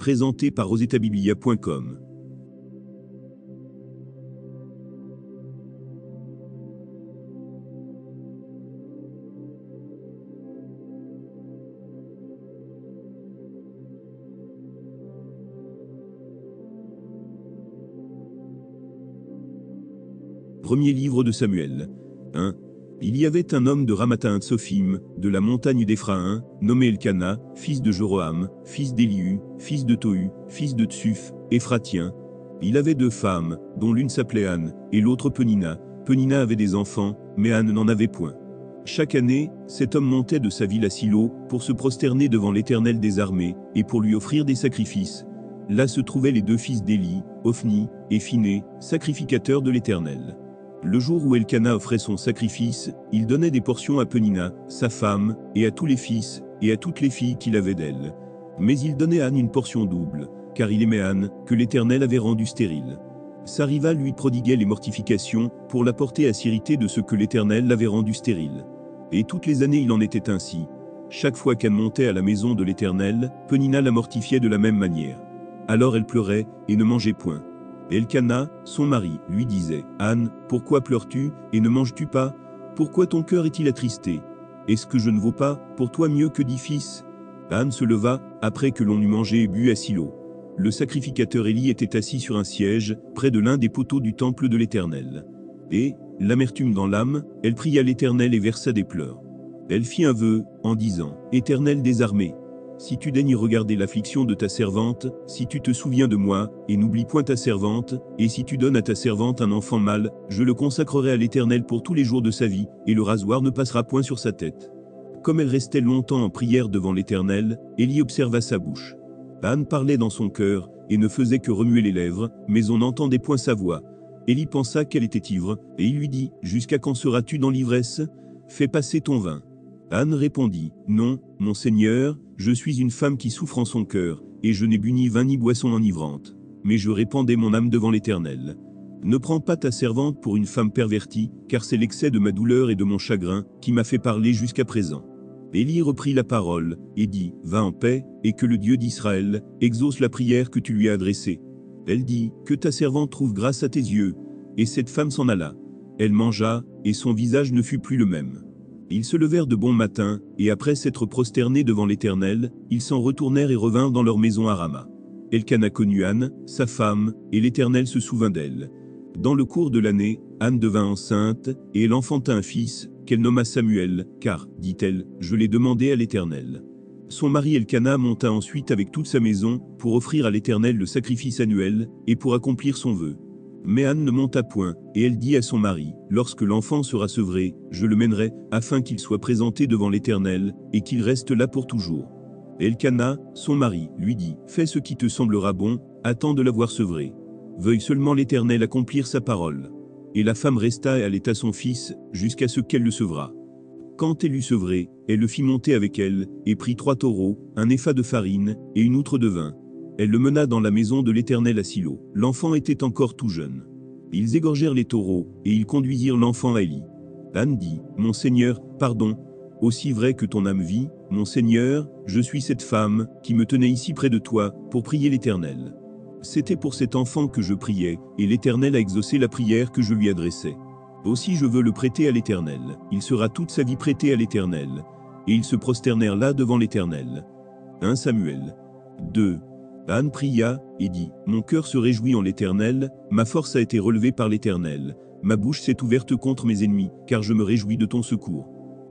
présenté par rosetabiblia.com. Premier livre de Samuel. 1. Il y avait un homme de Ramathaim Tsophim, de la montagne d'Éphraïm, nommé Elkana, fils de Joroham, fils d'Élihu, fils de Tohu, fils de Tsuf, Éphratien. Il avait 2 femmes, dont l'une s'appelait Anne, et l'autre Penina. Penina avait des enfants, mais Anne n'en avait point. Chaque année, cet homme montait de sa ville à Silo, pour se prosterner devant l'Éternel des armées, et pour lui offrir des sacrifices. Là se trouvaient les 2 fils d'Éli, Ophni et Phiné, sacrificateurs de l'Éternel. Le jour où Elkana offrait son sacrifice, il donnait des portions à Penina, sa femme, et à tous les fils, et à toutes les filles qu'il avait d'elle. Mais il donnait à Anne une portion double, car il aimait Anne, que l'Éternel avait rendue stérile. Sa rivale lui prodiguait les mortifications, pour la porter à s'irriter de ce que l'Éternel l'avait rendue stérile. Et toutes les années il en était ainsi. Chaque fois qu'Anne montait à la maison de l'Éternel, Penina la mortifiait de la même manière. Alors elle pleurait, et ne mangeait point. Elkana, son mari, lui disait, « Anne, pourquoi pleures-tu, et ne manges-tu pas? Pourquoi ton cœur est-il attristé? Est-ce que je ne vaux pas, pour toi mieux que 10 fils ?» Anne se leva, après que l'on eut mangé et bu à Silo. Le sacrificateur Éli était assis sur un siège, près de l'un des poteaux du temple de l'Éternel. Et, l'amertume dans l'âme, elle pria l'Éternel et versa des pleurs. Elle fit un vœu, en disant, « Éternel des armées, si tu daignes regarder l'affliction de ta servante, si tu te souviens de moi, et n'oublie point ta servante, et si tu donnes à ta servante un enfant mâle, je le consacrerai à l'Éternel pour tous les jours de sa vie, et le rasoir ne passera point sur sa tête. » Comme elle restait longtemps en prière devant l'Éternel, Éli observa sa bouche. Anne parlait dans son cœur, et ne faisait que remuer les lèvres, mais on n'entendait point sa voix. Éli pensa qu'elle était ivre, et il lui dit, « Jusqu'à quand seras-tu dans l'ivresse? Fais passer ton vin. » Anne répondit, « Non, mon Seigneur, je suis une femme qui souffre en son cœur, et je n'ai bu ni vin ni boisson enivrante. Mais je répandais mon âme devant l'Éternel. Ne prends pas ta servante pour une femme pervertie, car c'est l'excès de ma douleur et de mon chagrin, qui m'a fait parler jusqu'à présent. » Éli reprit la parole, et dit, « Va en paix, et que le Dieu d'Israël exauce la prière que tu lui as adressée. » Elle dit, « Que ta servante trouve grâce à tes yeux. » Et cette femme s'en alla. Elle mangea, et son visage ne fut plus le même. Ils se levèrent de bon matin, et après s'être prosternés devant l'Éternel, ils s'en retournèrent et revinrent dans leur maison à Rama. Elkana connut Anne, sa femme, et l'Éternel se souvint d'elle. Dans le cours de l'année, Anne devint enceinte, et elle enfanta un fils, qu'elle nomma Samuel, car, dit-elle, je l'ai demandé à l'Éternel. Son mari Elkana monta ensuite avec toute sa maison, pour offrir à l'Éternel le sacrifice annuel, et pour accomplir son vœu. Mais Anne ne monta point, et elle dit à son mari, « Lorsque l'enfant sera sevré, je le mènerai, afin qu'il soit présenté devant l'Éternel, et qu'il reste là pour toujours. » Elkana, son mari, lui dit, « Fais ce qui te semblera bon, attends de l'avoir sevré. Veuille seulement l'Éternel accomplir sa parole. » Et la femme resta et allaita son fils, jusqu'à ce qu'elle le sevrât. Quand elle l'eut sevré, elle le fit monter avec elle, et prit 3 taureaux, un épha de farine, et une outre de vin. Elle le mena dans la maison de l'Éternel à Silo. L'enfant était encore tout jeune. Ils égorgèrent les taureaux, et ils conduisirent l'enfant à Éli. Anne dit, « Mon Seigneur, pardon. Aussi vrai que ton âme vit, mon Seigneur, je suis cette femme, qui me tenait ici près de toi, pour prier l'Éternel. C'était pour cet enfant que je priais, et l'Éternel a exaucé la prière que je lui adressais. Aussi je veux le prêter à l'Éternel. Il sera toute sa vie prêté à l'Éternel. » Et ils se prosternèrent là devant l'Éternel. 1 Samuel 2. Anne pria, et dit, « Mon cœur se réjouit en l'Éternel, ma force a été relevée par l'Éternel. Ma bouche s'est ouverte contre mes ennemis, car je me réjouis de ton secours.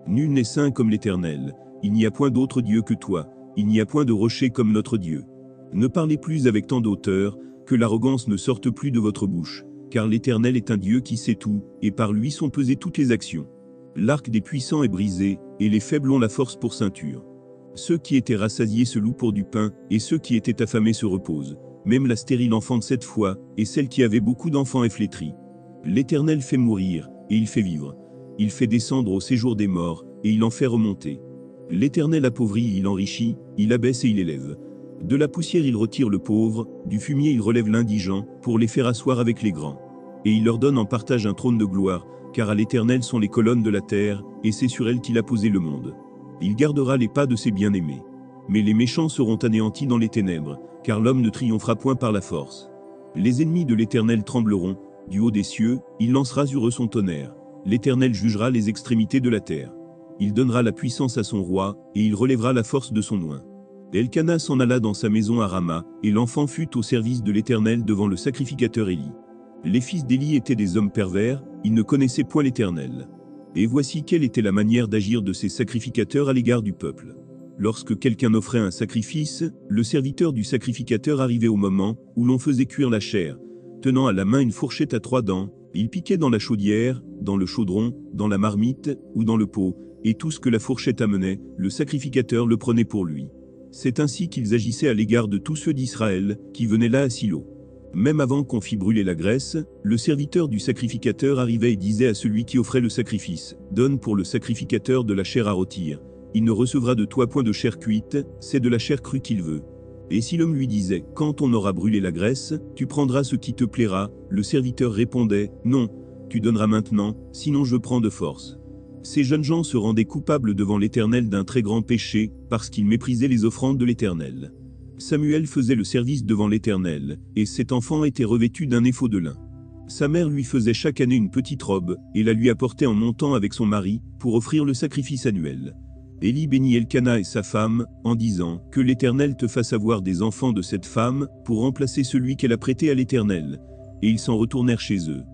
Nul n'est saint comme l'Éternel. Il n'y a point d'autre Dieu que toi. Il n'y a point de rocher comme notre Dieu. Ne parlez plus avec tant d'auteur, que l'arrogance ne sorte plus de votre bouche. Car l'Éternel est un Dieu qui sait tout, et par lui sont pesées toutes les actions. L'arc des puissants est brisé, et les faibles ont la force pour ceinture. Ceux qui étaient rassasiés se louent pour du pain, et ceux qui étaient affamés se reposent. Même la stérile enfante 7 fois, et celle qui avait beaucoup d'enfants est flétrie. L'Éternel fait mourir, et il fait vivre. Il fait descendre au séjour des morts, et il en fait remonter. L'Éternel appauvrit et il enrichit, il abaisse et il élève. De la poussière il retire le pauvre, du fumier il relève l'indigent, pour les faire asseoir avec les grands. Et il leur donne en partage un trône de gloire, car à l'Éternel sont les colonnes de la terre, et c'est sur elles qu'il a posé le monde. Il gardera les pas de ses bien-aimés. mais les méchants seront anéantis dans les ténèbres, car l'homme ne triomphera point par la force. Les ennemis de l'Éternel trembleront, du haut des cieux, il lancera sur eux son tonnerre. L'Éternel jugera les extrémités de la terre. Il donnera la puissance à son roi, et il relèvera la force de son oint. Elkana s'en alla dans sa maison à Rama, et l'enfant fut au service de l'Éternel devant le sacrificateur Élie. Les fils d'Élie étaient des hommes pervers, ils ne connaissaient point l'Éternel. Et voici quelle était la manière d'agir de ces sacrificateurs à l'égard du peuple. Lorsque quelqu'un offrait un sacrifice, le serviteur du sacrificateur arrivait au moment où l'on faisait cuire la chair. Tenant à la main une fourchette à 3 dents, il piquait dans la chaudière, dans le chaudron, dans la marmite ou dans le pot, et tout ce que la fourchette amenait, le sacrificateur le prenait pour lui. C'est ainsi qu'ils agissaient à l'égard de tous ceux d'Israël qui venaient là à Silo. Même avant qu'on fît brûler la graisse, le serviteur du sacrificateur arrivait et disait à celui qui offrait le sacrifice, « Donne pour le sacrificateur de la chair à rôtir. Il ne recevra de toi point de chair cuite, c'est de la chair crue qu'il veut. » Et si l'homme lui disait, « Quand on aura brûlé la graisse, tu prendras ce qui te plaira », le serviteur répondait, « Non, tu donneras maintenant, sinon je prends de force. » Ces jeunes gens se rendaient coupables devant l'Éternel d'un très grand péché, parce qu'ils méprisaient les offrandes de l'Éternel. Samuel faisait le service devant l'Éternel, et cet enfant était revêtu d'un éphod de lin. Sa mère lui faisait chaque année une petite robe, et la lui apportait en montant avec son mari, pour offrir le sacrifice annuel. Élie bénit Elkana et sa femme, en disant, « Que l'Éternel te fasse avoir des enfants de cette femme, pour remplacer celui qu'elle a prêté à l'Éternel. » Et ils s'en retournèrent chez eux.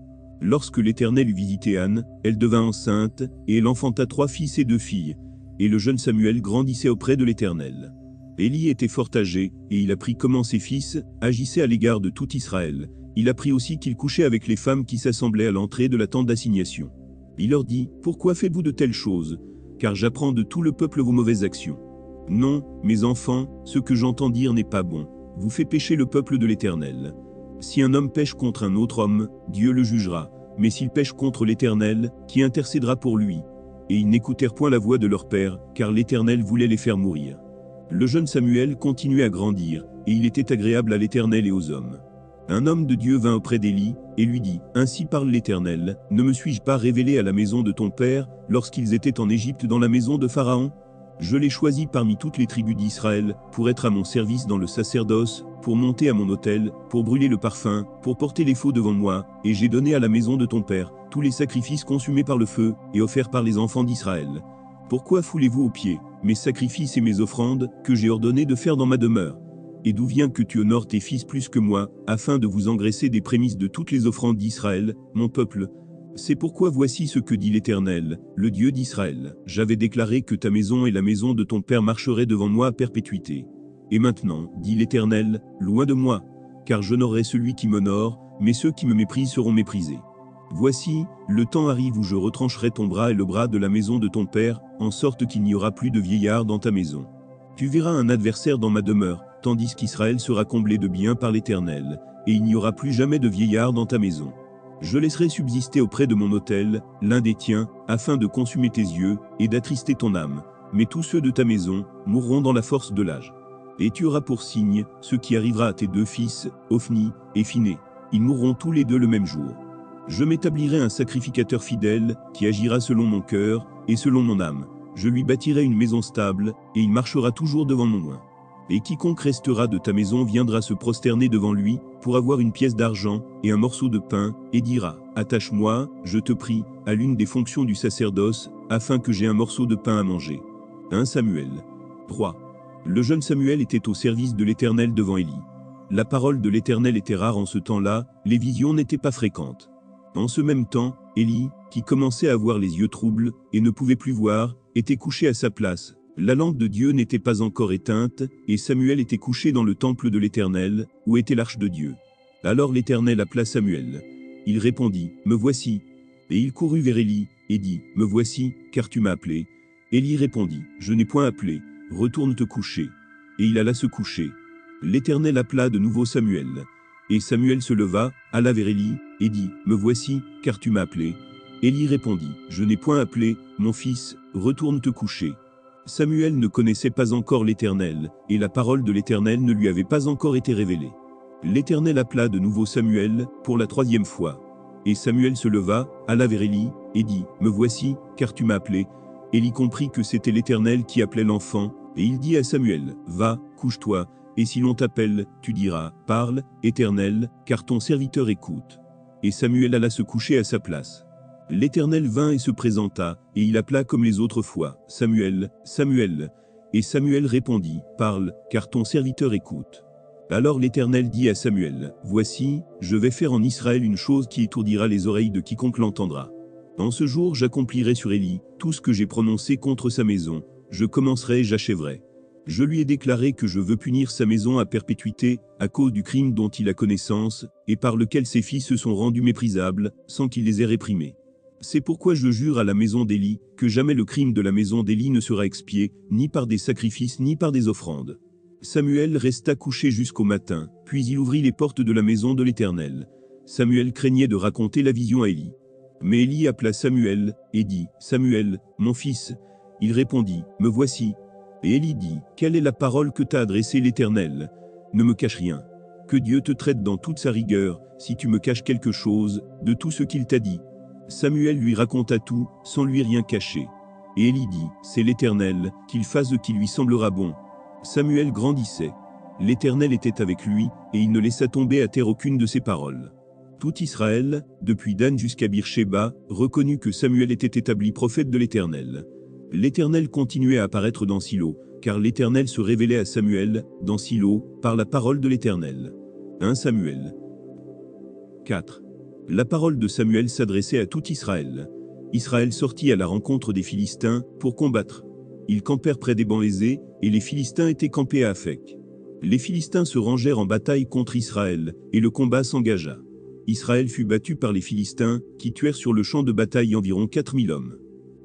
Lorsque l'Éternel eut visité Anne, elle devint enceinte, et elle enfanta 3 fils et 2 filles. Et le jeune Samuel grandissait auprès de l'Éternel. Élie était fort âgé, et il apprit comment ses fils agissaient à l'égard de tout Israël. Il apprit aussi qu'il couchait avec les femmes qui s'assemblaient à l'entrée de la tente d'assignation. Il leur dit, « Pourquoi faites-vous de telles choses? Car j'apprends de tout le peuple vos mauvaises actions. Non, mes enfants, ce que j'entends dire n'est pas bon. Vous faites pécher le peuple de l'Éternel. Si un homme pêche contre un autre homme, Dieu le jugera. Mais s'il pêche contre l'Éternel, qui intercédera pour lui? » Et ils n'écoutèrent point la voix de leur père, car l'Éternel voulait les faire mourir. Le jeune Samuel continuait à grandir, et il était agréable à l'Éternel et aux hommes. Un homme de Dieu vint auprès d'Élie, et lui dit, « Ainsi parle l'Éternel, ne me suis-je pas révélé à la maison de ton père, lorsqu'ils étaient en Égypte dans la maison de Pharaon? Je l'ai choisi parmi toutes les tribus d'Israël, pour être à mon service dans le sacerdoce, pour monter à mon autel, pour brûler le parfum, pour porter les faux devant moi, et j'ai donné à la maison de ton père tous les sacrifices consumés par le feu, et offerts par les enfants d'Israël. Pourquoi foulez-vous aux pieds mes sacrifices et mes offrandes, que j'ai ordonné de faire dans ma demeure? Et d'où vient que tu honores tes fils plus que moi, afin de vous engraisser des prémices de toutes les offrandes d'Israël, mon peuple? C'est pourquoi voici ce que dit l'Éternel, le Dieu d'Israël. J'avais déclaré que ta maison et la maison de ton père marcheraient devant moi à perpétuité. Et maintenant, dit l'Éternel, loin de moi, car j'honorerai celui qui m'honore, mais ceux qui me méprisent seront méprisés. Voici, le temps arrive où je retrancherai ton bras et le bras de la maison de ton père, en sorte qu'il n'y aura plus de vieillards dans ta maison. Tu verras un adversaire dans ma demeure, tandis qu'Israël sera comblé de bien par l'Éternel, et il n'y aura plus jamais de vieillards dans ta maison. Je laisserai subsister auprès de mon autel l'un des tiens, afin de consumer tes yeux et d'attrister ton âme, mais tous ceux de ta maison mourront dans la force de l'âge. Et tu auras pour signe ce qui arrivera à tes 2 fils, Ophni et Phiné. Ils mourront tous les 2 le même jour. Je m'établirai un sacrificateur fidèle, qui agira selon mon cœur, et selon mon âme. Je lui bâtirai une maison stable, et il marchera toujours devant mon oint. Et quiconque restera de ta maison viendra se prosterner devant lui, pour avoir une pièce d'argent, et un morceau de pain, et dira, « Attache-moi, je te prie, à l'une des fonctions du sacerdoce, afin que j'aie un morceau de pain à manger. » 1 Samuel 3. Le jeune Samuel était au service de l'Éternel devant Élie. La parole de l'Éternel était rare en ce temps-là, les visions n'étaient pas fréquentes. En ce même temps, Élie, qui commençait à avoir les yeux troubles, et ne pouvait plus voir, était couché à sa place. La lampe de Dieu n'était pas encore éteinte, et Samuel était couché dans le temple de l'Éternel, où était l'arche de Dieu. Alors l'Éternel appela Samuel. Il répondit, « Me voici. » Et il courut vers Élie, et dit, « Me voici, car tu m'as appelé. » Élie répondit, « Je n'ai point appelé, retourne te coucher. » Et il alla se coucher. L'Éternel appela de nouveau Samuel. Et Samuel se leva, alla vers Élie, et dit, « Me voici, car tu m'as appelé. » Élie répondit, « Je n'ai point appelé, mon fils, retourne te coucher. » Samuel ne connaissait pas encore l'Éternel, et la parole de l'Éternel ne lui avait pas encore été révélée. L'Éternel appela de nouveau Samuel, pour la 3e fois. Et Samuel se leva, alla vers Élie, et dit, « Me voici, car tu m'as appelé. » Élie comprit que c'était l'Éternel qui appelait l'enfant, Et il dit à Samuel, va, couche-toi, et si l'on t'appelle, tu diras, parle, Éternel, car ton serviteur écoute. Et Samuel alla se coucher à sa place. L'Éternel vint et se présenta, et il appela comme les autres fois, Samuel, Samuel. Et Samuel répondit, parle, car ton serviteur écoute. Alors l'Éternel dit à Samuel, voici, je vais faire en Israël une chose qui étourdira les oreilles de quiconque l'entendra. En ce jour j'accomplirai sur Élie tout ce que j'ai prononcé contre sa maison, je commencerai et j'achèverai. Je lui ai déclaré que je veux punir sa maison à perpétuité, à cause du crime dont il a connaissance, et par lequel ses fils se sont rendus méprisables, sans qu'il les ait réprimés. C'est pourquoi je jure à la maison d'Élie, que jamais le crime de la maison d'Élie ne sera expié, ni par des sacrifices ni par des offrandes. Samuel resta couché jusqu'au matin, puis il ouvrit les portes de la maison de l'Éternel. Samuel craignait de raconter la vision à Élie. Mais Élie appela Samuel, et dit, Samuel, mon fils. Il répondit, me voici. Et Élie dit, quelle est la parole que t'a adressée l'Éternel? Ne me cache rien. Que Dieu te traite dans toute sa rigueur, si tu me caches quelque chose, de tout ce qu'il t'a dit. Samuel lui raconta tout, sans lui rien cacher. Et Élie dit, c'est l'Éternel, qu'il fasse ce qui lui semblera bon. Samuel grandissait. L'Éternel était avec lui, et il ne laissa tomber à terre aucune de ses paroles. Tout Israël, depuis Dan jusqu'à Beersheba, reconnut que Samuel était établi prophète de l'Éternel. L'Éternel continuait à apparaître dans Silo, car l'Éternel se révélait à Samuel, dans Silo, par la parole de l'Éternel. 1 Samuel 4. La parole de Samuel s'adressait à tout Israël. Israël sortit à la rencontre des Philistins, pour combattre. Ils campèrent près des bancs aisés, et les Philistins étaient campés à Aphek. Les Philistins se rangèrent en bataille contre Israël, et le combat s'engagea. Israël fut battu par les Philistins, qui tuèrent sur le champ de bataille environ 4000 hommes.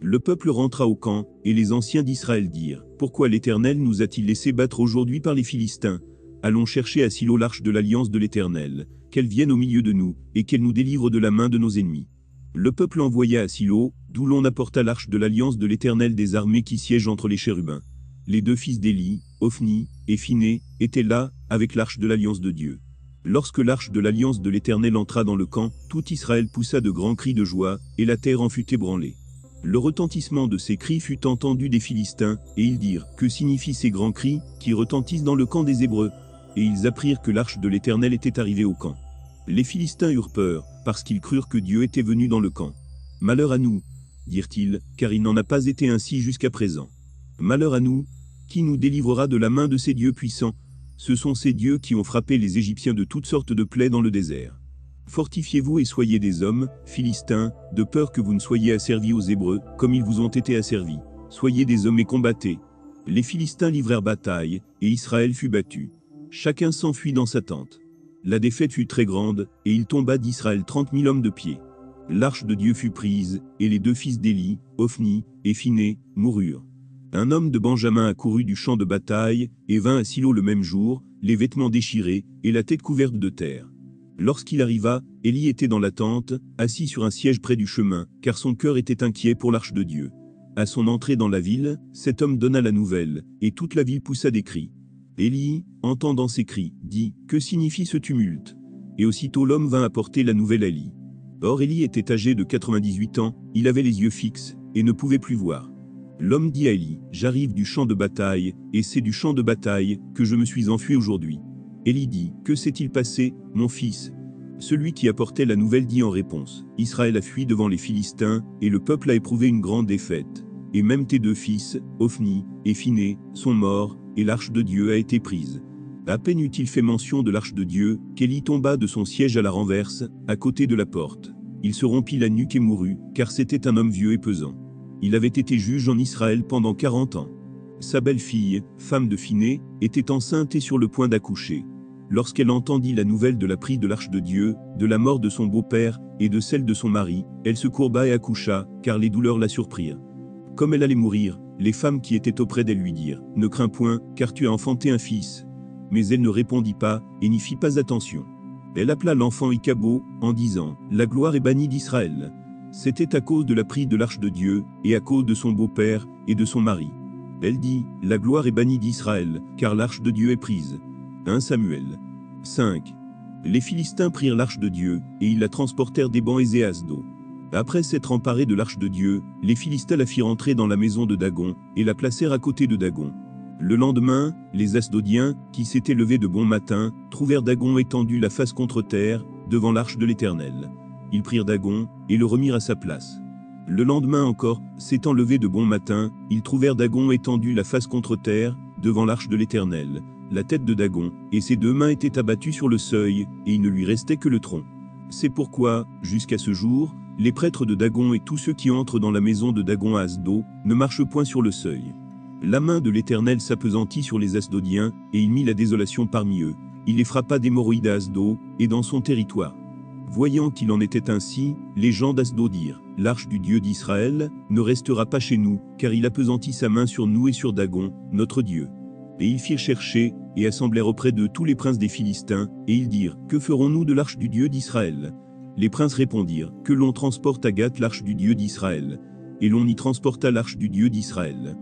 Le peuple rentra au camp, et les anciens d'Israël dirent, « Pourquoi l'Éternel nous a-t-il laissé battre aujourd'hui par les Philistins? Allons chercher à Silo l'arche de l'alliance de l'Éternel, qu'elle vienne au milieu de nous, et qu'elle nous délivre de la main de nos ennemis. » Le peuple envoya à Silo, d'où l'on apporta l'arche de l'alliance de l'Éternel des armées qui siègent entre les chérubins. Les deux fils d'Élie, Ophni et Phiné, étaient là, avec l'arche de l'alliance de Dieu. Lorsque l'arche de l'alliance de l'Éternel entra dans le camp, tout Israël poussa de grands cris de joie, et la terre en fut ébranlée. Le retentissement de ces cris fut entendu des Philistins, et ils dirent, que signifient ces grands cris, qui retentissent dans le camp des Hébreux? Et ils apprirent que l'arche de l'Éternel était arrivée au camp. Les Philistins eurent peur, parce qu'ils crurent que Dieu était venu dans le camp. Malheur à nous, dirent-ils, car il n'en a pas été ainsi jusqu'à présent. Malheur à nous, qui nous délivrera de la main de ces dieux puissants? Ce sont ces dieux qui ont frappé les Égyptiens de toutes sortes de plaies dans le désert. Fortifiez-vous et soyez des hommes, Philistins, de peur que vous ne soyez asservis aux Hébreux, comme ils vous ont été asservis. Soyez des hommes et combattez. Les Philistins livrèrent bataille, et Israël fut battu. Chacun s'enfuit dans sa tente. La défaite fut très grande, et il tomba d'Israël 30 000 hommes de pied. L'arche de Dieu fut prise, et les deux fils d'Élie, Ophni et Phiné, moururent. Un homme de Benjamin accourut du champ de bataille, et vint à Silo le même jour, les vêtements déchirés, et la tête couverte de terre. Lorsqu'il arriva, Élie était dans la tente, assis sur un siège près du chemin, car son cœur était inquiet pour l'arche de Dieu. À son entrée dans la ville, cet homme donna la nouvelle, et toute la ville poussa des cris. Élie, entendant ces cris, dit, « Que signifie ce tumulte ?» Et aussitôt l'homme vint apporter la nouvelle à Élie. Or Élie était âgé de 98 ans, il avait les yeux fixes, et ne pouvait plus voir. L'homme dit à Élie, « J'arrive du champ de bataille, et c'est du champ de bataille que je me suis enfui aujourd'hui. » Élie dit, « Que s'est-il passé, mon fils ?» Celui qui apportait la nouvelle dit en réponse, « Israël a fui devant les Philistins, et le peuple a éprouvé une grande défaite. Et même tes deux fils, Ophni et Phiné, sont morts, et l'arche de Dieu a été prise. » À peine eut-il fait mention de l'arche de Dieu, qu'Élie tomba de son siège à la renverse, à côté de la porte. Il se rompit la nuque et mourut, car c'était un homme vieux et pesant. Il avait été juge en Israël pendant 40 ans. Sa belle-fille, femme de Phiné, était enceinte et sur le point d'accoucher. Lorsqu'elle entendit la nouvelle de la prise de l'arche de Dieu, de la mort de son beau-père, et de celle de son mari, elle se courba et accoucha, car les douleurs la surprirent. Comme elle allait mourir, les femmes qui étaient auprès d'elle lui dirent, « Ne crains point, car tu as enfanté un fils. » Mais elle ne répondit pas, et n'y fit pas attention. Elle appela l'enfant Icabo, en disant, « La gloire est bannie d'Israël. » C'était à cause de la prise de l'arche de Dieu, et à cause de son beau-père, et de son mari. Elle dit, « La gloire est bannie d'Israël, car l'arche de Dieu est prise. » 1 Samuel 5. Les Philistins prirent l'arche de Dieu, et ils la transportèrent des bancs aisés à Asdo. Après s'être emparés de l'arche de Dieu, les Philistins la firent entrer dans la maison de Dagon, et la placèrent à côté de Dagon. Le lendemain, les Asdodiens, qui s'étaient levés de bon matin, trouvèrent Dagon étendu la face contre terre, devant l'arche de l'Éternel. Ils prirent Dagon, et le remirent à sa place. Le lendemain encore, s'étant levés de bon matin, ils trouvèrent Dagon étendu la face contre terre, devant l'arche de l'Éternel. La tête de Dagon, et ses 2 mains étaient abattues sur le seuil, et il ne lui restait que le tronc. C'est pourquoi, jusqu'à ce jour, les prêtres de Dagon et tous ceux qui entrent dans la maison de Dagon à Asdo, ne marchent point sur le seuil. La main de l'Éternel s'appesantit sur les Asdodiens, et il mit la désolation parmi eux. Il les frappa d'hémorroïdes à Asdo, et dans son territoire. Voyant qu'il en était ainsi, les gens d'Asdo dirent, « L'arche du Dieu d'Israël ne restera pas chez nous, car il appesantit sa main sur nous et sur Dagon, notre Dieu. » Et ils firent chercher, et assemblèrent auprès d'eux tous les princes des Philistins, et ils dirent, « Que ferons-nous de l'arche du Dieu d'Israël » Les princes répondirent, « Que l'on transporte à Gath l'arche du Dieu d'Israël. » Et l'on y transporta l'arche du Dieu d'Israël.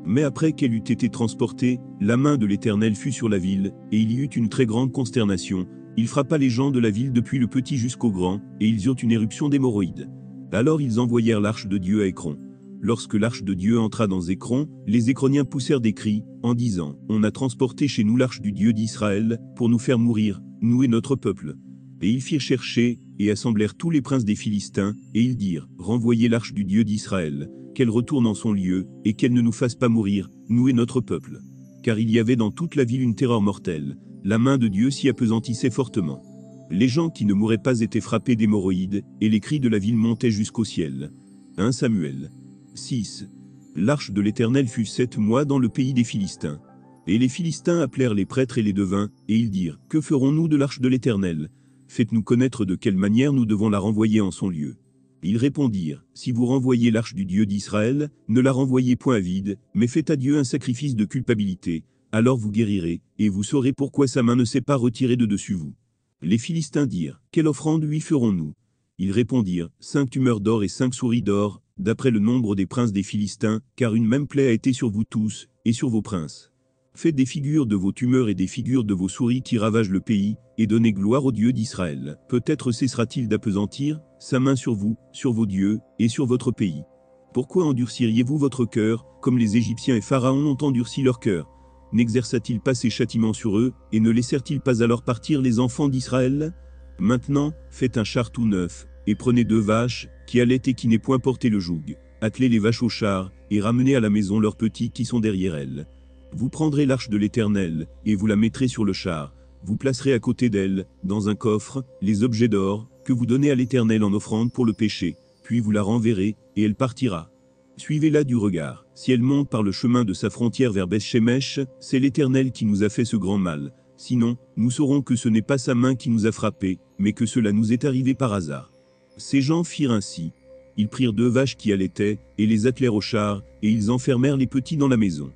Mais après qu'elle eût été transportée, la main de l'Éternel fut sur la ville, et il y eut une très grande consternation. Il frappa les gens de la ville depuis le petit jusqu'au grand, et ils eurent une éruption d'hémorroïdes. Alors ils envoyèrent l'arche de Dieu à Écron. Lorsque l'arche de Dieu entra dans Écron, les Écroniens poussèrent des cris, en disant, « On a transporté chez nous l'arche du Dieu d'Israël, pour nous faire mourir, nous et notre peuple. » Et ils firent chercher, et assemblèrent tous les princes des Philistins, et ils dirent, « Renvoyez l'arche du Dieu d'Israël, qu'elle retourne en son lieu, et qu'elle ne nous fasse pas mourir, nous et notre peuple. » Car il y avait dans toute la ville une terreur mortelle, la main de Dieu s'y appesantissait fortement. Les gens qui ne mouraient pas étaient frappés d'hémorroïdes, et les cris de la ville montaient jusqu'au ciel. 1 Samuel 6. L'arche de l'Éternel fut 7 mois dans le pays des Philistins. Et les Philistins appelèrent les prêtres et les devins, et ils dirent, « Que ferons-nous de l'arche de l'Éternel? Faites-nous connaître de quelle manière nous devons la renvoyer en son lieu. » Ils répondirent, « Si vous renvoyez l'arche du Dieu d'Israël, ne la renvoyez point à vide, mais faites à Dieu un sacrifice de culpabilité. Alors vous guérirez, et vous saurez pourquoi sa main ne s'est pas retirée de dessus vous. » Les Philistins dirent, « Quelle offrande lui ferons-nous » Ils répondirent, « 5 tumeurs d'or et 5 souris d'or, d'après le nombre des princes des Philistins, car une même plaie a été sur vous tous, et sur vos princes. Faites des figures de vos tumeurs et des figures de vos souris qui ravagent le pays, et donnez gloire au Dieu d'Israël. Peut-être cessera-t-il d'appesantir sa main sur vous, sur vos dieux, et sur votre pays. Pourquoi endurciriez-vous votre cœur, comme les Égyptiens et Pharaon ont endurci leur cœur? N'exerça-t-il pas ses châtiments sur eux, et ne laissèrent-ils pas alors partir les enfants d'Israël? Maintenant, faites un char tout neuf, et prenez 2 vaches, qui allaient et qui n'aient point porté le joug. Attelez les vaches au char, et ramenez à la maison leurs petits qui sont derrière elles. Vous prendrez l'arche de l'Éternel, et vous la mettrez sur le char. Vous placerez à côté d'elle, dans un coffre, les objets d'or, que vous donnez à l'Éternel en offrande pour le péché, puis vous la renverrez, et elle partira. Suivez-la du regard. Si elle monte par le chemin de sa frontière vers Beth-Shemesh, c'est l'Éternel qui nous a fait ce grand mal. Sinon, nous saurons que ce n'est pas sa main qui nous a frappés, mais que cela nous est arrivé par hasard. » Ces gens firent ainsi. Ils prirent 2 vaches qui allaitaient, et les attelèrent au char, et ils enfermèrent les petits dans la maison.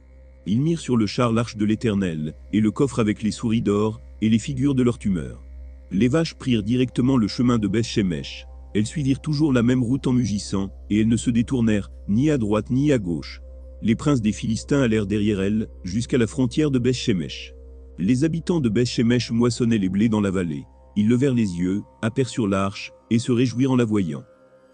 Ils mirent sur le char l'arche de l'Éternel, et le coffre avec les souris d'or, et les figures de leurs tumeurs. Les vaches prirent directement le chemin de Beth-Shemesh. Elles suivirent toujours la même route en mugissant, et elles ne se détournèrent, ni à droite ni à gauche. Les princes des Philistins allèrent derrière elles, jusqu'à la frontière de Beth-Shemesh. Les habitants de Beth-Shemesh moissonnaient les blés dans la vallée. Ils levèrent les yeux, aperçurent l'arche, et se réjouirent en la voyant.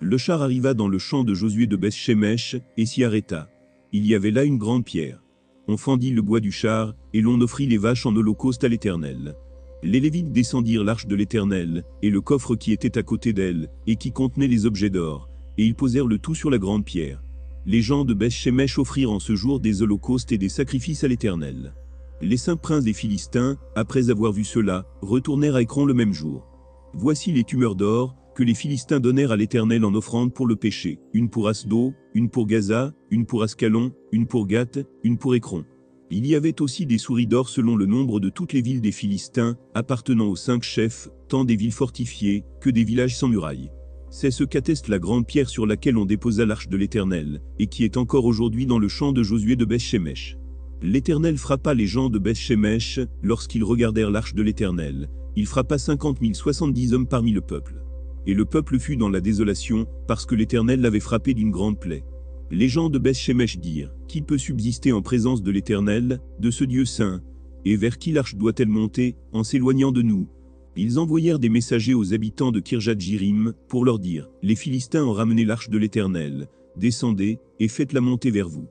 Le char arriva dans le champ de Josué de Beth-Shemesh, et s'y arrêta. Il y avait là une grande pierre. On fendit le bois du char, et l'on offrit les vaches en holocauste à l'Éternel. Les Lévites descendirent l'arche de l'Éternel, et le coffre qui était à côté d'elle, et qui contenait les objets d'or, et ils posèrent le tout sur la grande pierre. Les gens de Beth-Shemesh offrirent en ce jour des holocaustes et des sacrifices à l'Éternel. Les 5 princes des Philistins, après avoir vu cela, retournèrent à Écron le même jour. Voici les tumeurs d'or, que les Philistins donnèrent à l'Éternel en offrande pour le péché, une pour Asdo, une pour Gaza, une pour Ascalon, une pour Gath, une pour Écron. Il y avait aussi des souris d'or selon le nombre de toutes les villes des Philistins, appartenant aux 5 chefs, tant des villes fortifiées, que des villages sans murailles. C'est ce qu'atteste la grande pierre sur laquelle on déposa l'arche de l'Éternel, et qui est encore aujourd'hui dans le champ de Josué de Beth-Shemesh. L'Éternel frappa les gens de Beth-Shemesh, lorsqu'ils regardèrent l'arche de l'Éternel. Il frappa 50 070 hommes parmi le peuple. Et le peuple fut dans la désolation, parce que l'Éternel l'avait frappé d'une grande plaie. Les gens de Beth-Shemesh dirent, « Qui peut subsister en présence de l'Éternel, de ce Dieu saint? Et vers qui l'arche doit-elle monter, en s'éloignant de nous ?» Ils envoyèrent des messagers aux habitants de Kirjath-Jérim, pour leur dire, « Les Philistins ont ramené l'arche de l'Éternel. Descendez, et faites-la monter vers vous. »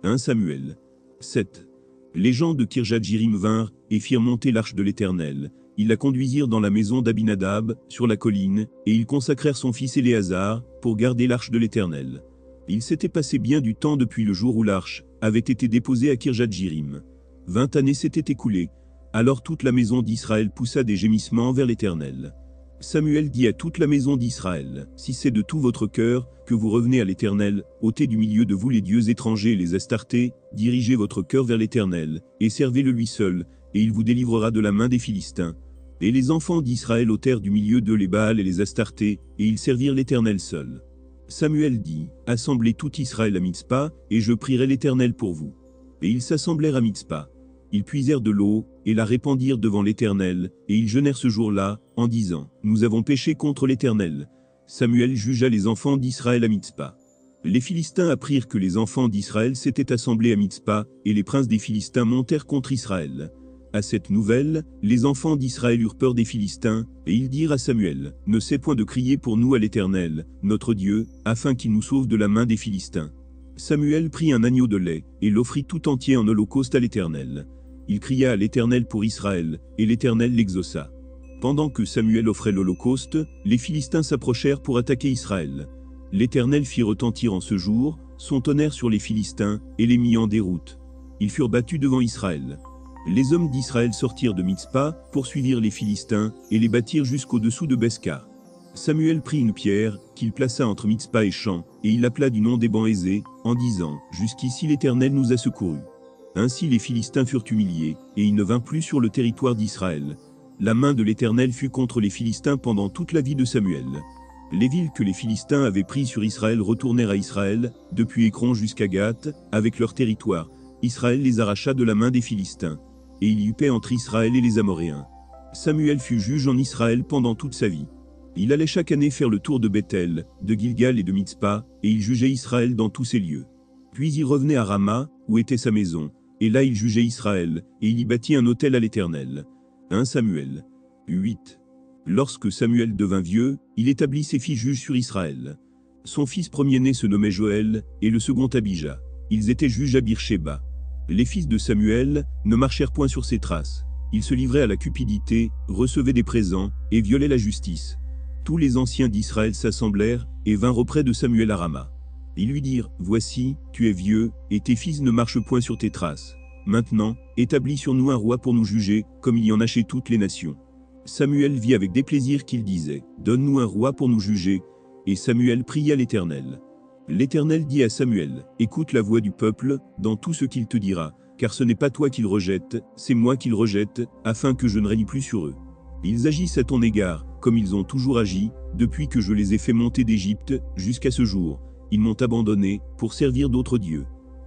1 Samuel 7. Les gens de Kirjat-Jérim vinrent et firent monter l'arche de l'Éternel. Ils la conduisirent dans la maison d'Abinadab, sur la colline, et ils consacrèrent son fils Éléazar, pour garder l'arche de l'Éternel. Il s'était passé bien du temps depuis le jour où l'arche avait été déposée à Kirjat-Jérim. 20 années s'étaient écoulées. Alors toute la maison d'Israël poussa des gémissements vers l'Éternel. Samuel dit à toute la maison d'Israël, « Si c'est de tout votre cœur que vous revenez à l'Éternel, ôtez du milieu de vous les dieux étrangers et les Astartés, dirigez votre cœur vers l'Éternel, et servez-le lui seul, et il vous délivrera de la main des Philistins. » Et les enfants d'Israël ôtèrent du milieu d'eux les Baals et les Astartés, et ils servirent l'Éternel seul. Samuel dit, « Assemblez tout Israël à Mitzpa, et je prierai l'Éternel pour vous. » Et ils s'assemblèrent à Mitzpa. Ils puisèrent de l'eau, et la répandirent devant l'Éternel, et ils jeûnèrent ce jour-là, en disant, « Nous avons péché contre l'Éternel. » Samuel jugea les enfants d'Israël à Mitzpa. Les Philistins apprirent que les enfants d'Israël s'étaient assemblés à Mitzpa, et les princes des Philistins montèrent contre Israël. À cette nouvelle, les enfants d'Israël eurent peur des Philistins, et ils dirent à Samuel, « Ne cesse point de crier pour nous à l'Éternel, notre Dieu, afin qu'il nous sauve de la main des Philistins. » Samuel prit un agneau de lait, et l'offrit tout entier en holocauste à l'Éternel. Il cria à l'Éternel pour Israël, et l'Éternel l'exauça. Pendant que Samuel offrait l'holocauste, les Philistins s'approchèrent pour attaquer Israël. L'Éternel fit retentir en ce jour son tonnerre sur les Philistins, et les mit en déroute. Ils furent battus devant Israël. Les hommes d'Israël sortirent de Mitzpa, poursuivirent les Philistins, et les battirent jusqu'au-dessous de Besca. Samuel prit une pierre, qu'il plaça entre Mitzpa et Champ, et il l'appela du nom d'Éban-Ézé, en disant, « Jusqu'ici l'Éternel nous a secourus. » Ainsi les Philistins furent humiliés, et il ne vint plus sur le territoire d'Israël. La main de l'Éternel fut contre les Philistins pendant toute la vie de Samuel. Les villes que les Philistins avaient prises sur Israël retournèrent à Israël, depuis Écron jusqu'à Gath, avec leur territoire. Israël les arracha de la main des Philistins. Et il y eut paix entre Israël et les Amoréens. Samuel fut juge en Israël pendant toute sa vie. Il allait chaque année faire le tour de Bethel, de Gilgal et de Mitzpa, et il jugeait Israël dans tous ces lieux. Puis il revenait à Rama, où était sa maison, et là il jugeait Israël, et il y bâtit un autel à l'Éternel. 1 Samuel 8. Lorsque Samuel devint vieux, il établit ses fils juges sur Israël. Son fils premier-né se nommait Joël, et le second Abijah. Ils étaient juges à Beersheba. Les fils de Samuel ne marchèrent point sur ses traces. Ils se livraient à la cupidité, recevaient des présents, et violaient la justice. Tous les anciens d'Israël s'assemblèrent, et vinrent auprès de Samuel à Rama. Ils lui dirent, « Voici, tu es vieux, et tes fils ne marchent point sur tes traces. Maintenant, établis sur nous un roi pour nous juger, comme il y en a chez toutes les nations. » Samuel vit avec déplaisir qu'il disait, « Donne-nous un roi pour nous juger. » Et Samuel pria l'Éternel. L'Éternel dit à Samuel, « Écoute la voix du peuple, dans tout ce qu'il te dira, car ce n'est pas toi qu'il rejette, c'est moi qu'il rejette, afin que je ne règne plus sur eux. Ils agissent à ton égard, comme ils ont toujours agi, depuis que je les ai fait monter d'Égypte, jusqu'à ce jour. Ils m'ont abandonné, pour servir d'autres dieux.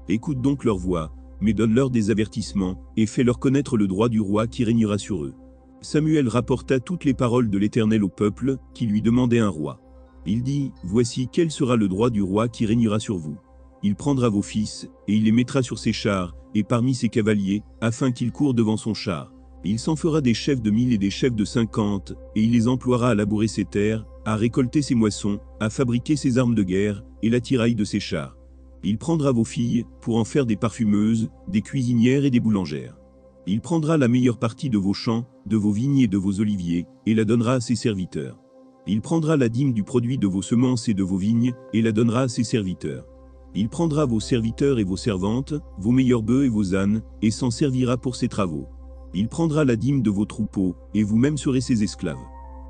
Écoute donc leur voix, mais donne-leur des avertissements, et fais-leur connaître le droit du roi qui régnera sur eux. » Samuel rapporta toutes les paroles de l'Éternel au peuple, qui lui demandait un roi. Il dit, « Voici quel sera le droit du roi qui régnera sur vous. Il prendra vos fils, et il les mettra sur ses chars, et parmi ses cavaliers, afin qu'ils courent devant son char. Il s'en fera des chefs de 1000 et des chefs de 50, et il les emploiera à labourer ses terres, à récolter ses moissons, à fabriquer ses armes de guerre, et l'attirail de ses chars. Il prendra vos filles, pour en faire des parfumeuses, des cuisinières et des boulangères. Il prendra la meilleure partie de vos champs, de vos vignes et de vos oliviers, et la donnera à ses serviteurs. Il prendra la dîme du produit de vos semences et de vos vignes, et la donnera à ses serviteurs. Il prendra vos serviteurs et vos servantes, vos meilleurs bœufs et vos ânes, et s'en servira pour ses travaux. Il prendra la dîme de vos troupeaux, et vous-même serez ses esclaves.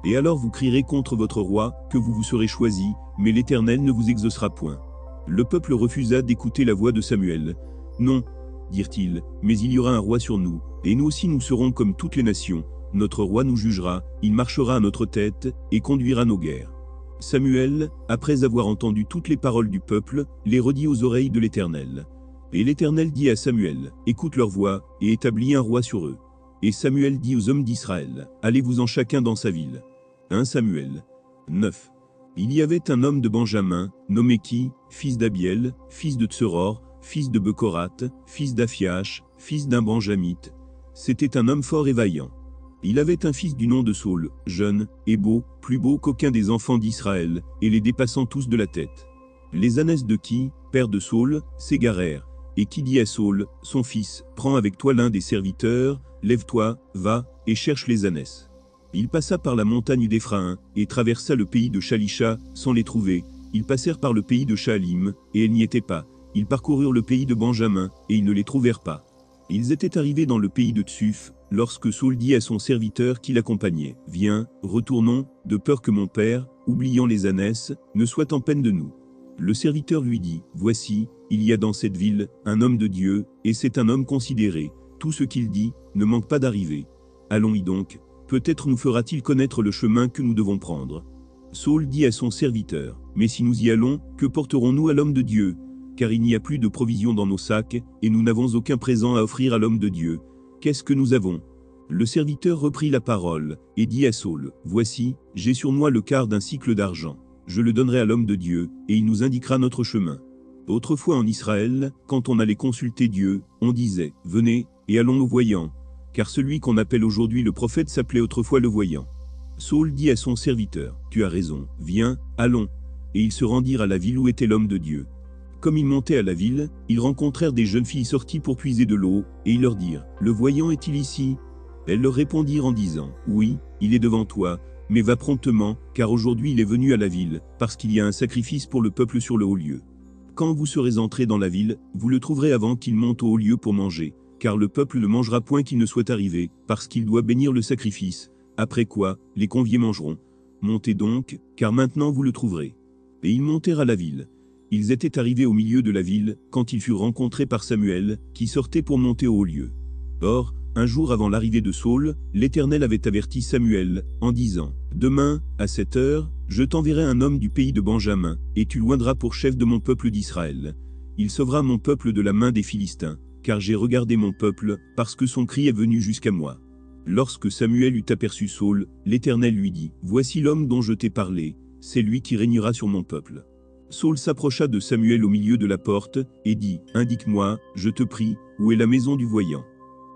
Et alors vous crierez contre votre roi, que vous vous serez choisi, mais l'Éternel ne vous exaucera point. Le peuple refusa d'écouter la voix de Samuel. Non, dirent-ils, mais il y aura un roi sur nous, et nous aussi nous serons comme toutes les nations. Notre roi nous jugera, il marchera à notre tête, et conduira nos guerres. Samuel, après avoir entendu toutes les paroles du peuple, les redit aux oreilles de l'Éternel. Et l'Éternel dit à Samuel, « Écoute leur voix, et établis un roi sur eux. » Et Samuel dit aux hommes d'Israël, « Allez-vous-en chacun dans sa ville. » 1 Samuel 9. Il y avait un homme de Benjamin, nommé Ki, fils d'Abiel, fils de Tseror, fils de Bekorat, fils d'Aphiach, fils d'un Benjamite. C'était un homme fort et vaillant. Il avait un fils du nom de Saul, jeune, et beau, plus beau qu'aucun des enfants d'Israël, et les dépassant tous de la tête. Les ânesses de Ki, père de Saul, s'égarèrent, et qui dit à Saül, son fils, prends avec toi l'un des serviteurs, lève-toi, va, et cherche les ânesses. Il passa par la montagne d'Éphraïm, et traversa le pays de Shalisha, sans les trouver. Ils passèrent par le pays de Shaalim, et elles n'y étaient pas. Ils parcoururent le pays de Benjamin, et ils ne les trouvèrent pas. Ils étaient arrivés dans le pays de Tsuf, lorsque Saül dit à son serviteur qui l'accompagnait, « Viens, retournons, de peur que mon père, oubliant les ânesses, ne soit en peine de nous. » Le serviteur lui dit, « Voici, il y a dans cette ville un homme de Dieu, et c'est un homme considéré. Tout ce qu'il dit ne manque pas d'arriver. Allons-y donc, peut-être nous fera-t-il connaître le chemin que nous devons prendre. » Saül dit à son serviteur, « Mais si nous y allons, que porterons-nous à l'homme de Dieu? Car il n'y a plus de provisions dans nos sacs, et nous n'avons aucun présent à offrir à l'homme de Dieu. Qu'est-ce que nous avons ?» Le serviteur reprit la parole, et dit à Saül, « Voici, j'ai sur moi le quart d'un sicle d'argent. Je le donnerai à l'homme de Dieu, et il nous indiquera notre chemin. » Autrefois en Israël, quand on allait consulter Dieu, on disait, « Venez, et allons au voyant. » Car celui qu'on appelle aujourd'hui le prophète s'appelait autrefois le voyant. Saül dit à son serviteur, « Tu as raison, viens, allons. » Et ils se rendirent à la ville où était l'homme de Dieu. Comme ils montaient à la ville, ils rencontrèrent des jeunes filles sorties pour puiser de l'eau, et ils leur dirent, « Le voyant est-il ici ?» Elles leur répondirent en disant, « Oui, il est devant toi, mais va promptement, car aujourd'hui il est venu à la ville, parce qu'il y a un sacrifice pour le peuple sur le haut lieu. Quand vous serez entrés dans la ville, vous le trouverez avant qu'il monte au haut lieu pour manger, car le peuple ne mangera point qu'il ne soit arrivé, parce qu'il doit bénir le sacrifice, après quoi, les conviés mangeront. Montez donc, car maintenant vous le trouverez. » Et ils montèrent à la ville. Ils étaient arrivés au milieu de la ville, quand ils furent rencontrés par Samuel, qui sortait pour monter au haut lieu. Or, un jour avant l'arrivée de Saül, l'Éternel avait averti Samuel, en disant, « Demain, à cette heure, je t'enverrai un homme du pays de Benjamin, et tu l'oindras pour chef de mon peuple d'Israël. Il sauvera mon peuple de la main des Philistins, car j'ai regardé mon peuple, parce que son cri est venu jusqu'à moi. » Lorsque Samuel eut aperçu Saül, l'Éternel lui dit, « Voici l'homme dont je t'ai parlé, c'est lui qui régnera sur mon peuple. » Saül s'approcha de Samuel au milieu de la porte, et dit, « Indique-moi, je te prie, où est la maison du voyant. »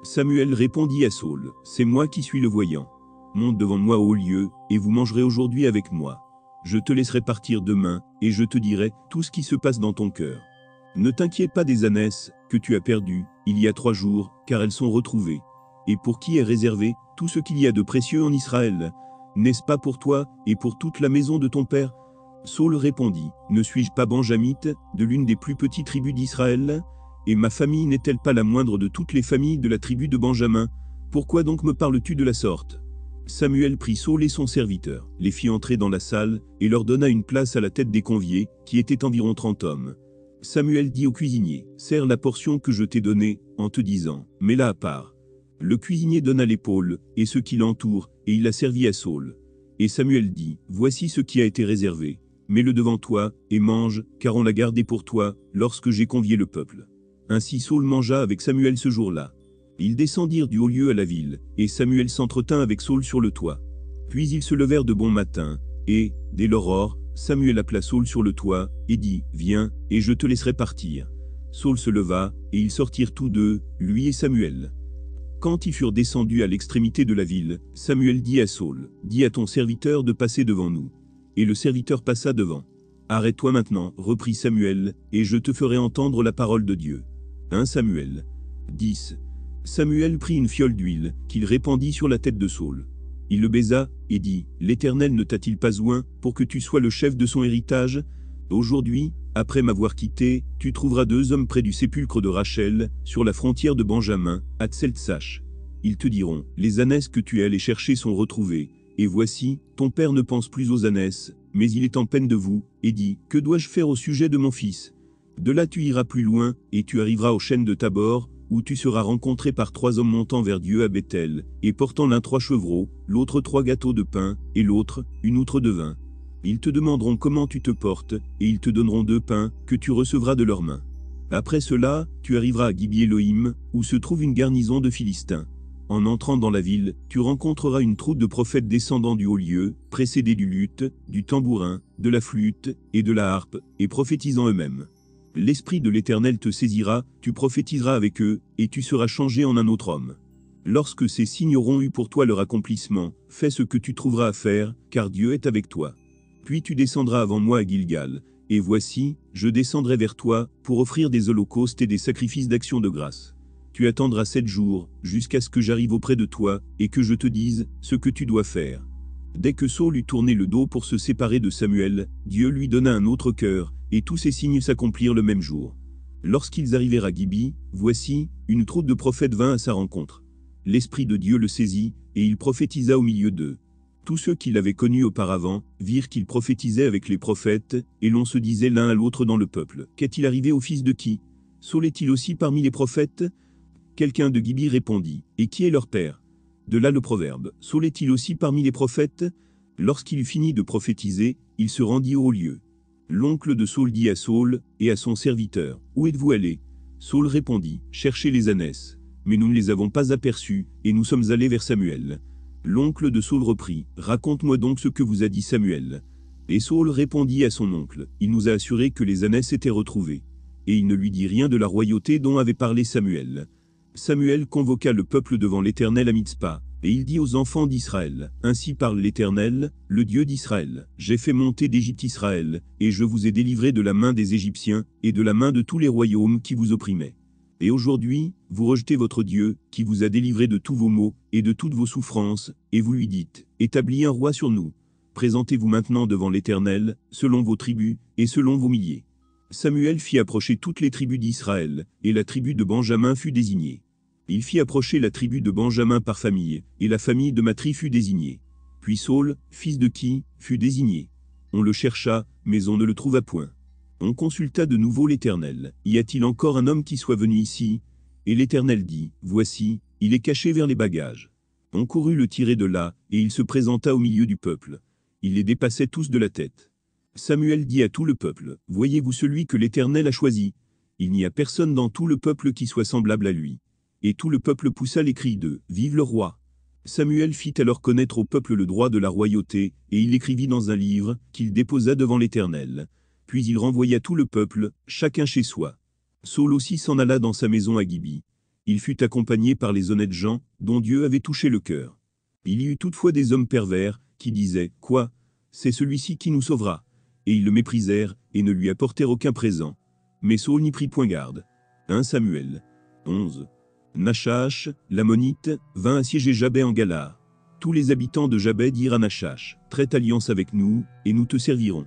Samuel répondit à Saül, « C'est moi qui suis le voyant. Monte devant moi au haut lieu, et vous mangerez aujourd'hui avec moi. Je te laisserai partir demain, et je te dirai tout ce qui se passe dans ton cœur. Ne t'inquiète pas des ânesses que tu as perdues, il y a 3 jours, car elles sont retrouvées. Et pour qui est réservé tout ce qu'il y a de précieux en Israël? N'est-ce pas pour toi, et pour toute la maison de ton père ?» Saül répondit, « Ne suis-je pas benjamite, de l'une des plus petites tribus d'Israël? Et ma famille n'est-elle pas la moindre de toutes les familles de la tribu de Benjamin? Pourquoi donc me parles-tu de la sorte ?» Samuel prit Saül et son serviteur, les fit entrer dans la salle, et leur donna une place à la tête des conviés, qui étaient environ 30 hommes. Samuel dit au cuisinier, « Sers la portion que je t'ai donnée, en te disant, mets-la à part. » Le cuisinier donna l'épaule, et ceux qui l'entourent, et il la servit à Saül. Et Samuel dit, « Voici ce qui a été réservé. Mets-le devant toi, et mange, car on l'a gardé pour toi, lorsque j'ai convié le peuple. » Ainsi Saül mangea avec Samuel ce jour-là. Ils descendirent du haut lieu à la ville, et Samuel s'entretint avec Saül sur le toit. Puis ils se levèrent de bon matin, et, dès l'aurore, Samuel appela Saül sur le toit, et dit, « Viens, et je te laisserai partir. » Saül se leva, et ils sortirent tous deux, lui et Samuel. Quand ils furent descendus à l'extrémité de la ville, Samuel dit à Saül, « Dis à ton serviteur de passer devant nous. » Et le serviteur passa devant. « Arrête-toi maintenant, reprit Samuel, et je te ferai entendre la parole de Dieu. » 1 Samuel 10. Samuel prit une fiole d'huile, qu'il répandit sur la tête de Saül. Il le baisa, et dit, « L'Éternel ne t'a-t-il pas oint, pour que tu sois le chef de son héritage? Aujourd'hui, après m'avoir quitté, tu trouveras 2 hommes près du sépulcre de Rachel, sur la frontière de Benjamin, à Tseltsach. Ils te diront, les ânesses que tu es allé chercher sont retrouvées. Et voici, ton père ne pense plus aux ânesses, mais il est en peine de vous, et dit, que dois-je faire au sujet de mon fils? De là tu iras plus loin, et tu arriveras aux chênes de Tabor, où tu seras rencontré par 3 hommes montant vers Dieu à Bethel, et portant l'un 3 chevreaux, l'autre 3 gâteaux de pain, et l'autre, une outre de vin. Ils te demanderont comment tu te portes, et ils te donneront 2 pains, que tu recevras de leurs mains. Après cela, tu arriveras à Gibi-Elohim, où se trouve une garnison de Philistins. En entrant dans la ville, tu rencontreras une troupe de prophètes descendant du haut lieu, précédés du luth, du tambourin, de la flûte, et de la harpe, et prophétisant eux-mêmes. L'Esprit de l'Éternel te saisira, tu prophétiseras avec eux, et tu seras changé en un autre homme. Lorsque ces signes auront eu pour toi leur accomplissement, fais ce que tu trouveras à faire, car Dieu est avec toi. Puis tu descendras avant moi à Gilgal, Et voici, je descendrai vers toi, pour offrir des holocaustes et des sacrifices d'action de grâce. Tu attendras 7 jours, jusqu'à ce que j'arrive auprès de toi, et que je te dise ce que tu dois faire. Dès que Saul eut tourné le dos pour se séparer de Samuel, Dieu lui donna un autre cœur, et tous ces signes s'accomplirent le même jour. Lorsqu'ils arrivèrent à Gibi, voici, une troupe de prophètes vint à sa rencontre. L'Esprit de Dieu le saisit, et il prophétisa au milieu d'eux. Tous ceux qui l'avaient connu auparavant, virent qu'il prophétisait avec les prophètes, et l'on se disait l'un à l'autre dans le peuple. Qu'est-il arrivé au fils de qui? Saul est-il aussi parmi les prophètes? Quelqu'un de Gibi répondit, et qui est leur père? De là le proverbe, Saul est-il aussi parmi les prophètes? Lorsqu'il eut fini de prophétiser, il se rendit au haut lieu. L'oncle de Saul dit à Saul, et à son serviteur, où êtes-vous allés? Saul répondit, cherchez les ânesses. Mais nous ne les avons pas aperçus, et nous sommes allés vers Samuel. L'oncle de Saul reprit, raconte-moi donc ce que vous a dit Samuel. Et Saul répondit à son oncle, il nous a assuré que les ânesses étaient retrouvées. Et il ne lui dit rien de la royauté dont avait parlé Samuel. Samuel convoqua le peuple devant l'Éternel à Mitzpa, et il dit aux enfants d'Israël, ainsi parle l'Éternel, le Dieu d'Israël, j'ai fait monter d'Égypte Israël, et je vous ai délivré de la main des Égyptiens, et de la main de tous les royaumes qui vous opprimaient. Et aujourd'hui, vous rejetez votre Dieu, qui vous a délivré de tous vos maux, et de toutes vos souffrances, et vous lui dites, établis un roi sur nous. Présentez-vous maintenant devant l'Éternel, selon vos tribus, et selon vos milliers. Samuel fit approcher toutes les tribus d'Israël, et la tribu de Benjamin fut désignée. Il fit approcher la tribu de Benjamin par famille, et la famille de Matri fut désignée. Puis Saul, fils de Qui, fut désigné. On le chercha, mais on ne le trouva point. On consulta de nouveau l'Éternel. Y a-t-il encore un homme qui soit venu ici? Et l'Éternel dit, voici, il est caché vers les bagages. On courut le tirer de là, et il se présenta au milieu du peuple. Il les dépassait tous de la tête. Samuel dit à tout le peuple, voyez-vous celui que l'Éternel a choisi? Il n'y a personne dans tout le peuple qui soit semblable à lui. Et tout le peuple poussa les cris de « Vive le roi !» Samuel fit alors connaître au peuple le droit de la royauté, et il l'écrivit dans un livre, qu'il déposa devant l'Éternel. Puis il renvoya tout le peuple, chacun chez soi. Saul aussi s'en alla dans sa maison à Gibi. Il fut accompagné par les honnêtes gens, dont Dieu avait touché le cœur. Il y eut toutefois des hommes pervers, qui disaient « Quoi? C'est celui-ci qui nous sauvera !» Et ils le méprisèrent, et ne lui apportèrent aucun présent. Mais Saul n'y prit point garde. 1 Samuel 11. Nachash, l'ammonite, vint assiéger Jabès en Galaad. Tous les habitants de Jabès dirent à Nachash, traite alliance avec nous, et nous te servirons.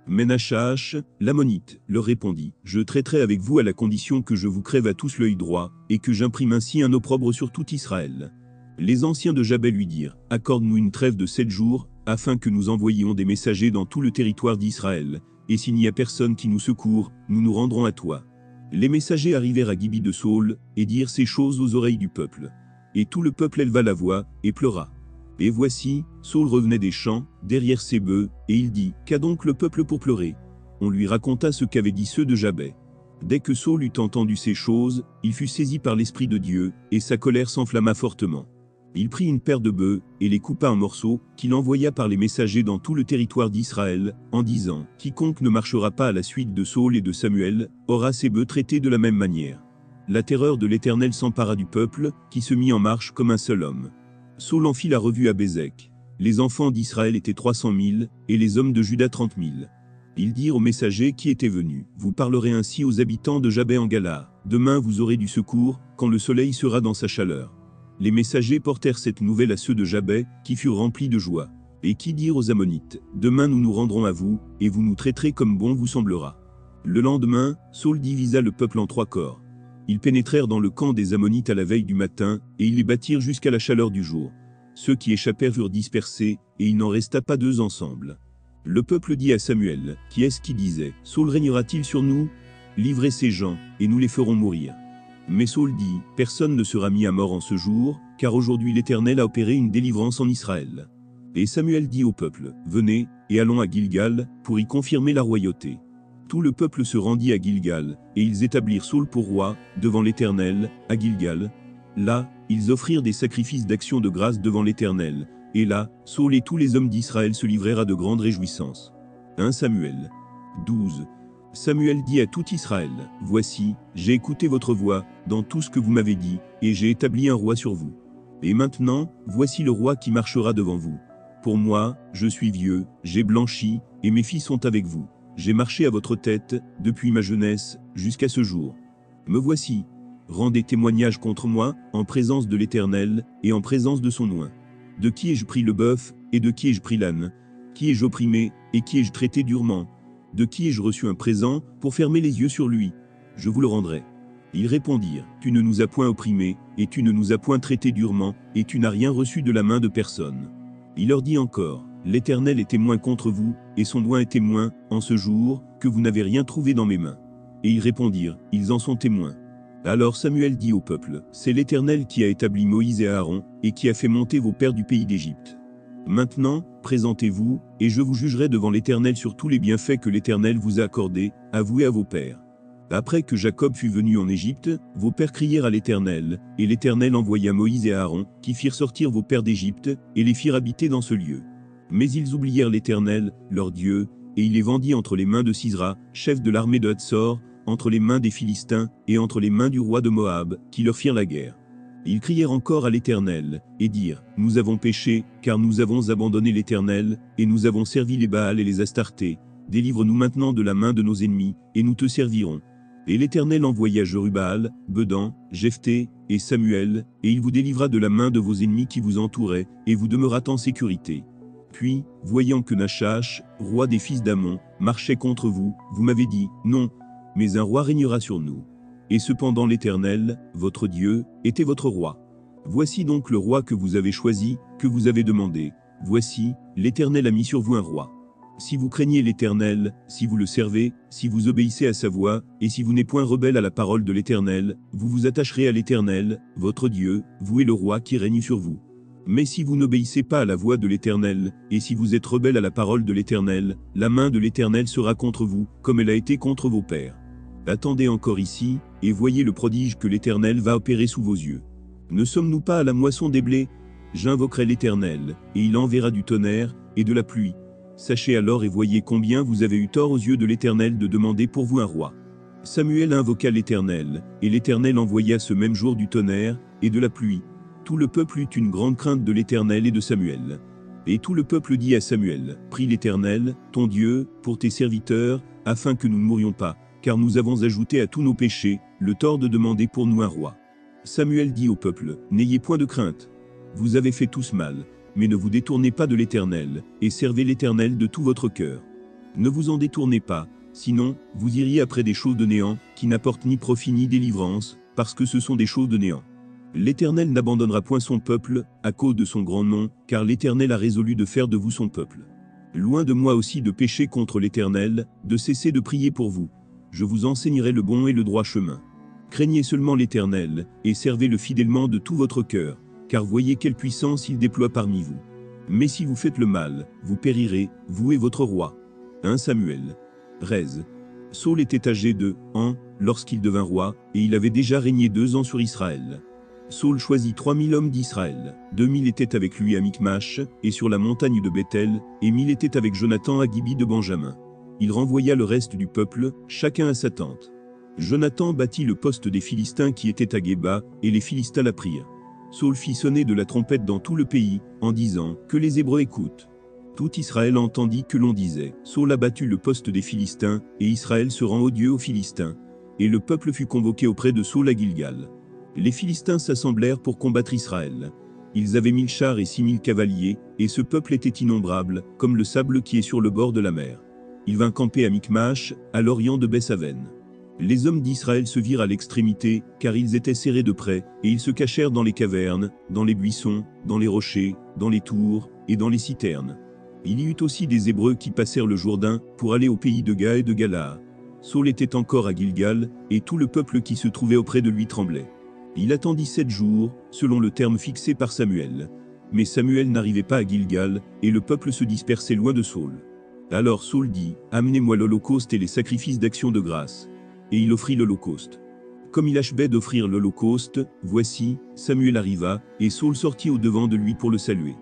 Mais Nachash, l'ammonite, leur répondit, je traiterai avec vous à la condition que je vous crève à tous l'œil droit, et que j'imprime ainsi un opprobre sur tout Israël. Les anciens de Jabès lui dirent, accorde-nous une trêve de 7 jours, afin que nous envoyions des messagers dans tout le territoire d'Israël, et s'il n'y a personne qui nous secourt, nous nous rendrons à toi. Les messagers arrivèrent à Gibi de Saul, et dirent ces choses aux oreilles du peuple. Et tout le peuple éleva la voix, et pleura. Et voici, Saul revenait des champs, derrière ses bœufs, et il dit, qu'a donc le peuple pour pleurer? On lui raconta ce qu'avaient dit ceux de Jabès. Dès que Saul eut entendu ces choses, il fut saisi par l'Esprit de Dieu, et sa colère s'enflamma fortement. Il prit une paire de bœufs, et les coupa en morceaux, qu'il envoya par les messagers dans tout le territoire d'Israël, en disant, quiconque ne marchera pas à la suite de Saul et de Samuel, aura ses bœufs traités de la même manière. La terreur de l'Éternel s'empara du peuple, qui se mit en marche comme un seul homme. Saul en fit la revue à Bézek. Les enfants d'Israël étaient 300 000, et les hommes de Juda 30 000. Ils dirent aux messagers qui étaient venus, vous parlerez ainsi aux habitants de Jabès en Galaad, demain vous aurez du secours, quand le soleil sera dans sa chaleur. Les messagers portèrent cette nouvelle à ceux de Jabès, qui furent remplis de joie, et qui dirent aux Ammonites, demain nous nous rendrons à vous, et vous nous traiterez comme bon vous semblera. Le lendemain, Saul divisa le peuple en 3 corps. Ils pénétrèrent dans le camp des Ammonites à la veille du matin, et ils les battirent jusqu'à la chaleur du jour. Ceux qui échappèrent furent dispersés, et il n'en resta pas 2 ensemble. Le peuple dit à Samuel, qui est-ce qui disait, Saul régnera-t-il sur nous? Livrez ces gens, et nous les ferons mourir. Mais Saul dit, personne ne sera mis à mort en ce jour, car aujourd'hui l'Éternel a opéré une délivrance en Israël. Et Samuel dit au peuple, venez, et allons à Gilgal, pour y confirmer la royauté. Tout le peuple se rendit à Gilgal, et ils établirent Saul pour roi, devant l'Éternel, à Gilgal. Là, ils offrirent des sacrifices d'action de grâce devant l'Éternel, et là, Saul et tous les hommes d'Israël se livrèrent à de grandes réjouissances. 1 Samuel 12. Samuel dit à tout Israël, voici, j'ai écouté votre voix, dans tout ce que vous m'avez dit, et j'ai établi un roi sur vous. Et maintenant, voici le roi qui marchera devant vous. Pour moi, je suis vieux, j'ai blanchi, et mes filles sont avec vous. j'ai marché à votre tête, depuis ma jeunesse, jusqu'à ce jour. Me voici. Rendez témoignage contre moi, en présence de l'Éternel, et en présence de son oint. De qui ai-je pris le bœuf, et de qui ai-je pris l'âne? Qui ai-je opprimé, et qui ai-je traité durement? De qui ai-je reçu un présent, pour fermer les yeux sur lui? Je vous le rendrai. Ils répondirent, tu ne nous as point opprimés, et tu ne nous as point traités durement, et tu n'as rien reçu de la main de personne. Il leur dit encore, l'Éternel est témoin contre vous, et son doigt est témoin, en ce jour, que vous n'avez rien trouvé dans mes mains. Et ils répondirent, ils en sont témoins. Alors Samuel dit au peuple, c'est l'Éternel qui a établi Moïse et Aaron, et qui a fait monter vos pères du pays d'Égypte. Maintenant, présentez-vous, et je vous jugerai devant l'Éternel sur tous les bienfaits que l'Éternel vous a accordés, à vous et à vos pères. Après que Jacob fut venu en Égypte, vos pères crièrent à l'Éternel, et l'Éternel envoya Moïse et Aaron, qui firent sortir vos pères d'Égypte, et les firent habiter dans ce lieu. Mais ils oublièrent l'Éternel, leur Dieu, et il les vendit entre les mains de Sisra, chef de l'armée de Hatsor, entre les mains des Philistins, et entre les mains du roi de Moab, qui leur firent la guerre. Ils crièrent encore à l'Éternel, et dirent, nous avons péché, car nous avons abandonné l'Éternel, et nous avons servi les Baals et les Astartés. Délivre-nous maintenant de la main de nos ennemis, et nous te servirons. Et l'Éternel envoya Jerubbaal, Bedan, Jephthé, et Samuel, et il vous délivra de la main de vos ennemis qui vous entouraient, et vous demeurâtes en sécurité. Puis, voyant que Nachash, roi des fils d'Ammon, marchait contre vous, vous m'avez dit, non, mais un roi régnera sur nous. Et cependant l'Éternel, votre Dieu, était votre roi. Voici donc le roi que vous avez choisi, que vous avez demandé. Voici, l'Éternel a mis sur vous un roi. Si vous craignez l'Éternel, si vous le servez, si vous obéissez à sa voix, et si vous n'êtes point rebelle à la parole de l'Éternel, vous vous attacherez à l'Éternel, votre Dieu, vous et le roi qui règne sur vous. Mais si vous n'obéissez pas à la voix de l'Éternel, et si vous êtes rebelle à la parole de l'Éternel, la main de l'Éternel sera contre vous, comme elle a été contre vos pères. Attendez encore ici, et voyez le prodige que l'Éternel va opérer sous vos yeux. Ne sommes-nous pas à la moisson des blés? J'invoquerai l'Éternel, et il enverra du tonnerre, et de la pluie. Sachez alors et voyez combien vous avez eu tort aux yeux de l'Éternel de demander pour vous un roi. Samuel invoqua l'Éternel, et l'Éternel envoya ce même jour du tonnerre, et de la pluie. Tout le peuple eut une grande crainte de l'Éternel et de Samuel. Et tout le peuple dit à Samuel, prie l'Éternel, ton Dieu, pour tes serviteurs, afin que nous ne mourions pas, car nous avons ajouté à tous nos péchés, le tort de demander pour nous un roi. Samuel dit au peuple, n'ayez point de crainte. Vous avez fait tous mal, mais ne vous détournez pas de l'Éternel, et servez l'Éternel de tout votre cœur. Ne vous en détournez pas, sinon, vous iriez après des choses de néant, qui n'apportent ni profit ni délivrance, parce que ce sont des choses de néant. L'Éternel n'abandonnera point son peuple, à cause de son grand nom, car l'Éternel a résolu de faire de vous son peuple. Loin de moi aussi de pécher contre l'Éternel, de cesser de prier pour vous. Je vous enseignerai le bon et le droit chemin. Craignez seulement l'Éternel, et servez-le fidèlement de tout votre cœur, car voyez quelle puissance il déploie parmi vous. Mais si vous faites le mal, vous périrez, vous et votre roi. 1 Samuel. 13. Saul était âgé de ans lorsqu'il devint roi, et il avait déjà régné 2 ans sur Israël. Saul choisit 3000 hommes d'Israël. 2000 étaient avec lui à Michmash, et sur la montagne de Bethel, et 1000 étaient avec Jonathan à Gibi de Benjamin. Il renvoya le reste du peuple, chacun à sa tente. Jonathan bâtit le poste des Philistins qui était à Géba, et les Philistins la prirent. Saul fit sonner de la trompette dans tout le pays, en disant, que les Hébreux écoutent. Tout Israël entendit que l'on disait, Saul a battu le poste des Philistins, et Israël se rend odieux aux Philistins. Et le peuple fut convoqué auprès de Saul à Gilgal. Les Philistins s'assemblèrent pour combattre Israël. Ils avaient 1000 chars et 6000 cavaliers, et ce peuple était innombrable, comme le sable qui est sur le bord de la mer. Il vint camper à Michmash, à l'orient de Beth-Aven. Les hommes d'Israël se virent à l'extrémité, car ils étaient serrés de près, et ils se cachèrent dans les cavernes, dans les buissons, dans les rochers, dans les tours, et dans les citernes. Il y eut aussi des Hébreux qui passèrent le Jourdain, pour aller au pays de Ga et de Gala. Saul était encore à Gilgal, et tout le peuple qui se trouvait auprès de lui tremblait. Il attendit 7 jours, selon le terme fixé par Samuel. Mais Samuel n'arrivait pas à Gilgal, et le peuple se dispersait loin de Saul. Alors Saul dit, amenez-moi l'holocauste et les sacrifices d'action de grâce. Et il offrit l'holocauste. Comme il achevait d'offrir l'holocauste, voici, Samuel arriva, et Saul sortit au-devant de lui pour le saluer.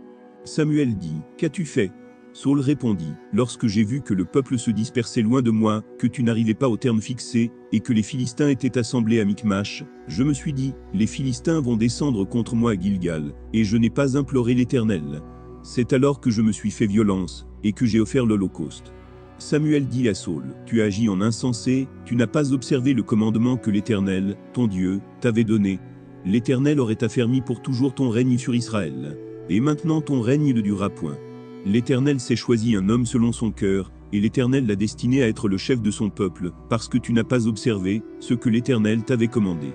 Samuel dit, qu'as-tu fait? Saul répondit, lorsque j'ai vu que le peuple se dispersait loin de moi, que tu n'arrivais pas au terme fixé, et que les Philistins étaient assemblés à Michmash, je me suis dit, les Philistins vont descendre contre moi à Gilgal, et je n'ai pas imploré l'Éternel. C'est alors que je me suis fait violence, et que j'ai offert l'holocauste. Samuel dit à Saul, tu as agi en insensé, tu n'as pas observé le commandement que l'Éternel, ton Dieu, t'avait donné. L'Éternel aurait affermi pour toujours ton règne sur Israël. Et maintenant ton règne ne durera point. L'Éternel s'est choisi un homme selon son cœur, et l'Éternel l'a destiné à être le chef de son peuple, parce que tu n'as pas observé ce que l'Éternel t'avait commandé.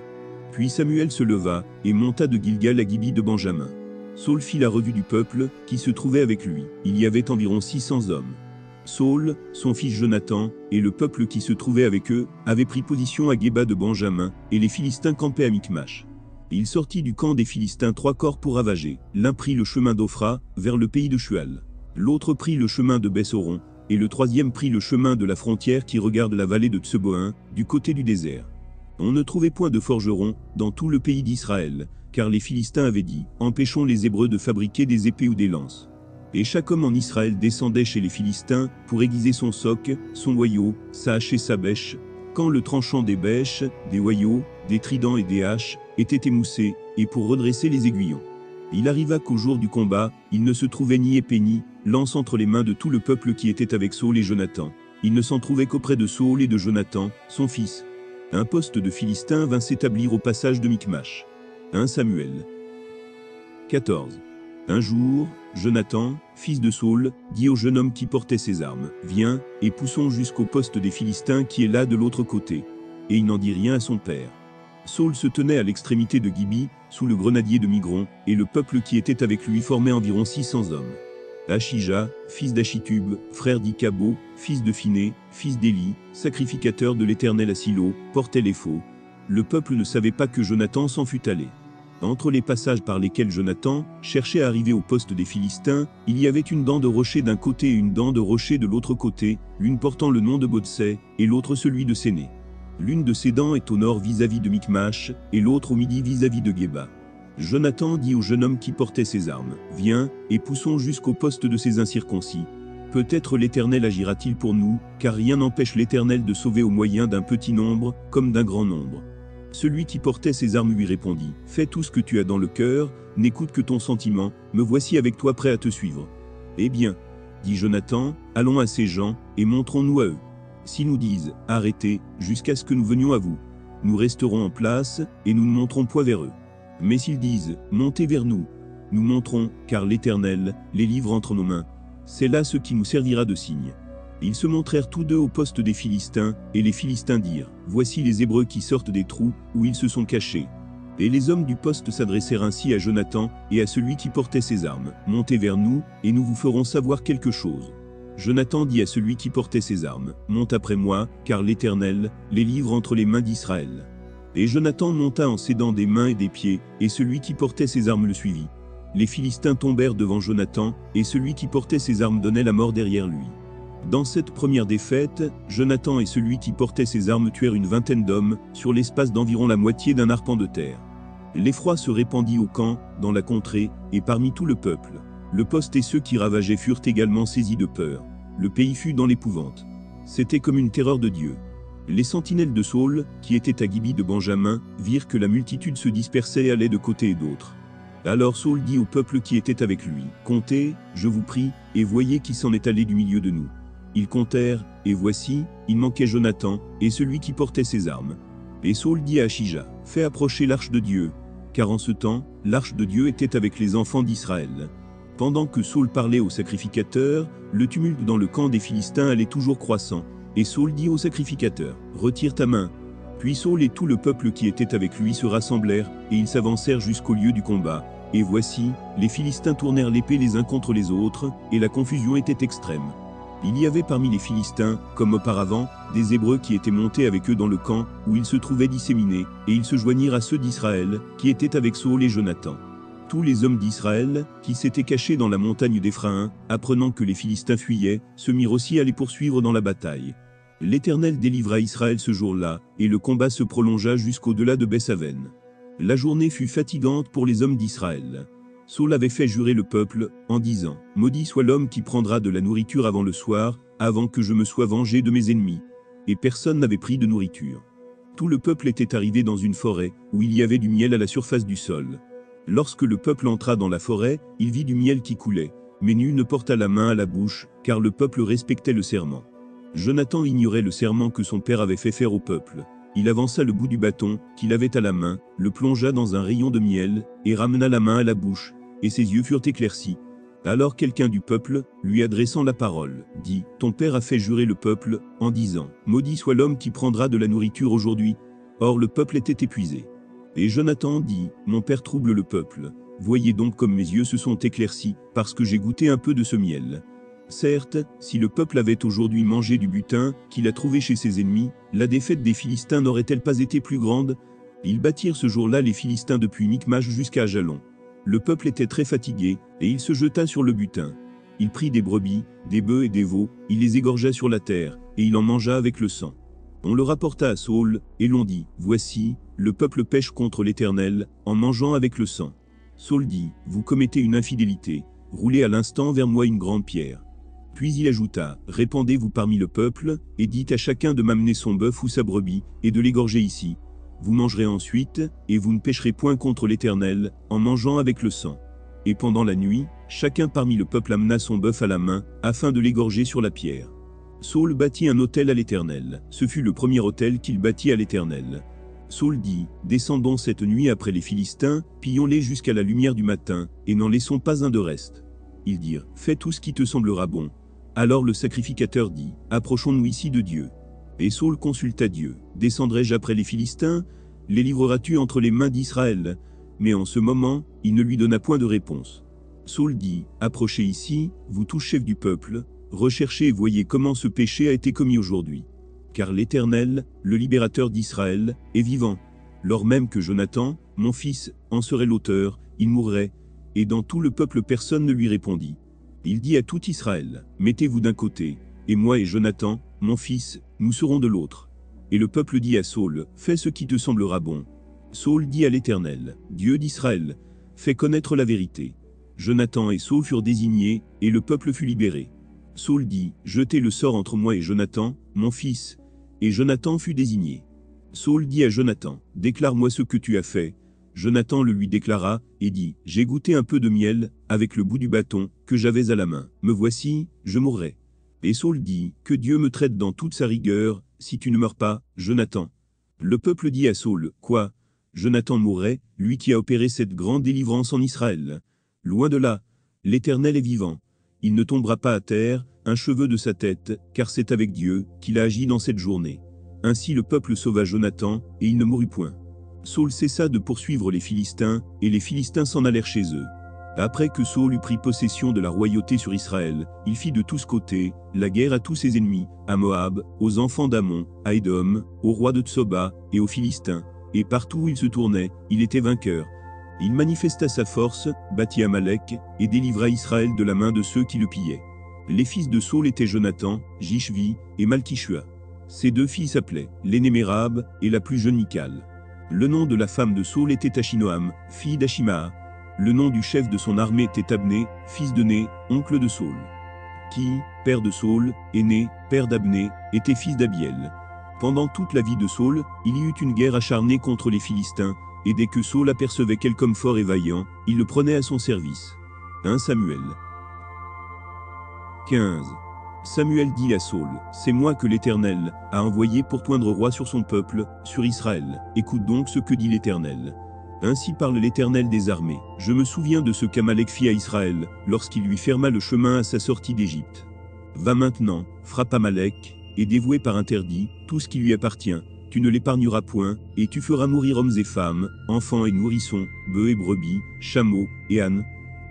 Puis Samuel se leva, et monta de Gilgal à Gibi de Benjamin. Saul fit la revue du peuple, qui se trouvait avec lui. Il y avait environ 600 hommes. Saul, son fils Jonathan, et le peuple qui se trouvait avec eux, avaient pris position à Géba de Benjamin, et les Philistins campaient à Michmash. Il sortit du camp des Philistins 3 corps pour ravager. L'un prit le chemin d'Ophra, vers le pays de Shual. L'autre prit le chemin de Bessoron, et le troisième prit le chemin de la frontière qui regarde la vallée de Tseboïn, du côté du désert. On ne trouvait point de forgerons dans tout le pays d'Israël, car les Philistins avaient dit, empêchons les Hébreux de fabriquer des épées ou des lances. Et chaque homme en Israël descendait chez les Philistins, pour aiguiser son soc, son hoyau, sa hache et sa bêche, quand le tranchant des bêches, des hoyaux, des tridents et des haches, était émoussé, et pour redresser les aiguillons. Il arriva qu'au jour du combat, il ne se trouvait ni épée ni lance entre les mains de tout le peuple qui était avec Saul et Jonathan. Il ne s'en trouvait qu'auprès de Saul et de Jonathan, son fils. Un poste de Philistins vint s'établir au passage de Michmash. 1 Samuel 14. Un jour, Jonathan, fils de Saul, dit au jeune homme qui portait ses armes, « Viens, et poussons jusqu'au poste des Philistins qui est là de l'autre côté. » Et il n'en dit rien à son père. Saul se tenait à l'extrémité de Gibi, sous le grenadier de Migron, et le peuple qui était avec lui formait environ 600 hommes. Achija, fils d'Achitub, frère d'Ikabo, fils de Phiné, fils d'Éli, sacrificateur de l'Éternel à Silo, portait les faux. Le peuple ne savait pas que Jonathan s'en fût allé. Entre les passages par lesquels Jonathan cherchait à arriver au poste des Philistins, il y avait une dent de rocher d'un côté et une dent de rocher de l'autre côté, l'une portant le nom de Botsé, et l'autre celui de Séné. L'une de ces dents est au nord vis-à-vis de Michmash, et l'autre au midi vis-à-vis de Géba. Jonathan dit au jeune homme qui portait ses armes, « Viens, et poussons jusqu'au poste de ces incirconcis. Peut-être l'Éternel agira-t-il pour nous, car rien n'empêche l'Éternel de sauver au moyen d'un petit nombre, comme d'un grand nombre. » Celui qui portait ses armes lui répondit, « Fais tout ce que tu as dans le cœur, n'écoute que ton sentiment, me voici avec toi prêt à te suivre. » « Eh bien, dit Jonathan, allons à ces gens, et montrons-nous à eux. S'ils nous disent, arrêtez, jusqu'à ce que nous venions à vous, nous resterons en place, et nous ne monterons point vers eux. Mais s'ils disent, montez vers nous, nous monterons, car l'Éternel les livre entre nos mains. C'est là ce qui nous servira de signe. » Ils se montrèrent tous deux au poste des Philistins, et les Philistins dirent, « Voici les Hébreux qui sortent des trous, où ils se sont cachés. » Et les hommes du poste s'adressèrent ainsi à Jonathan, et à celui qui portait ses armes, « Montez vers nous, et nous vous ferons savoir quelque chose. » Jonathan dit à celui qui portait ses armes, « Monte après moi, car l'Éternel les livre entre les mains d'Israël. » Et Jonathan monta en s'aidant des mains et des pieds, et celui qui portait ses armes le suivit. Les Philistins tombèrent devant Jonathan, et celui qui portait ses armes donnait la mort derrière lui. Dans cette première défaite, Jonathan et celui qui portait ses armes tuèrent une vingtaine d'hommes, sur l'espace d'environ la moitié d'un arpent de terre. L'effroi se répandit au camp, dans la contrée, et parmi tout le peuple. Le poste et ceux qui ravageaient furent également saisis de peur. Le pays fut dans l'épouvante. C'était comme une terreur de Dieu. Les sentinelles de Saul, qui étaient à Gibi de Benjamin, virent que la multitude se dispersait et allait de côté et d'autre. Alors Saul dit au peuple qui était avec lui, « Comptez, je vous prie, et voyez qui s'en est allé du milieu de nous. » Ils comptèrent, et voici, il manquait Jonathan, et celui qui portait ses armes. Et Saul dit à Achija, « Fais approcher l'arche de Dieu. » Car en ce temps, l'arche de Dieu était avec les enfants d'Israël. Pendant que Saul parlait au sacrificateur, le tumulte dans le camp des Philistins allait toujours croissant. Et Saul dit au sacrificateur, « Retire ta main. » Puis Saul et tout le peuple qui était avec lui se rassemblèrent, et ils s'avancèrent jusqu'au lieu du combat. Et voici, les Philistins tournèrent l'épée les uns contre les autres, et la confusion était extrême. Il y avait parmi les Philistins, comme auparavant, des Hébreux qui étaient montés avec eux dans le camp, où ils se trouvaient disséminés, et ils se joignirent à ceux d'Israël, qui étaient avec Saul et Jonathan. Tous les hommes d'Israël, qui s'étaient cachés dans la montagne d'Éphraïm, apprenant que les Philistins fuyaient, se mirent aussi à les poursuivre dans la bataille. L'Éternel délivra Israël ce jour-là, et le combat se prolongea jusqu'au-delà de Beth-Aven. La journée fut fatigante pour les hommes d'Israël. Saul avait fait jurer le peuple, en disant, « Maudit soit l'homme qui prendra de la nourriture avant le soir, avant que je me sois vengé de mes ennemis. » Et personne n'avait pris de nourriture. Tout le peuple était arrivé dans une forêt, où il y avait du miel à la surface du sol. Lorsque le peuple entra dans la forêt, il vit du miel qui coulait, mais nul ne porta la main à la bouche, car le peuple respectait le serment. Jonathan ignorait le serment que son père avait fait faire au peuple. Il avança le bout du bâton, qu'il avait à la main, le plongea dans un rayon de miel, et ramena la main à la bouche, et ses yeux furent éclaircis. Alors quelqu'un du peuple, lui adressant la parole, dit, « Ton père a fait jurer le peuple, en disant, Maudit soit l'homme qui prendra de la nourriture aujourd'hui. » Or le peuple était épuisé. Et Jonathan dit, « Mon père trouble le peuple. Voyez donc comme mes yeux se sont éclaircis, parce que j'ai goûté un peu de ce miel. » Certes, si le peuple avait aujourd'hui mangé du butin qu'il a trouvé chez ses ennemis, la défaite des Philistins n'aurait-elle pas été plus grande? Ils battirent ce jour-là les Philistins depuis Michmash jusqu'à Ajalon. Le peuple était très fatigué, et il se jeta sur le butin. Il prit des brebis, des bœufs et des veaux, il les égorgea sur la terre, et il en mangea avec le sang. On le rapporta à Saül, et l'on dit, « Voici, le peuple pêche contre l'Éternel, en mangeant avec le sang. » Saül dit, « Vous commettez une infidélité, roulez à l'instant vers moi une grande pierre. » Puis il ajouta, « Répandez-vous parmi le peuple, et dites à chacun de m'amener son bœuf ou sa brebis, et de l'égorger ici. Vous mangerez ensuite, et vous ne pécherez point contre l'Éternel, en mangeant avec le sang. » Et pendant la nuit, chacun parmi le peuple amena son bœuf à la main, afin de l'égorger sur la pierre. Saül bâtit un autel à l'Éternel. Ce fut le premier autel qu'il bâtit à l'Éternel. Saül dit, « Descendons cette nuit après les Philistins, pillons-les jusqu'à la lumière du matin, et n'en laissons pas un de reste. » Ils dirent, « Fais tout ce qui te semblera bon. » Alors le sacrificateur dit, « Approchons-nous ici de Dieu. » Et Saül consulta Dieu, « Descendrai-je après les Philistins? Les livreras-tu entre les mains d'Israël? » Mais en ce moment, il ne lui donna point de réponse. Saül dit, « Approchez ici, vous tous chefs du peuple, recherchez et voyez comment ce péché a été commis aujourd'hui. Car l'Éternel, le libérateur d'Israël, est vivant. Lors même que Jonathan, mon fils, en serait l'auteur, il mourrait. » Et dans tout le peuple personne ne lui répondit. Il dit à tout Israël, « Mettez-vous d'un côté, et moi et Jonathan, mon fils, nous serons de l'autre. » Et le peuple dit à Saül, « Fais ce qui te semblera bon. » Saül dit à l'Éternel, « Dieu d'Israël, fais connaître la vérité. » Jonathan et Saül furent désignés, et le peuple fut libéré. Saül dit, « Jetez le sort entre moi et Jonathan, mon fils. » Et Jonathan fut désigné. Saül dit à Jonathan, « Déclare-moi ce que tu as fait. » Jonathan le lui déclara, et dit, « J'ai goûté un peu de miel, avec le bout du bâton, que j'avais à la main. Me voici, je mourrai. » Et Saül dit, « Que Dieu me traite dans toute sa rigueur, si tu ne meurs pas, Jonathan. » Le peuple dit à Saül, « Quoi? Jonathan mourrait, lui qui a opéré cette grande délivrance en Israël. Loin de là, l'Éternel est vivant. Il ne tombera pas à terre, un cheveu de sa tête, car c'est avec Dieu qu'il a agi dans cette journée. » Ainsi le peuple sauva Jonathan, et il ne mourut point. Saül cessa de poursuivre les Philistins, et les Philistins s'en allèrent chez eux. Après que Saül eut pris possession de la royauté sur Israël, il fit de tous côtés la guerre à tous ses ennemis, à Moab, aux enfants d'Ammon, à Édom, au roi de Tsoba, et aux Philistins. Et partout où il se tournait, il était vainqueur. Il manifesta sa force, battit Amalek, et délivra Israël de la main de ceux qui le pillaient. Les fils de Saül étaient Jonathan, Jishvi, et Malkishua. Ces deux filles s'appelaient l'aînée Mérab, et la plus jeune Michal. Le nom de la femme de Saül était Achinoam, fille d'Achimaa. Le nom du chef de son armée était Abné, fils de Né, oncle de Saül. Qui, père de Saül, et Né, père d'Abné, était fils d'Abiel. Pendant toute la vie de Saül, il y eut une guerre acharnée contre les Philistins, et dès que Saül apercevait quelque homme fort et vaillant, il le prenait à son service. 1 Samuel 15. Samuel dit à Saül, « C'est moi que l'Éternel a envoyé pour toindre roi sur son peuple, sur Israël. Écoute donc ce que dit l'Éternel. Ainsi parle l'Éternel des armées. Je me souviens de ce qu'Amalek fit à Israël, lorsqu'il lui ferma le chemin à sa sortie d'Égypte. Va maintenant, frappe Amalek, et dévoué par interdit, tout ce qui lui appartient. Tu ne l'épargneras point, et tu feras mourir hommes et femmes, enfants et nourrissons, bœufs et brebis, chameaux et ânes. »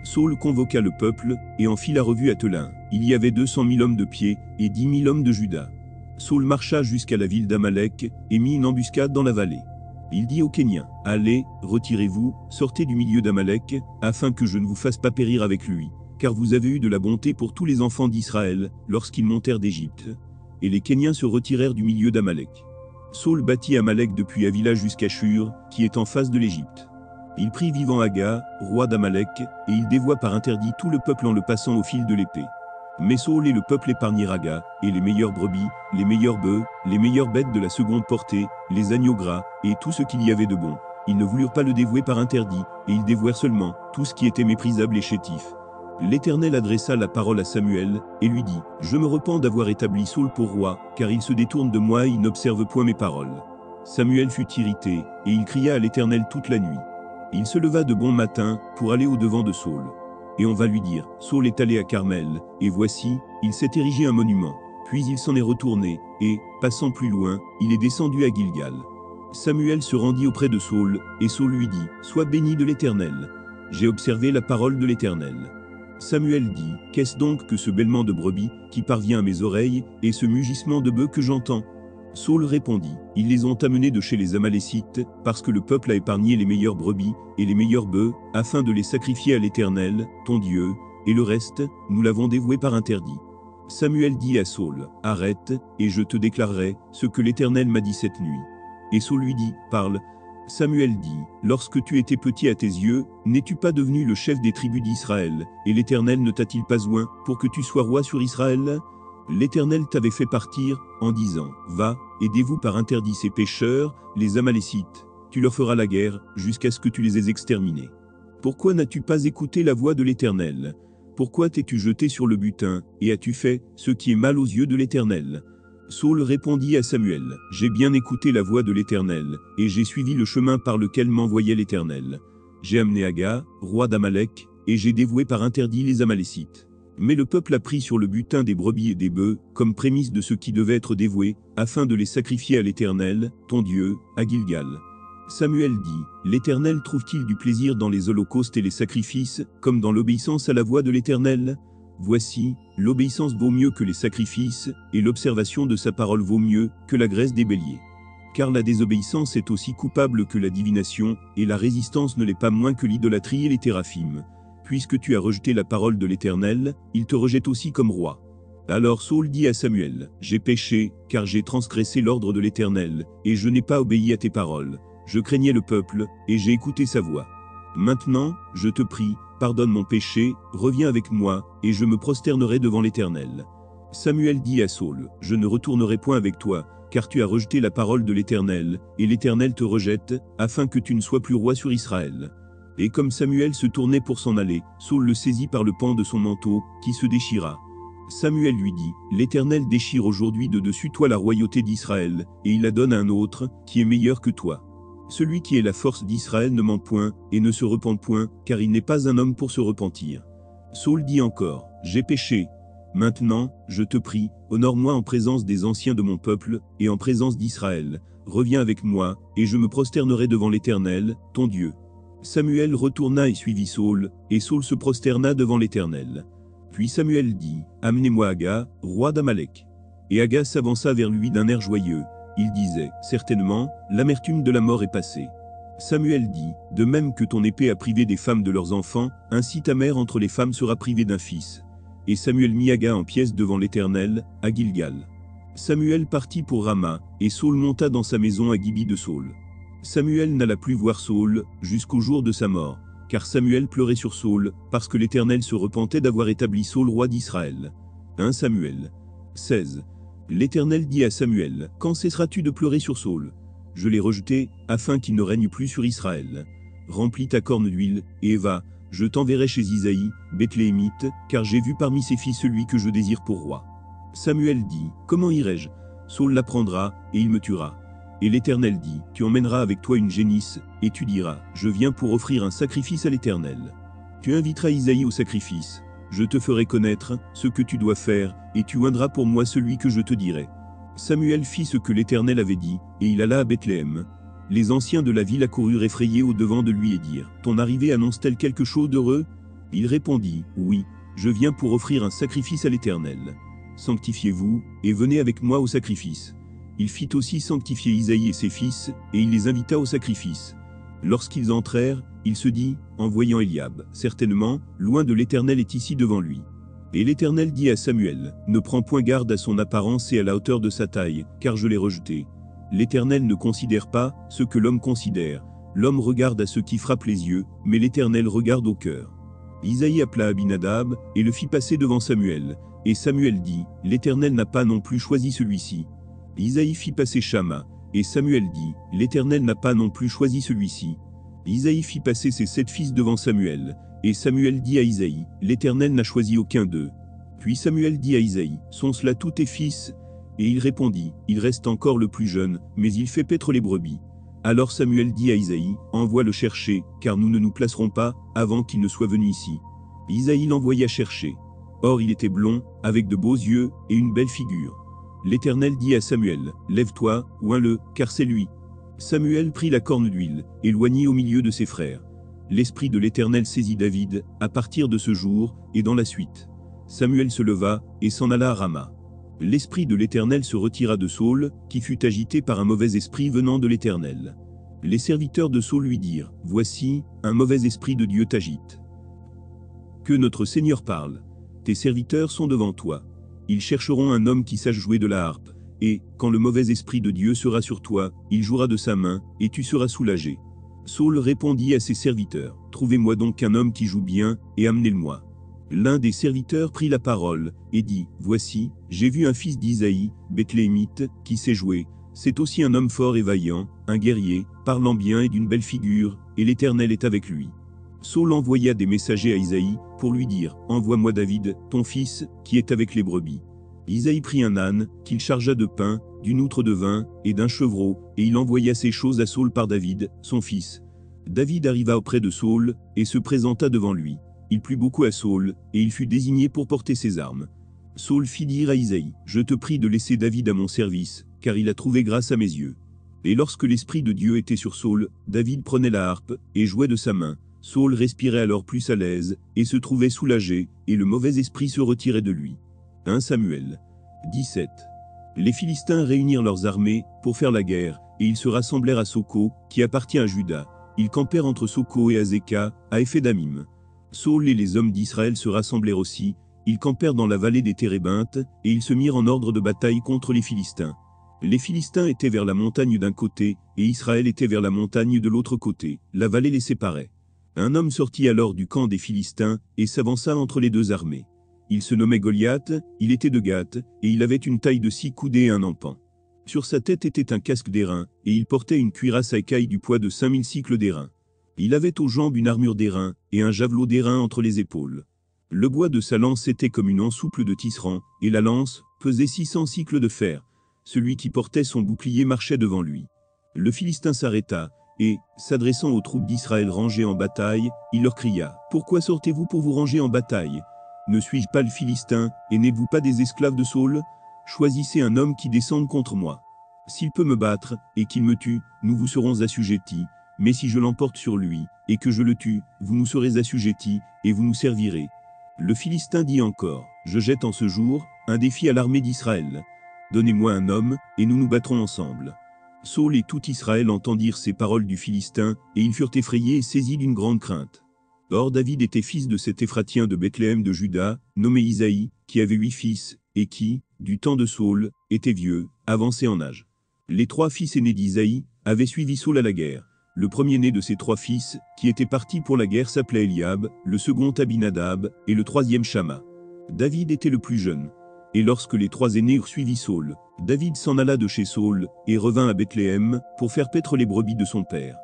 Saül convoqua le peuple, et en fit la revue à Telaim. Il y avait 200 000 hommes de pied, et 10 000 hommes de Juda. Saül marcha jusqu'à la ville d'Amalek, et mit une embuscade dans la vallée. Il dit aux Kéniens, « Allez, retirez-vous, sortez du milieu d'Amalek, afin que je ne vous fasse pas périr avec lui, car vous avez eu de la bonté pour tous les enfants d'Israël, lorsqu'ils montèrent d'Égypte. » Et les Kéniens se retirèrent du milieu d'Amalek. Saül bâtit Amalek depuis Havila jusqu'à Shur, qui est en face de l'Égypte. Il prit vivant Aga, roi d'Amalek, et il dévoua par interdit tout le peuple en le passant au fil de l'épée. Mais Saül et le peuple épargnèrent Aga, et les meilleures brebis, les meilleurs bœufs, les meilleures bêtes de la seconde portée, les agneaux gras, et tout ce qu'il y avait de bon. Ils ne voulurent pas le dévouer par interdit, et ils dévouèrent seulement tout ce qui était méprisable et chétif. L'Éternel adressa la parole à Samuel, et lui dit, « Je me repens d'avoir établi Saul pour roi, car il se détourne de moi et il n'observe point mes paroles. » Samuel fut irrité, et il cria à l'Éternel toute la nuit. Il se leva de bon matin, pour aller au-devant de Saul. Et on va lui dire, « Saul est allé à Carmel, et voici, il s'est érigé un monument. » Puis il s'en est retourné, et, passant plus loin, il est descendu à Gilgal. Samuel se rendit auprès de Saul, et Saul lui dit, « Sois béni de l'Éternel. J'ai observé la parole de l'Éternel. » Samuel dit, « Qu'est-ce donc que ce bêlement de brebis, qui parvient à mes oreilles, et ce mugissement de bœufs que j'entends ?» Saul répondit, « Ils les ont amenés de chez les Amalécites, parce que le peuple a épargné les meilleures brebis, et les meilleurs bœufs, afin de les sacrifier à l'Éternel, ton Dieu, et le reste, nous l'avons dévoué par interdit. » Samuel dit à Saul, « Arrête, et je te déclarerai ce que l'Éternel m'a dit cette nuit. » Et Saul lui dit, « Parle. » Samuel dit, « Lorsque tu étais petit à tes yeux, n'es-tu pas devenu le chef des tribus d'Israël, et l'Éternel ne t'a-t-il pas oint pour que tu sois roi sur Israël? L'Éternel t'avait fait partir, en disant, Va, et dévoue par interdit ces pécheurs, les Amalécites, tu leur feras la guerre, jusqu'à ce que tu les aies exterminés. Pourquoi n'as-tu pas écouté la voix de l'Éternel? Pourquoi t'es-tu jeté sur le butin, et as-tu fait ce qui est mal aux yeux de l'Éternel? » Saul répondit à Samuel, « J'ai bien écouté la voix de l'Éternel, et j'ai suivi le chemin par lequel m'envoyait l'Éternel. J'ai amené Aga, roi d'Amalek, et j'ai dévoué par interdit les Amalécites. Mais le peuple a pris sur le butin des brebis et des bœufs, comme prémisse de ce qui devait être dévoué, afin de les sacrifier à l'Éternel, ton Dieu, à Gilgal. » Samuel dit, « L'Éternel trouve-t-il du plaisir dans les holocaustes et les sacrifices, comme dans l'obéissance à la voix de l'Éternel? Voici, l'obéissance vaut mieux que les sacrifices, et l'observation de sa parole vaut mieux que la graisse des béliers. Car la désobéissance est aussi coupable que la divination, et la résistance ne l'est pas moins que l'idolâtrie et les téraphim. Puisque tu as rejeté la parole de l'Éternel, il te rejette aussi comme roi. » Alors Saul dit à Samuel, « J'ai péché, car j'ai transgressé l'ordre de l'Éternel, et je n'ai pas obéi à tes paroles. Je craignais le peuple, et j'ai écouté sa voix. Maintenant, je te prie, pardonne mon péché, reviens avec moi, et je me prosternerai devant l'Éternel. » Samuel dit à Saul, « Je ne retournerai point avec toi, car tu as rejeté la parole de l'Éternel, et l'Éternel te rejette, afin que tu ne sois plus roi sur Israël. » Et comme Samuel se tournait pour s'en aller, Saul le saisit par le pan de son manteau, qui se déchira. Samuel lui dit, « L'Éternel déchire aujourd'hui de dessus toi la royauté d'Israël, et il la donne à un autre, qui est meilleur que toi. Celui qui est la force d'Israël ne ment point, et ne se repent point, car il n'est pas un homme pour se repentir. » Saul dit encore, « J'ai péché. Maintenant, je te prie, honore-moi en présence des anciens de mon peuple, et en présence d'Israël. Reviens avec moi, et je me prosternerai devant l'Éternel, ton Dieu. » Samuel retourna et suivit Saul, et Saul se prosterna devant l'Éternel. Puis Samuel dit, « Amenez-moi Aga, roi d'Amalek. » Et Aga s'avança vers lui d'un air joyeux. Il disait, « Certainement, l'amertume de la mort est passée. » Samuel dit, « De même que ton épée a privé des femmes de leurs enfants, ainsi ta mère entre les femmes sera privée d'un fils. » Et Samuel mit Aga en pièces devant l'Éternel, à Gilgal. Samuel partit pour Rama, et Saul monta dans sa maison à Gibi de Saul. Samuel n'alla plus voir Saul, jusqu'au jour de sa mort, car Samuel pleurait sur Saul, parce que l'Éternel se repentait d'avoir établi Saul roi d'Israël. 1 Samuel 16. L'Éternel dit à Samuel, « Quand cesseras-tu de pleurer sur Saul? Je l'ai rejeté, afin qu'il ne règne plus sur Israël. Remplis ta corne d'huile, et va, je t'enverrai chez Isaïe, Bethléemite, car j'ai vu parmi ses filles celui que je désire pour roi. » Samuel dit, « Comment irai-je? Saul l'apprendra, et il me tuera. » Et l'Éternel dit, « Tu emmèneras avec toi une génisse, et tu diras, je viens pour offrir un sacrifice à l'Éternel. Tu inviteras Isaïe au sacrifice. Je te ferai connaître ce que tu dois faire, et tu oindras pour moi celui que je te dirai. » Samuel fit ce que l'Éternel avait dit, et il alla à Bethléem. Les anciens de la ville accoururent effrayés au-devant de lui et dirent, « Ton arrivée annonce-t-elle quelque chose d'heureux? » Il répondit, « Oui, je viens pour offrir un sacrifice à l'Éternel. Sanctifiez-vous, et venez avec moi au sacrifice. » Il fit aussi sanctifier Isaïe et ses fils, et il les invita au sacrifice. Lorsqu'ils entrèrent, il se dit, en voyant Eliab, « Certainement, loin de l'Éternel est ici devant lui. » Et l'Éternel dit à Samuel, « Ne prends point garde à son apparence et à la hauteur de sa taille, car je l'ai rejeté. L'Éternel ne considère pas ce que l'homme considère. L'homme regarde à ce qui frappe les yeux, mais l'Éternel regarde au cœur. » Isaïe appela Abinadab, et le fit passer devant Samuel. Et Samuel dit, « L'Éternel n'a pas non plus choisi celui-ci. » Isaïe fit passer Shama, et Samuel dit, « L'Éternel n'a pas non plus choisi celui-ci. » Isaïe fit passer ses 7 fils devant Samuel, Et Samuel dit à Isaïe, l'Éternel n'a choisi aucun d'eux. Puis Samuel dit à Isaïe, sont-ce là tous tes fils? Et il répondit, il reste encore le plus jeune, mais il fait paître les brebis. Alors Samuel dit à Isaïe, envoie le chercher, car nous ne nous placerons pas, avant qu'il ne soit venu ici. Isaïe l'envoya chercher. Or il était blond, avec de beaux yeux, et une belle figure. L'Éternel dit à Samuel, lève-toi, oins-le, car c'est lui. Samuel prit la corne d'huile, et l'oignit au milieu de ses frères. L'Esprit de l'Éternel saisit David, à partir de ce jour, et dans la suite. Samuel se leva, et s'en alla à Rama. L'Esprit de l'Éternel se retira de Saul, qui fut agité par un mauvais esprit venant de l'Éternel. Les serviteurs de Saul lui dirent, voici, un mauvais esprit de Dieu t'agite. Que notre Seigneur parle. Tes serviteurs sont devant toi. Ils chercheront un homme qui sache jouer de la harpe, et, quand le mauvais esprit de Dieu sera sur toi, il jouera de sa main, et tu seras soulagé. Saul répondit à ses serviteurs, trouvez-moi donc un homme qui joue bien, et amenez-le-moi. L'un des serviteurs prit la parole, et dit, voici, j'ai vu un fils d'Isaïe, Bethléemite, qui sait jouer, c'est aussi un homme fort et vaillant, un guerrier, parlant bien et d'une belle figure, et l'Éternel est avec lui. Saul envoya des messagers à Isaïe, pour lui dire, envoie-moi David, ton fils, qui est avec les brebis. Isaïe prit un âne, qu'il chargea de pain, d'une outre de vin, et d'un chevreau, et il envoya ces choses à Saul par David, son fils. David arriva auprès de Saul, et se présenta devant lui. Il plut beaucoup à Saul, et il fut désigné pour porter ses armes. Saul fit dire à Isaïe, je te prie de laisser David à mon service, car il a trouvé grâce à mes yeux. Et lorsque l'Esprit de Dieu était sur Saul, David prenait la harpe, et jouait de sa main. Saul respirait alors plus à l'aise, et se trouvait soulagé, et le mauvais esprit se retirait de lui. 1 Samuel 17. Les Philistins réunirent leurs armées, pour faire la guerre, et ils se rassemblèrent à Soko, qui appartient à Juda. Ils campèrent entre Soko et Azeka, à Éphédamim. Saul et les hommes d'Israël se rassemblèrent aussi, ils campèrent dans la vallée des Térébintes, et ils se mirent en ordre de bataille contre les Philistins. Les Philistins étaient vers la montagne d'un côté, et Israël était vers la montagne de l'autre côté, la vallée les séparait. Un homme sortit alors du camp des Philistins, et s'avança entre les deux armées. Il se nommait Goliath, il était de Gath, et il avait une taille de 6 coudées et un empan. Sur sa tête était un casque d'airain, et il portait une cuirasse à écailles du poids de 5000 cycles d'airain. Il avait aux jambes une armure d'airain, et un javelot d'airain entre les épaules. Le bois de sa lance était comme une ensouple de tisserand, et la lance pesait 600 cycles de fer. Celui qui portait son bouclier marchait devant lui. Le Philistin s'arrêta, et, s'adressant aux troupes d'Israël rangées en bataille, il leur cria, « Pourquoi sortez-vous pour vous ranger en bataille? Ne suis-je pas le Philistin, et n'êtes-vous pas des esclaves de Saul? Choisissez un homme qui descende contre moi. S'il peut me battre, et qu'il me tue, nous vous serons assujettis, mais si je l'emporte sur lui, et que je le tue, vous nous serez assujettis, et vous nous servirez. » Le Philistin dit encore, « Je jette en ce jour un défi à l'armée d'Israël. Donnez-moi un homme, et nous nous battrons ensemble. » Saul et tout Israël entendirent ces paroles du Philistin, et ils furent effrayés et saisis d'une grande crainte. Or David était fils de cet Éphratien de Bethléem de Juda, nommé Isaïe, qui avait 8 fils, et qui, du temps de Saul, était vieux, avancé en âge. Les 3 fils aînés d'Isaïe avaient suivi Saul à la guerre. Le premier-né de ses 3 fils, qui était parti pour la guerre, s'appelait Eliab, le second Abinadab, et le troisième Shama. David était le plus jeune. Et lorsque les 3 aînés eurent suivi Saul, David s'en alla de chez Saul, et revint à Bethléem, pour faire paître les brebis de son père.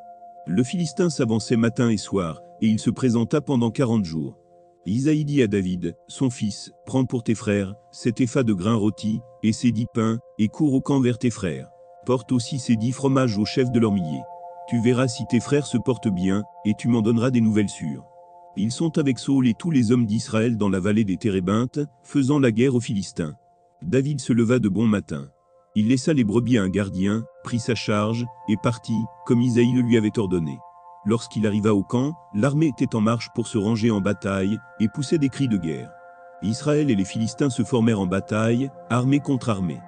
Le Philistin s'avançait matin et soir, et il se présenta pendant 40 jours. Isaïe dit à David, son fils, prends pour tes frères, cet épha de grains rôtis, et ces 10 pains, et cours au camp vers tes frères. Porte aussi ces 10 fromages au chef de leurs milliers. Tu verras si tes frères se portent bien, et tu m'en donneras des nouvelles sûres. Ils sont avec Saul et tous les hommes d'Israël dans la vallée des Térébintes, faisant la guerre aux Philistins. David se leva de bon matin. Il laissa les brebis à un gardien, prit sa charge, et partit, comme Isaïe le lui avait ordonné. Lorsqu'il arriva au camp, l'armée était en marche pour se ranger en bataille, et poussait des cris de guerre. Israël et les Philistins se formèrent en bataille, armée contre armée.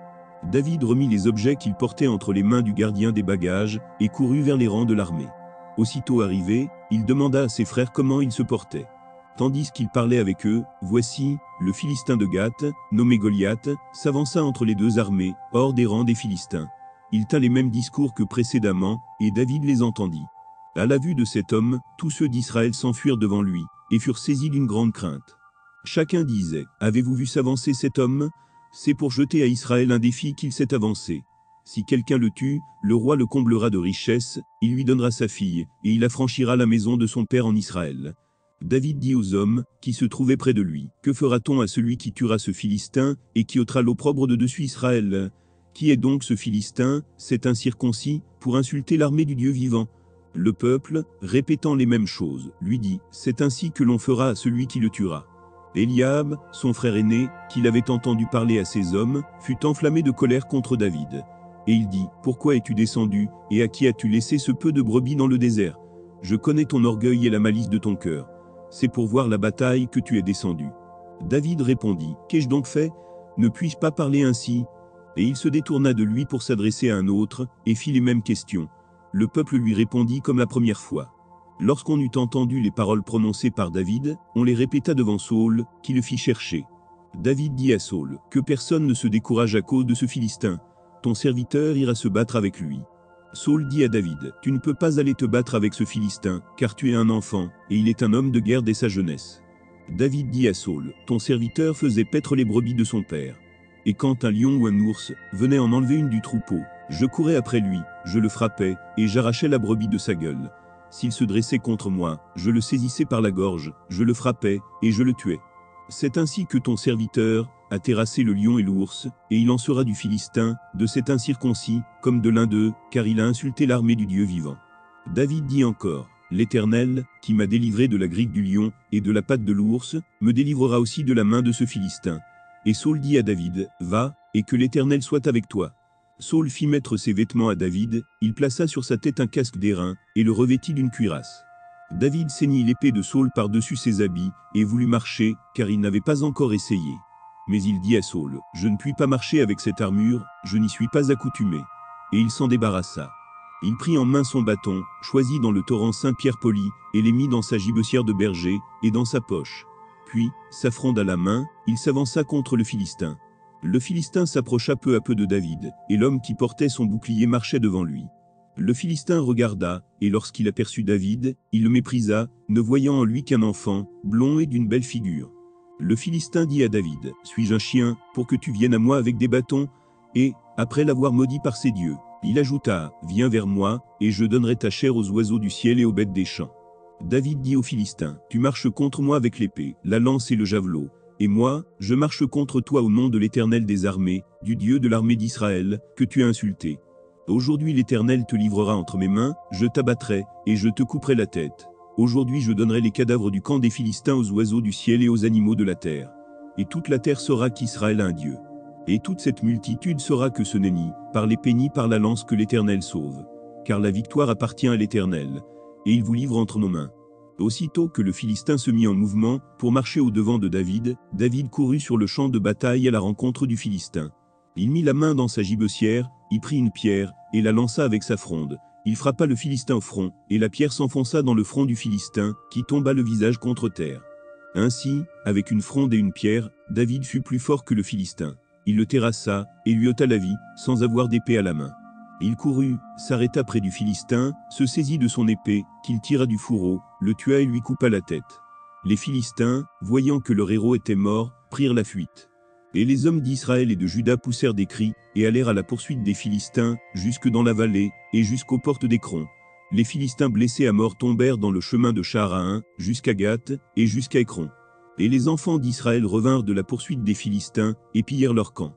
David remit les objets qu'il portait entre les mains du gardien des bagages, et courut vers les rangs de l'armée. Aussitôt arrivé, il demanda à ses frères comment ils se portaient. Tandis qu'il parlait avec eux, voici, le Philistin de Gath, nommé Goliath, s'avança entre les deux armées, hors des rangs des Philistins. Il tint les mêmes discours que précédemment, et David les entendit. À la vue de cet homme, tous ceux d'Israël s'enfuirent devant lui, et furent saisis d'une grande crainte. Chacun disait, « Avez-vous vu s'avancer cet homme? C'est pour jeter à Israël un défi qu'il s'est avancé. Si quelqu'un le tue, le roi le comblera de richesses, il lui donnera sa fille, et il affranchira la maison de son père en Israël. » David dit aux hommes qui se trouvaient près de lui, « Que fera-t-on à celui qui tuera ce Philistin et qui ôtera l'opprobre de dessus Israël? Qui est donc ce Philistin, cet incirconcis, pour insulter l'armée du Dieu vivant ?» Le peuple, répétant les mêmes choses, lui dit, « C'est ainsi que l'on fera à celui qui le tuera. » Eliab, son frère aîné, qui l'avait entendu parler à ces hommes, fut enflammé de colère contre David. Et il dit, « Pourquoi es-tu descendu, et à qui as-tu laissé ce peu de brebis dans le désert? Je connais ton orgueil et la malice de ton cœur. C'est pour voir la bataille que tu es descendu. » David répondit, « Qu'ai-je donc fait? Ne puis-je pas parler ainsi ?» Et il se détourna de lui pour s'adresser à un autre, et fit les mêmes questions. Le peuple lui répondit comme la première fois. Lorsqu'on eut entendu les paroles prononcées par David, on les répéta devant Saül, qui le fit chercher. David dit à Saül, « Que personne ne se décourage à cause de ce Philistin. Ton serviteur ira se battre avec lui. » Saül dit à David, « Tu ne peux pas aller te battre avec ce Philistin, car tu es un enfant, et il est un homme de guerre dès sa jeunesse. » David dit à Saül, « Ton serviteur faisait paître les brebis de son père. Et quand un lion ou un ours venait en enlever une du troupeau, je courais après lui, je le frappais, et j'arrachais la brebis de sa gueule. S'il se dressait contre moi, je le saisissais par la gorge, je le frappais, et je le tuais. C'est ainsi que ton serviteur a terrassé le lion et l'ours, et il en sera du Philistin, de cet incirconcis, comme de l'un d'eux, car il a insulté l'armée du Dieu vivant. » David dit encore, « L'Éternel, qui m'a délivré de la griffe du lion et de la patte de l'ours, me délivrera aussi de la main de ce Philistin. » Et Saül dit à David, « Va, et que l'Éternel soit avec toi. » Saül fit mettre ses vêtements à David, il plaça sur sa tête un casque d'airain, et le revêtit d'une cuirasse. David ceignit l'épée de Saül par-dessus ses habits, et voulut marcher, car il n'avait pas encore essayé. Mais il dit à Saül, « Je ne puis pas marcher avec cette armure, je n'y suis pas accoutumé. » Et il s'en débarrassa. Il prit en main son bâton, choisit dans le torrent Saint-Pierre poli, et les mit dans sa gibecière de berger, et dans sa poche. Puis, sa fronde à la main, il s'avança contre le Philistin. Le Philistin s'approcha peu à peu de David, et l'homme qui portait son bouclier marchait devant lui. Le Philistin regarda, et lorsqu'il aperçut David, il le méprisa, ne voyant en lui qu'un enfant, blond et d'une belle figure. Le Philistin dit à David, « Suis-je un chien, pour que tu viennes à moi avec des bâtons ?» Et, après l'avoir maudit par ses dieux, il ajouta, « Viens vers moi, et je donnerai ta chair aux oiseaux du ciel et aux bêtes des champs. » David dit au Philistin, « Tu marches contre moi avec l'épée, la lance et le javelot. Et moi, je marche contre toi au nom de l'Éternel des armées, du Dieu de l'armée d'Israël, que tu as insulté. Aujourd'hui l'Éternel te livrera entre mes mains, je t'abattrai, et je te couperai la tête. Aujourd'hui je donnerai les cadavres du camp des Philistins aux oiseaux du ciel et aux animaux de la terre. Et toute la terre saura qu'Israël a un Dieu. Et toute cette multitude saura que ce n'est ni par l'épée ni par la lance que l'Éternel sauve. Car la victoire appartient à l'Éternel, et il vous livre entre nos mains. » Aussitôt que le Philistin se mit en mouvement, pour marcher au-devant de David, David courut sur le champ de bataille à la rencontre du Philistin. Il mit la main dans sa gibecière, y prit une pierre, et la lança avec sa fronde. Il frappa le Philistin au front, et la pierre s'enfonça dans le front du Philistin, qui tomba le visage contre terre. Ainsi, avec une fronde et une pierre, David fut plus fort que le Philistin. Il le terrassa, et lui ôta la vie, sans avoir d'épée à la main. Il courut, s'arrêta près du Philistin, se saisit de son épée, qu'il tira du fourreau, le tua et lui coupa la tête. Les Philistins, voyant que leur héros était mort, prirent la fuite. Et les hommes d'Israël et de Juda poussèrent des cris, et allèrent à la poursuite des Philistins, jusque dans la vallée, et jusqu'aux portes d'Écron. Les Philistins blessés à mort tombèrent dans le chemin de Charahin, jusqu'à Gath, et jusqu'à Écron. Et les enfants d'Israël revinrent de la poursuite des Philistins, et pillèrent leur camp.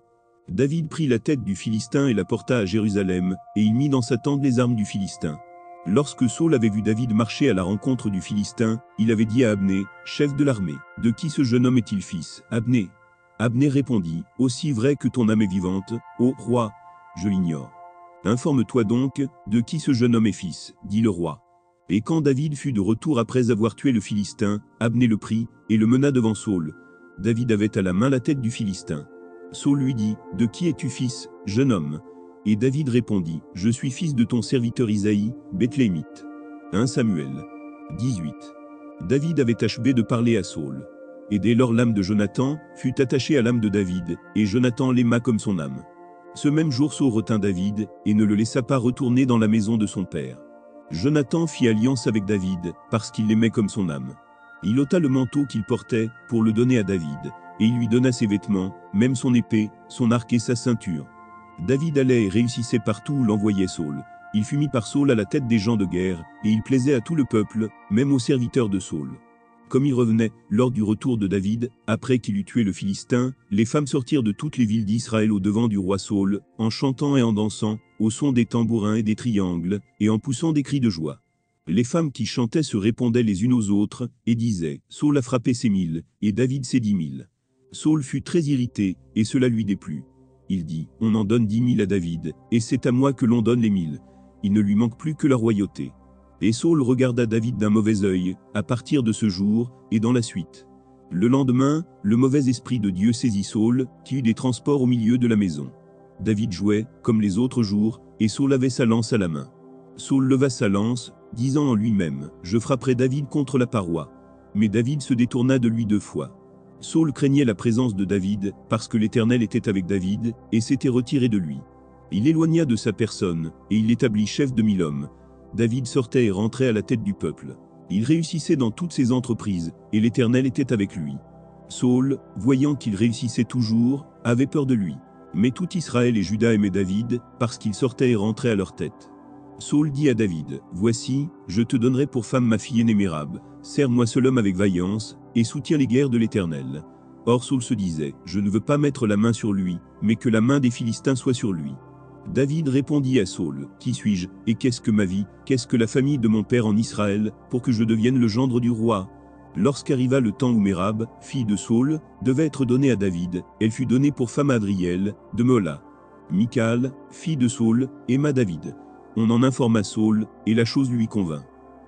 David prit la tête du Philistin et la porta à Jérusalem, et il mit dans sa tente les armes du Philistin. Lorsque Saül avait vu David marcher à la rencontre du Philistin, il avait dit à Abné, chef de l'armée, « De qui ce jeune homme est-il fils, Abné ?» Abné répondit, « Aussi vrai que ton âme est vivante, ô roi, je l'ignore. » « Informe-toi donc, de qui ce jeune homme est fils, dit le roi. » Et quand David fut de retour après avoir tué le Philistin, Abné le prit, et le mena devant Saül. David avait à la main la tête du Philistin. Saül lui dit, « De qui es-tu fils, jeune homme ?» Et David répondit, « Je suis fils de ton serviteur Isaïe, Bethléemite. » 1 Samuel 18. David avait achevé de parler à Saül. Et dès lors l'âme de Jonathan fut attachée à l'âme de David, et Jonathan l'aima comme son âme. Ce même jour Saül retint David, et ne le laissa pas retourner dans la maison de son père. Jonathan fit alliance avec David, parce qu'il l'aimait comme son âme. Il ôta le manteau qu'il portait, pour le donner à David, et il lui donna ses vêtements, même son épée, son arc et sa ceinture. David allait et réussissait partout où l'envoyait Saül. Il fut mis par Saül à la tête des gens de guerre, et il plaisait à tout le peuple, même aux serviteurs de Saül. Comme il revenait, lors du retour de David, après qu'il eut tué le Philistin, les femmes sortirent de toutes les villes d'Israël au devant du roi Saül, en chantant et en dansant, au son des tambourins et des triangles, et en poussant des cris de joie. Les femmes qui chantaient se répondaient les unes aux autres, et disaient, Saül a frappé ses 1000, et David ses 10 000. Saül fut très irrité, et cela lui déplut. Il dit, on en donne 10 000 à David, et c'est à moi que l'on donne les 1000. Il ne lui manque plus que la royauté. Et Saül regarda David d'un mauvais œil, à partir de ce jour, et dans la suite. Le lendemain, le mauvais esprit de Dieu saisit Saül, qui eut des transports au milieu de la maison. David jouait, comme les autres jours, et Saül avait sa lance à la main. Saül leva sa lance, disant en lui-même, je frapperai David contre la paroi. Mais David se détourna de lui 2 fois. Saül craignait la présence de David, parce que l'Éternel était avec David, et s'était retiré de lui. Il éloigna de sa personne, et il l'établit chef de 1000 hommes. David sortait et rentrait à la tête du peuple. Il réussissait dans toutes ses entreprises, et l'Éternel était avec lui. Saül, voyant qu'il réussissait toujours, avait peur de lui. Mais tout Israël et Juda aimaient David, parce qu'il sortait et rentrait à leur tête. Saül dit à David, voici, je te donnerai pour femme ma fille aînée Mérab, sers-moi seul homme avec vaillance, et soutiens les guerres de l'Éternel. Or Saül se disait, je ne veux pas mettre la main sur lui, mais que la main des Philistins soit sur lui. David répondit à Saül, qui suis-je, et qu'est-ce que ma vie, qu'est-ce que la famille de mon père en Israël, pour que je devienne le gendre du roi? Lorsqu'arriva le temps où Mérab, fille de Saül, devait être donnée à David, elle fut donnée pour femme à Adriel, de Mola. Michal, fille de Saül, aima David. On en informa Saül, et la chose lui convint.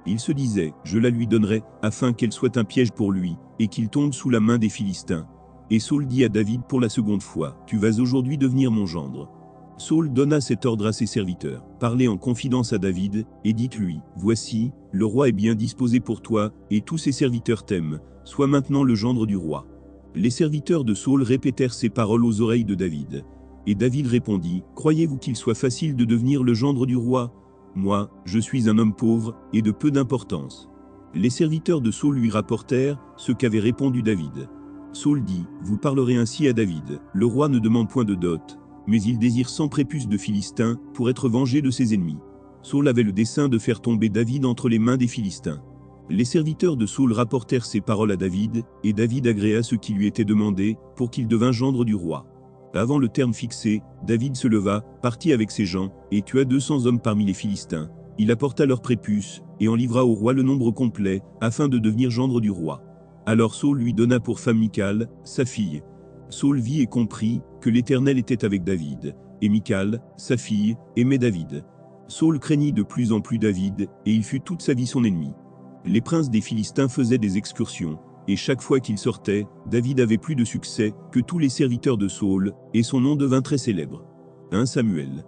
Il se disait, je la lui donnerai, afin qu'elle soit un piège pour lui, et qu'il tombe sous la main des Philistins. Et Saül dit à David pour la seconde fois, tu vas aujourd'hui devenir mon gendre. Saül donna cet ordre à ses serviteurs, parlez en confidence à David, et dites-lui, voici, le roi est bien disposé pour toi, et tous ses serviteurs t'aiment, sois maintenant le gendre du roi. Les serviteurs de Saül répétèrent ces paroles aux oreilles de David. Et David répondit, croyez-vous qu'il soit facile de devenir le gendre du roi? Moi, je suis un homme pauvre, et de peu d'importance. Les serviteurs de Saül lui rapportèrent ce qu'avait répondu David. Saül dit, vous parlerez ainsi à David, le roi ne demande point de dot, mais il désire 100 prépuces de Philistins, pour être vengé de ses ennemis. Saül avait le dessein de faire tomber David entre les mains des Philistins. Les serviteurs de Saül rapportèrent ces paroles à David, et David agréa ce qui lui était demandé, pour qu'il devînt gendre du roi. Avant le terme fixé, David se leva, partit avec ses gens, et tua 200 hommes parmi les Philistins. Il apporta leurs prépuces, et en livra au roi le nombre complet, afin de devenir gendre du roi. Alors Saül lui donna pour femme Michal, sa fille. Saül vit et comprit que l'Éternel était avec David, et Michal, sa fille, aimait David. Saül craignit de plus en plus David, et il fut toute sa vie son ennemi. Les princes des Philistins faisaient des excursions, et chaque fois qu'il sortait, David avait plus de succès que tous les serviteurs de Saül, et son nom devint très célèbre. 1 Samuel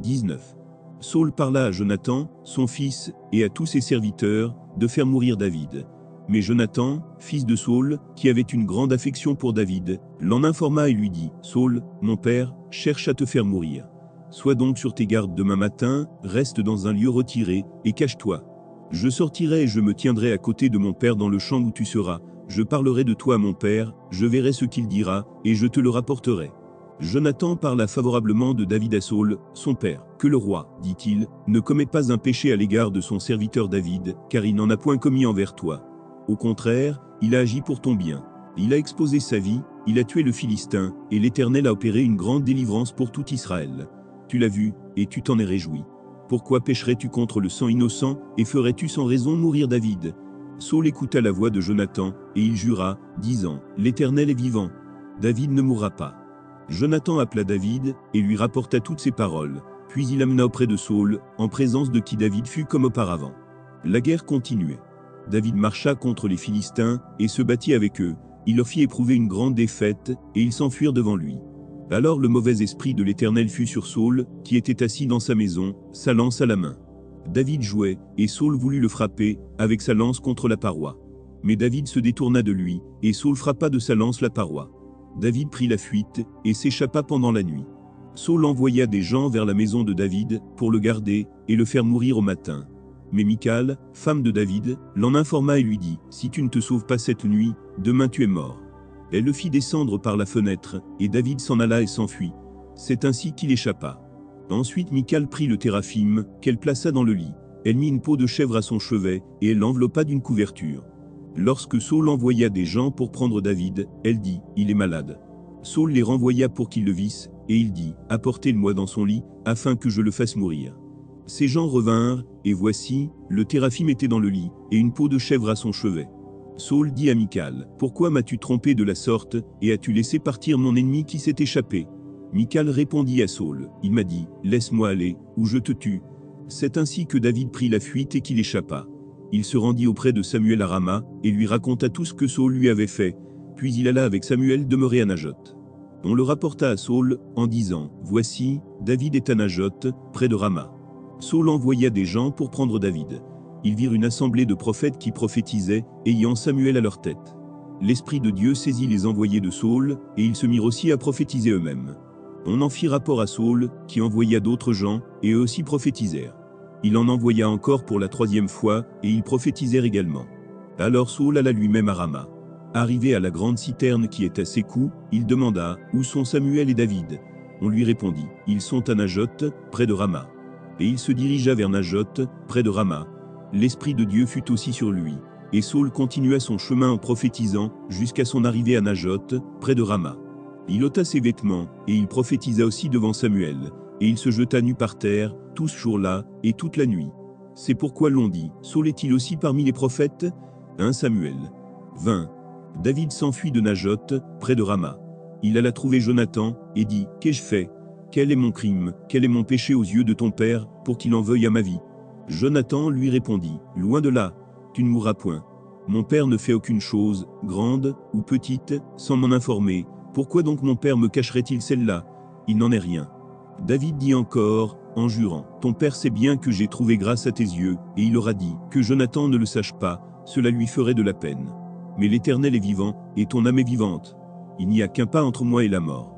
19. Saül parla à Jonathan, son fils, et à tous ses serviteurs, de faire mourir David. Mais Jonathan, fils de Saül, qui avait une grande affection pour David, l'en informa et lui dit, Saül, mon père, cherche à te faire mourir. Sois donc sur tes gardes demain matin, reste dans un lieu retiré, et cache-toi. Je sortirai et je me tiendrai à côté de mon père dans le champ où tu seras, je parlerai de toi à mon père, je verrai ce qu'il dira, et je te le rapporterai. Jonathan parla favorablement de David à Saül, son père. Que le roi, dit-il, ne commet pas un péché à l'égard de son serviteur David, car il n'en a point commis envers toi. Au contraire, il a agi pour ton bien. Il a exposé sa vie, il a tué le Philistin, et l'Éternel a opéré une grande délivrance pour tout Israël. Tu l'as vu, et tu t'en es réjoui. Pourquoi pécherais-tu contre le sang innocent, et ferais-tu sans raison mourir David? Saül écouta la voix de Jonathan, et il jura, disant, l'Éternel est vivant. David ne mourra pas. Jonathan appela David, et lui rapporta toutes ces paroles, puis il amena auprès de Saül, en présence de qui David fut comme auparavant. La guerre continuait. David marcha contre les Philistins, et se battit avec eux, il leur fit éprouver une grande défaite, et ils s'enfuirent devant lui. Alors le mauvais esprit de l'Éternel fut sur Saül, qui était assis dans sa maison, sa lance à la main. David jouait, et Saül voulut le frapper, avec sa lance contre la paroi. Mais David se détourna de lui, et Saül frappa de sa lance la paroi. David prit la fuite, et s'échappa pendant la nuit. Saül envoya des gens vers la maison de David, pour le garder, et le faire mourir au matin. Mais Michal, femme de David, l'en informa et lui dit, si tu ne te sauves pas cette nuit, demain tu es mort. Elle le fit descendre par la fenêtre, et David s'en alla et s'enfuit. C'est ainsi qu'il échappa. Ensuite Michal prit le téraphim, qu'elle plaça dans le lit. Elle mit une peau de chèvre à son chevet, et elle l'enveloppa d'une couverture. Lorsque Saül envoya des gens pour prendre David, elle dit, il est malade. Saül les renvoya pour qu'ils le vissent, et il dit, apportez-le-moi dans son lit, afin que je le fasse mourir. Ces gens revinrent, et voici, le téraphim était dans le lit, et une peau de chèvre à son chevet. Saül dit à Michal, pourquoi m'as-tu trompé de la sorte, et as-tu laissé partir mon ennemi qui s'est échappé? Michal répondit à Saül, il m'a dit, laisse-moi aller, ou je te tue. C'est ainsi que David prit la fuite et qu'il échappa. Il se rendit auprès de Samuel à Rama, et lui raconta tout ce que Saül lui avait fait, puis il alla avec Samuel demeurer à Najoth. On le rapporta à Saül, en disant, voici, David est à Najoth, près de Rama. Saül envoya des gens pour prendre David. Ils virent une assemblée de prophètes qui prophétisaient, ayant Samuel à leur tête. L'Esprit de Dieu saisit les envoyés de Saül, et ils se mirent aussi à prophétiser eux-mêmes. On en fit rapport à Saül, qui envoya d'autres gens, et eux aussi prophétisèrent. Il en envoya encore pour la 3e fois, et ils prophétisèrent également. Alors Saül alla lui-même à Rama. Arrivé à la grande citerne qui est à Sékou, il demanda, où sont Samuel et David? On lui répondit, ils sont à Najoth, près de Rama. Et il se dirigea vers Najoth, près de Rama. L'Esprit de Dieu fut aussi sur lui, et Saül continua son chemin en prophétisant, jusqu'à son arrivée à Najoth, près de Rama. Il ôta ses vêtements, et il prophétisa aussi devant Samuel, et il se jeta nu par terre, tout ce jour-là, et toute la nuit. C'est pourquoi l'on dit, Saül est-il aussi parmi les prophètes? 1 Samuel 20. David s'enfuit de Najoth, près de Rama. Il alla trouver Jonathan, et dit, qu'ai-je fait? Quel est mon crime, quel est mon péché aux yeux de ton père, pour qu'il en veuille à ma vie? Jonathan lui répondit, loin de là, tu ne mourras point. Mon père ne fait aucune chose, grande ou petite, sans m'en informer. Pourquoi donc mon père me cacherait-il celle-là? Il n'en est rien. David dit encore, en jurant, ton père sait bien que j'ai trouvé grâce à tes yeux, et il aura dit, que Jonathan ne le sache pas, cela lui ferait de la peine. Mais l'Éternel est vivant, et ton âme est vivante. Il n'y a qu'un pas entre moi et la mort.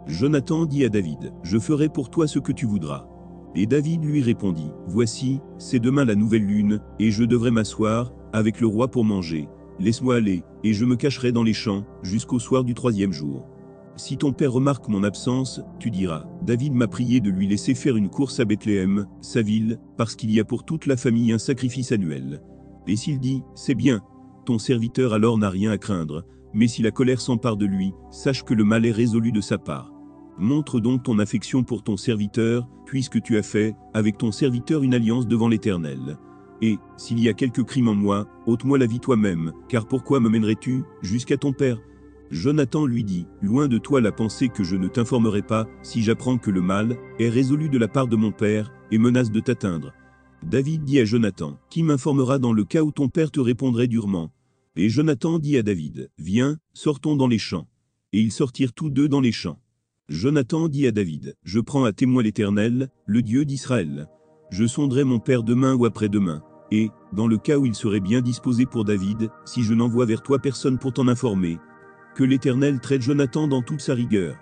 Jonathan dit à David, je ferai pour toi ce que tu voudras. Et David lui répondit, voici, c'est demain la nouvelle lune, et je devrais m'asseoir, avec le roi pour manger. Laisse-moi aller, et je me cacherai dans les champs, jusqu'au soir du 3e jour. Si ton père remarque mon absence, tu diras, David m'a prié de lui laisser faire une course à Bethléem, sa ville, parce qu'il y a pour toute la famille un sacrifice annuel. Et s'il dit, c'est bien, ton serviteur alors n'a rien à craindre, mais si la colère s'empare de lui, sache que le mal est résolu de sa part. Montre donc ton affection pour ton serviteur, puisque tu as fait, avec ton serviteur une alliance devant l'Éternel. Et, s'il y a quelque crime en moi, ôte-moi la vie toi-même, car pourquoi me mènerais-tu, jusqu'à ton père? Jonathan lui dit, loin de toi la pensée que je ne t'informerai pas, si j'apprends que le mal est résolu de la part de mon père, et menace de t'atteindre. David dit à Jonathan, qui m'informera dans le cas où ton père te répondrait durement? Et Jonathan dit à David, viens, sortons dans les champs. Et ils sortirent tous deux dans les champs. Jonathan dit à David, je prends à témoin l'Éternel, le Dieu d'Israël. Je sonderai mon père demain ou après-demain. Et, dans le cas où il serait bien disposé pour David, si je n'envoie vers toi personne pour t'en informer, que l'Éternel traite Jonathan dans toute sa rigueur.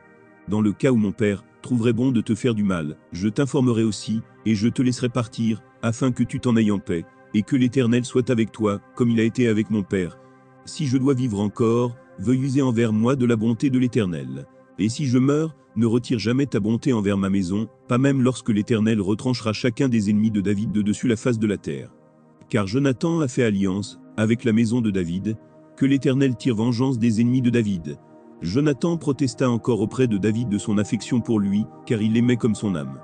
Dans le cas où mon père trouverait bon de te faire du mal, je t'informerai aussi, et je te laisserai partir, afin que tu t'en ailles en paix, et que l'Éternel soit avec toi, comme il a été avec mon père. Si je dois vivre encore, veuille user envers moi de la bonté de l'Éternel. Et si je meurs, ne retire jamais ta bonté envers ma maison, pas même lorsque l'Éternel retranchera chacun des ennemis de David de dessus la face de la terre. Car Jonathan a fait alliance avec la maison de David, que l'Éternel tire vengeance des ennemis de David. Jonathan protesta encore auprès de David de son affection pour lui, car il l'aimait comme son âme.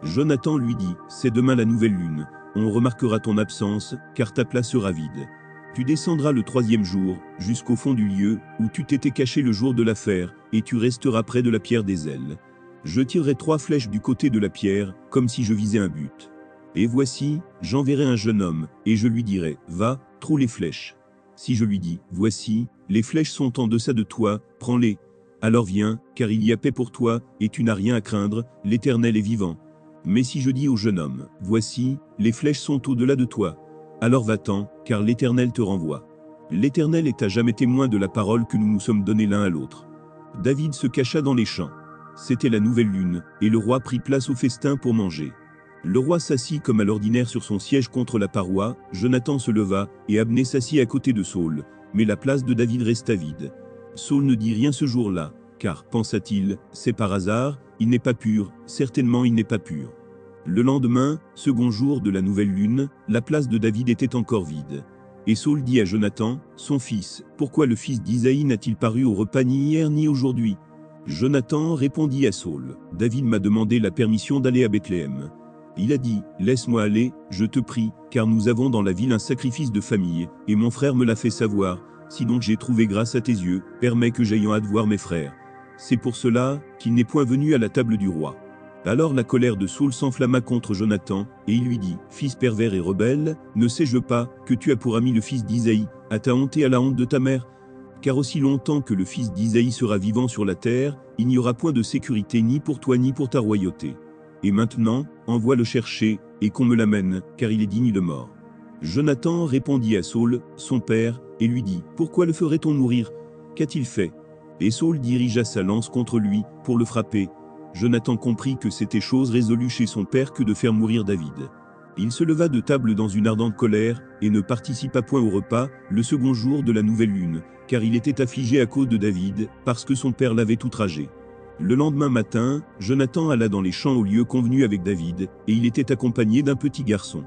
Jonathan lui dit, c'est demain la nouvelle lune, on remarquera ton absence, car ta place sera vide. Tu descendras le 3e jour, jusqu'au fond du lieu, où tu t'étais caché le jour de l'affaire, et tu resteras près de la pierre des ailes. Je tirerai 3 flèches du côté de la pierre, comme si je visais un but. Et voici, j'enverrai un jeune homme, et je lui dirai, va, trouve les flèches. Si je lui dis, voici, les flèches sont en deçà de toi, prends-les. Alors viens, car il y a paix pour toi, et tu n'as rien à craindre, l'Éternel est vivant. Mais si je dis au jeune homme, voici, les flèches sont au-delà de toi, alors va-t'en, car l'Éternel te renvoie. L'Éternel est à jamais témoin de la parole que nous nous sommes donnée l'un à l'autre. David se cacha dans les champs. C'était la nouvelle lune, et le roi prit place au festin pour manger. Le roi s'assit comme à l'ordinaire sur son siège contre la paroi, Jonathan se leva, et Abné s'assit à côté de Saül, mais la place de David resta vide. Saül ne dit rien ce jour-là, car, pensa-t-il, c'est par hasard, il n'est pas pur, certainement il n'est pas pur. Le lendemain, second jour de la nouvelle lune, la place de David était encore vide. Et Saül dit à Jonathan, son fils, pourquoi le fils d'Isaïe n'a-t-il paru au repas ni hier ni aujourd'hui? Jonathan répondit à Saül, David m'a demandé la permission d'aller à Bethléem. Il a dit, laisse-moi aller, je te prie, car nous avons dans la ville un sacrifice de famille, et mon frère me l'a fait savoir. Si donc j'ai trouvé grâce à tes yeux, permets que j'aille en hâte voir mes frères. C'est pour cela qu'il n'est point venu à la table du roi. Alors la colère de Saül s'enflamma contre Jonathan, et il lui dit, fils pervers et rebelle, ne sais-je pas que tu as pour ami le fils d'Isaïe, à ta honte et à la honte de ta mère? Car aussi longtemps que le fils d'Isaïe sera vivant sur la terre, il n'y aura point de sécurité ni pour toi ni pour ta royauté. Et maintenant, envoie le chercher, et qu'on me l'amène, car il est digne de mort. Jonathan répondit à Saül, son père, et lui dit, pourquoi le ferait-on mourir? Qu'a-t-il fait? Et Saül dirigea sa lance contre lui, pour le frapper. Jonathan comprit que c'était chose résolue chez son père que de faire mourir David. Il se leva de table dans une ardente colère, et ne participa point au repas, le second jour de la nouvelle lune, car il était affligé à cause de David, parce que son père l'avait outragé. Le lendemain matin, Jonathan alla dans les champs au lieu convenu avec David, et il était accompagné d'un petit garçon.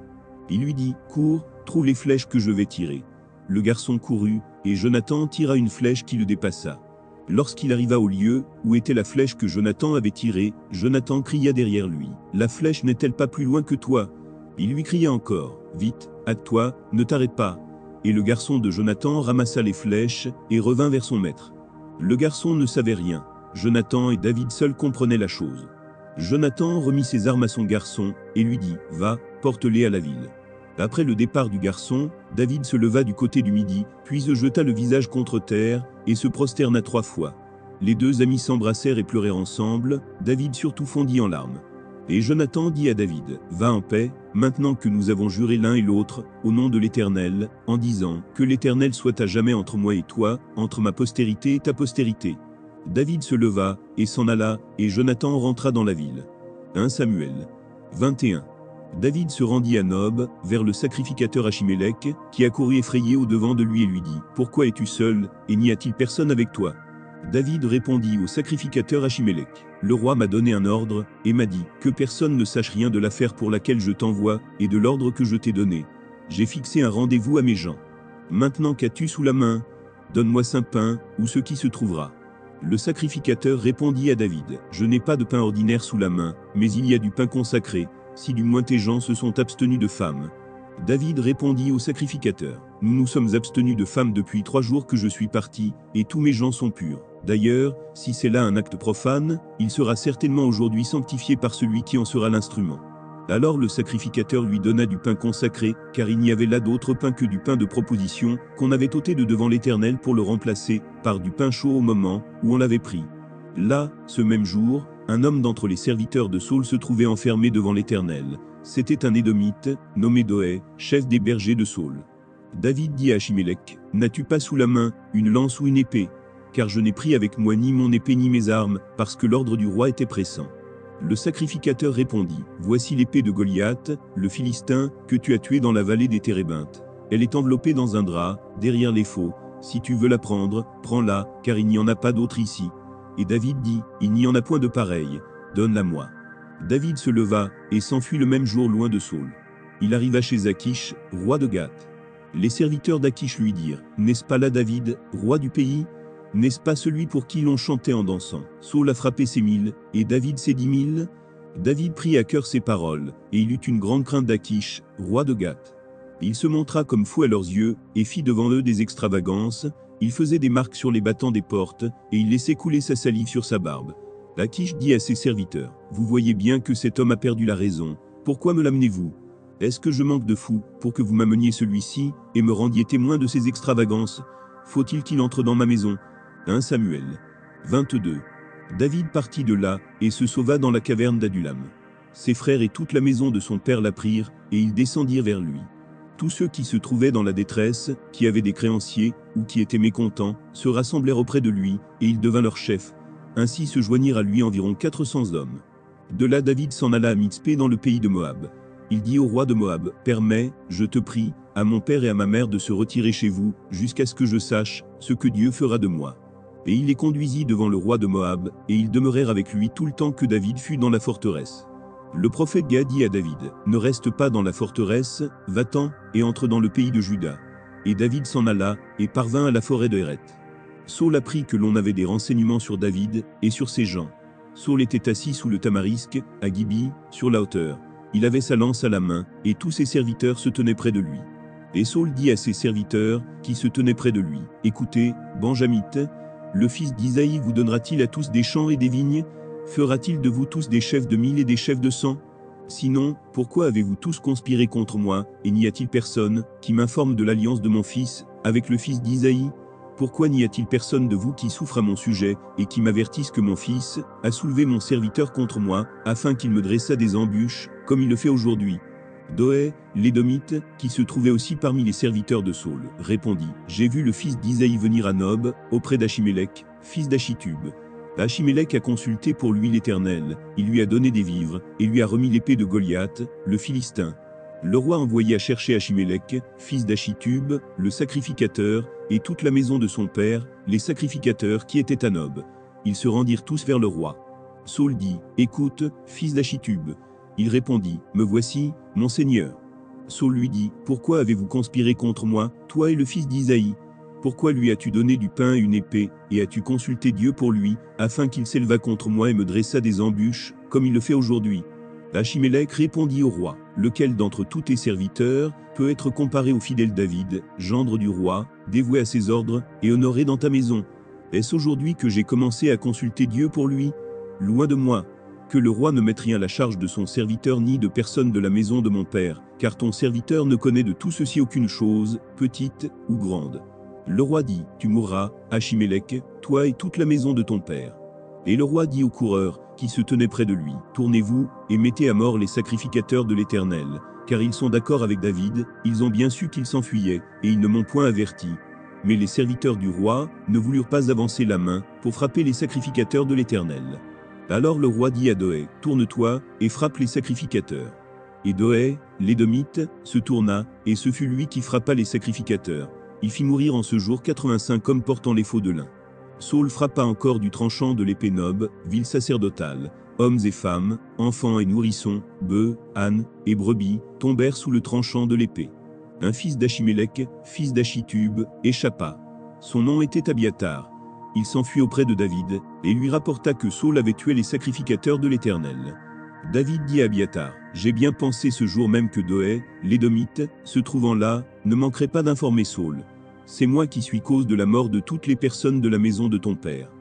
Il lui dit, cours, trouve les flèches que je vais tirer. Le garçon courut, et Jonathan tira une flèche qui le dépassa. Lorsqu'il arriva au lieu où était la flèche que Jonathan avait tirée, Jonathan cria derrière lui, la flèche n'est-elle pas plus loin que toi? Il lui cria encore, vite, hâte-toi, ne t'arrête pas. Et le garçon de Jonathan ramassa les flèches, et revint vers son maître. Le garçon ne savait rien. Jonathan et David seuls comprenaient la chose. Jonathan remit ses armes à son garçon, et lui dit, va, porte-les à la ville. Après le départ du garçon, David se leva du côté du midi, puis se jeta le visage contre terre, et se prosterna 3 fois. Les 2 amis s'embrassèrent et pleurèrent ensemble, David surtout fondit en larmes. Et Jonathan dit à David, va en paix, maintenant que nous avons juré l'un et l'autre, au nom de l'Éternel, en disant, que l'Éternel soit à jamais entre moi et toi, entre ma postérité et ta postérité. David se leva, et s'en alla, et Jonathan rentra dans la ville. 1 Samuel 21. David se rendit à Nob, vers le sacrificateur Achimélec, qui accourut effrayé au-devant de lui et lui dit, pourquoi es-tu seul, et n'y a-t-il personne avec toi? David répondit au sacrificateur Achimélec, le roi m'a donné un ordre, et m'a dit, que personne ne sache rien de l'affaire pour laquelle je t'envoie, et de l'ordre que je t'ai donné. J'ai fixé un rendez-vous à mes gens. Maintenant qu'as-tu sous la main? Donne-moi 5 pains, ou ce qui se trouvera. Le sacrificateur répondit à David, je n'ai pas de pain ordinaire sous la main, mais il y a du pain consacré, si du moins tes gens se sont abstenus de femmes. David répondit au sacrificateur, nous nous sommes abstenus de femmes depuis 3 jours que je suis parti, et tous mes gens sont purs. D'ailleurs, si c'est là un acte profane, il sera certainement aujourd'hui sanctifié par celui qui en sera l'instrument. Alors le sacrificateur lui donna du pain consacré, car il n'y avait là d'autre pain que du pain de proposition, qu'on avait ôté de devant l'Éternel pour le remplacer, par du pain chaud au moment où on l'avait pris. Là, ce même jour, un homme d'entre les serviteurs de Saül se trouvait enfermé devant l'Éternel. C'était un Édomite, nommé Doeg, chef des bergers de Saül. David dit à Achimélec, n'as-tu pas sous la main une lance ou une épée? Car je n'ai pris avec moi ni mon épée ni mes armes, parce que l'ordre du roi était pressant. Le sacrificateur répondit, voici l'épée de Goliath, le Philistin, que tu as tué dans la vallée des Térébintes. Elle est enveloppée dans un drap, derrière les faux. Si tu veux la prendre, prends-la, car il n'y en a pas d'autre ici. Et David dit, il n'y en a point de pareil, donne-la-moi. David se leva, et s'enfuit le même jour loin de Saül. Il arriva chez Achish, roi de Gath. Les serviteurs d'Achish lui dirent, n'est-ce pas là David, roi du pays? N'est-ce pas celui pour qui l'on chantait en dansant? Saül a frappé ses 1000, et David ses 10 000. David prit à cœur ces paroles, et il eut une grande crainte d'Achish, roi de Gath. Il se montra comme fou à leurs yeux, et fit devant eux des extravagances. Il faisait des marques sur les battants des portes, et il laissait couler sa salive sur sa barbe. Achish dit à ses serviteurs, vous voyez bien que cet homme a perdu la raison, pourquoi me l'amenez-vous? Est-ce que je manque de fou, pour que vous m'ameniez celui-ci, et me rendiez témoin de ses extravagances? Faut-il qu'il entre dans ma maison? 1 Samuel 22. David partit de là, et se sauva dans la caverne d'Adulam. Ses frères et toute la maison de son père la prirent, et ils descendirent vers lui. Tous ceux qui se trouvaient dans la détresse, qui avaient des créanciers, ou qui étaient mécontents, se rassemblèrent auprès de lui, et il devint leur chef. Ainsi se joignirent à lui environ 400 hommes. De là David s'en alla à Mitzpé dans le pays de Moab. Il dit au roi de Moab, permets, je te prie, à mon père et à ma mère de se retirer chez vous, jusqu'à ce que je sache ce que Dieu fera de moi. Et il les conduisit devant le roi de Moab, et ils demeurèrent avec lui tout le temps que David fut dans la forteresse. Le prophète Gad dit à David, ne reste pas dans la forteresse, va-t'en, et entre dans le pays de Juda. Et David s'en alla, et parvint à la forêt de Héret. Saul apprit que l'on avait des renseignements sur David, et sur ses gens. Saul était assis sous le tamarisque, à Gibi, sur la hauteur. Il avait sa lance à la main, et tous ses serviteurs se tenaient près de lui. Et Saul dit à ses serviteurs, qui se tenaient près de lui, « Écoutez, Benjamites, le fils d'Isaïe vous donnera-t-il à tous des champs et des vignes? Fera-t-il de vous tous des chefs de mille et des chefs de cent? Sinon, pourquoi avez-vous tous conspiré contre moi, et n'y a-t-il personne qui m'informe de l'alliance de mon fils avec le fils d'Isaïe? Pourquoi n'y a-t-il personne de vous qui souffre à mon sujet, et qui m'avertisse que mon fils a soulevé mon serviteur contre moi, afin qu'il me dressât des embûches, comme il le fait aujourd'hui ?» Doeg, l'Édomite, qui se trouvait aussi parmi les serviteurs de Saul, répondit, « J'ai vu le fils d'Isaïe venir à Nob, auprès d'Achimélec, fils d'Achitub. Achimélec a consulté pour lui l'Éternel, il lui a donné des vivres, et lui a remis l'épée de Goliath, le Philistin. Le roi envoya chercher Achimélec, fils d'Achitub, le sacrificateur, et toute la maison de son père, les sacrificateurs qui étaient à Nob. Ils se rendirent tous vers le roi. Saul dit, « Écoute, fils d'Achitub. » Il répondit, « Me voici, mon seigneur. » Saul lui dit, « Pourquoi avez-vous conspiré contre moi, toi et le fils d'Isaïe? Pourquoi lui as-tu donné du pain et une épée, et as-tu consulté Dieu pour lui, afin qu'il s'élevât contre moi et me dressât des embûches, comme il le fait aujourd'hui ?» Achimélec répondit au roi, « Lequel d'entre tous tes serviteurs peut être comparé au fidèle David, gendre du roi, dévoué à ses ordres, et honoré dans ta maison? Est-ce aujourd'hui que j'ai commencé à consulter Dieu pour lui? Loin de moi. Que le roi ne mette rien à la charge de son serviteur ni de personne de la maison de mon père, car ton serviteur ne connaît de tout ceci aucune chose, petite ou grande. » Le roi dit, « Tu mourras, Achimélec, toi et toute la maison de ton père. » Et le roi dit aux coureurs, qui se tenaient près de lui, « Tournez-vous, et mettez à mort les sacrificateurs de l'Éternel, car ils sont d'accord avec David, ils ont bien su qu'il s'enfuyait, et ils ne m'ont point averti. » Mais les serviteurs du roi ne voulurent pas avancer la main pour frapper les sacrificateurs de l'Éternel. Alors le roi dit à Doeg, « Tourne-toi, et frappe les sacrificateurs. » Et Doeg, l'Édomite, se tourna, et ce fut lui qui frappa les sacrificateurs. Il fit mourir en ce jour 85 hommes portant les faux de lin. Saul frappa encore du tranchant de l'épée Nob, ville sacerdotale. Hommes et femmes, enfants et nourrissons, bœufs, ânes et brebis, tombèrent sous le tranchant de l'épée. Un fils d'Achimélec, fils d'Achitub, échappa. Son nom était Abiatar. Il s'enfuit auprès de David, et lui rapporta que Saul avait tué les sacrificateurs de l'Éternel. David dit à Abiatar, « J'ai bien pensé ce jour même que Doeg, l'Édomite, se trouvant là, ne manquerait pas d'informer Saul. C'est moi qui suis cause de la mort de toutes les personnes de la maison de ton père.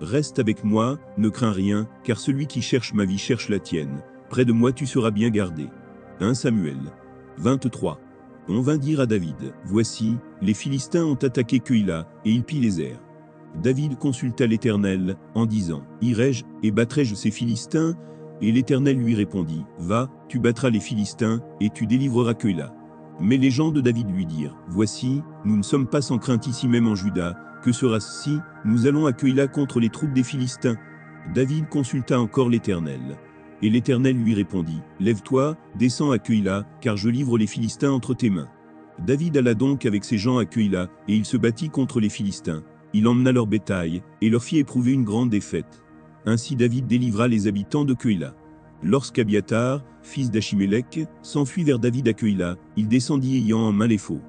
Reste avec moi, ne crains rien, car celui qui cherche ma vie cherche la tienne. Près de moi tu seras bien gardé. » 1 Samuel 23. On vint dire à David, « Voici, les Philistins ont attaqué Keïla, et ils pillent les airs. » David consulta l'Éternel, en disant, « Irai-je, et battrai-je ces Philistins ?» Et l'Éternel lui répondit, « Va, tu battras les Philistins, et tu délivreras Keïla. » Mais les gens de David lui dirent, « Voici, nous ne sommes pas sans crainte ici même en Juda, que sera-ce si nous allons à Keïla contre les troupes des Philistins ?» David consulta encore l'Éternel. Et l'Éternel lui répondit, « Lève-toi, descends à Keïla, car je livre les Philistins entre tes mains. » David alla donc avec ses gens à Keïla, et il se battit contre les Philistins. Il emmena leur bétail, et leur fit éprouver une grande défaite. Ainsi David délivra les habitants de Keïla. Lorsqu'Abiatar, fils d'Achimélec, s'enfuit vers David à Keïla, il descendit ayant en main les faux.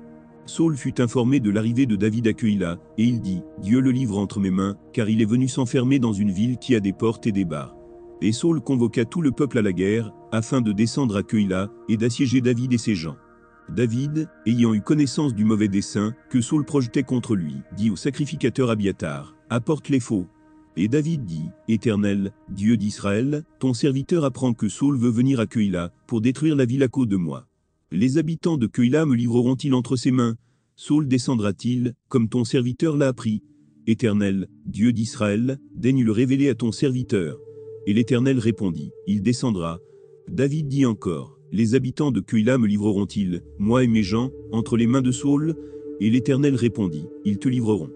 Saul fut informé de l'arrivée de David à Keïla, et il dit, « Dieu le livre entre mes mains, car il est venu s'enfermer dans une ville qui a des portes et des barres. » Et Saul convoqua tout le peuple à la guerre, afin de descendre à Keïla, et d'assiéger David et ses gens. David, ayant eu connaissance du mauvais dessein que Saul projetait contre lui, dit au sacrificateur Abiatar, « Apporte les faux. » Et David dit, « Éternel, Dieu d'Israël, ton serviteur apprend que Saul veut venir à Keïla, pour détruire la ville à cause de moi. Les habitants de Keïla me livreront-ils entre ses mains? Saul descendra-t-il, comme ton serviteur l'a appris? Éternel, Dieu d'Israël, daigne le révéler à ton serviteur. » Et l'Éternel répondit, « Il descendra. » David dit encore, « Les habitants de Keïla me livreront-ils, moi et mes gens, entre les mains de Saul? » Et l'Éternel répondit, « Ils te livreront. »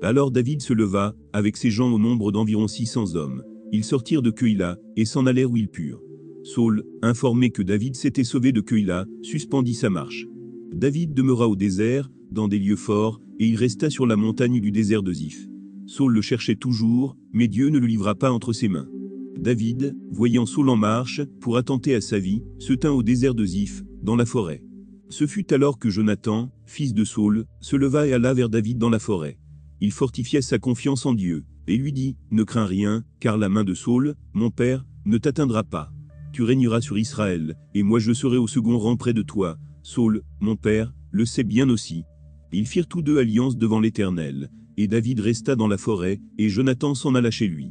Alors David se leva, avec ses gens au nombre d'environ 600 hommes. Ils sortirent de Keïla, et s'en allèrent où ils purent. Saul, informé que David s'était sauvé de Keïla, suspendit sa marche. David demeura au désert, dans des lieux forts, et il resta sur la montagne du désert de Ziph. Saul le cherchait toujours, mais Dieu ne le livra pas entre ses mains. David, voyant Saul en marche, pour attenter à sa vie, se tint au désert de Ziph, dans la forêt. Ce fut alors que Jonathan, fils de Saül, se leva et alla vers David dans la forêt. Il fortifia sa confiance en Dieu, et lui dit, « Ne crains rien, car la main de Saül, mon père, ne t'atteindra pas. Tu régneras sur Israël, et moi je serai au second rang près de toi. Saül, mon père, le sait bien aussi. » Ils firent tous deux alliance devant l'Éternel, et David resta dans la forêt, et Jonathan s'en alla chez lui.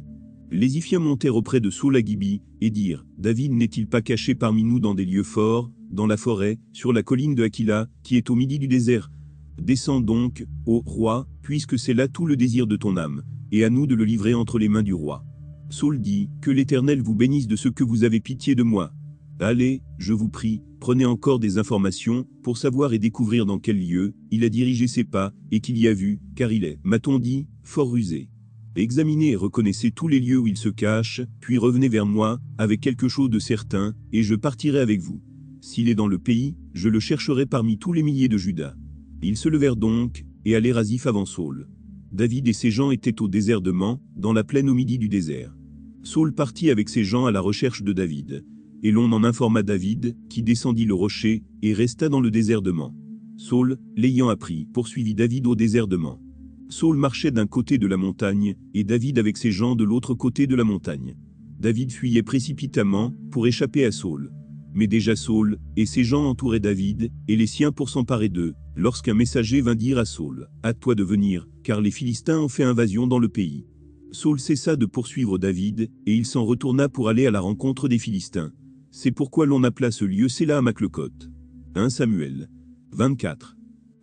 Les Iphiens montèrent auprès de Saül à Gibi, et dirent, « David n'est-il pas caché parmi nous dans des lieux forts, dans la forêt, sur la colline de Aquila, qui est au midi du désert? Descends donc, ô roi, puisque c'est là tout le désir de ton âme, et à nous de le livrer entre les mains du roi. » Saül dit, « Que l'Éternel vous bénisse de ce que vous avez pitié de moi. Allez, je vous prie, prenez encore des informations, pour savoir et découvrir dans quel lieu il a dirigé ses pas, et qu'il y a vu, car il est, m'a-t-on dit, fort rusé. Examinez et reconnaissez tous les lieux où il se cache, puis revenez vers moi, avec quelque chose de certain, et je partirai avec vous. S'il est dans le pays, je le chercherai parmi tous les milliers de Juda. » Ils se levèrent donc, et allèrent à Ziph avant Saül. David et ses gens étaient au désert de Man, dans la plaine au midi du désert. Saül partit avec ses gens à la recherche de David. Et l'on en informa David, qui descendit le rocher, et resta dans le désert de Man. Saül, l'ayant appris, poursuivit David au désert de Man. Saül marchait d'un côté de la montagne, et David avec ses gens de l'autre côté de la montagne. David fuyait précipitamment, pour échapper à Saül. Mais déjà Saül, et ses gens entouraient David, et les siens pour s'emparer d'eux, lorsqu'un messager vint dire à Saül, « Hâte-toi de venir, car les Philistins ont fait invasion dans le pays. » Saül cessa de poursuivre David, et il s'en retourna pour aller à la rencontre des Philistins. C'est pourquoi l'on appela ce lieu Séla à Maclekot. 1 Samuel 24.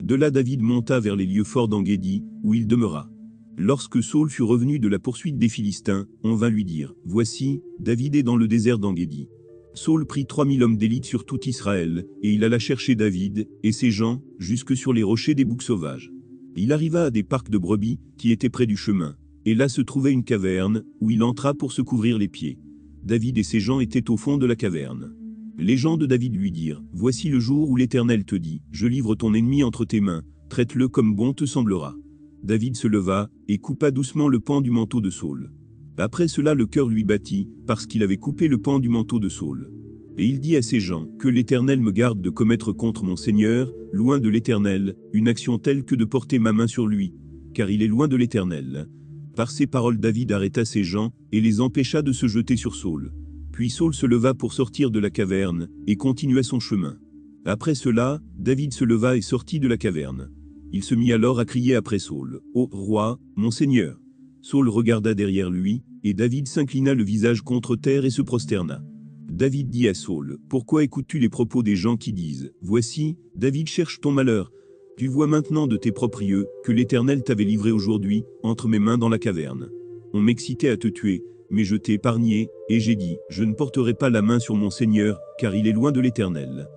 De là David monta vers les lieux forts d'Engedi, où il demeura. Lorsque Saül fut revenu de la poursuite des Philistins, on vint lui dire, « Voici, David est dans le désert d'Engedi. » Saül prit 3000 hommes d'élite sur tout Israël, et il alla chercher David, et ses gens, jusque sur les rochers des boucs sauvages. Il arriva à des parcs de brebis, qui étaient près du chemin, et là se trouvait une caverne, où il entra pour se couvrir les pieds. David et ses gens étaient au fond de la caverne. Les gens de David lui dirent, « Voici le jour où l'Éternel te dit, je livre ton ennemi entre tes mains, traite-le comme bon te semblera. » David se leva, et coupa doucement le pan du manteau de Saül. Après cela le cœur lui battit, parce qu'il avait coupé le pan du manteau de Saül. Et il dit à ses gens, « Que l'Éternel me garde de commettre contre mon Seigneur, loin de l'Éternel, une action telle que de porter ma main sur lui, car il est loin de l'Éternel. » Par ces paroles David arrêta ses gens, et les empêcha de se jeter sur Saül. Puis Saül se leva pour sortir de la caverne, et continua son chemin. Après cela, David se leva et sortit de la caverne. Il se mit alors à crier après Saül, « Ô roi, mon Seigneur !» Saül regarda derrière lui, et David s'inclina le visage contre terre et se prosterna. David dit à Saül, « Pourquoi écoutes-tu les propos des gens qui disent, « Voici, David cherche ton malheur ?» Tu vois maintenant de tes propres yeux, que l'Éternel t'avait livré aujourd'hui, entre mes mains dans la caverne. On m'excitait à te tuer, mais je t'ai épargné, et j'ai dit, je ne porterai pas la main sur mon Seigneur, car il est loin de l'Éternel.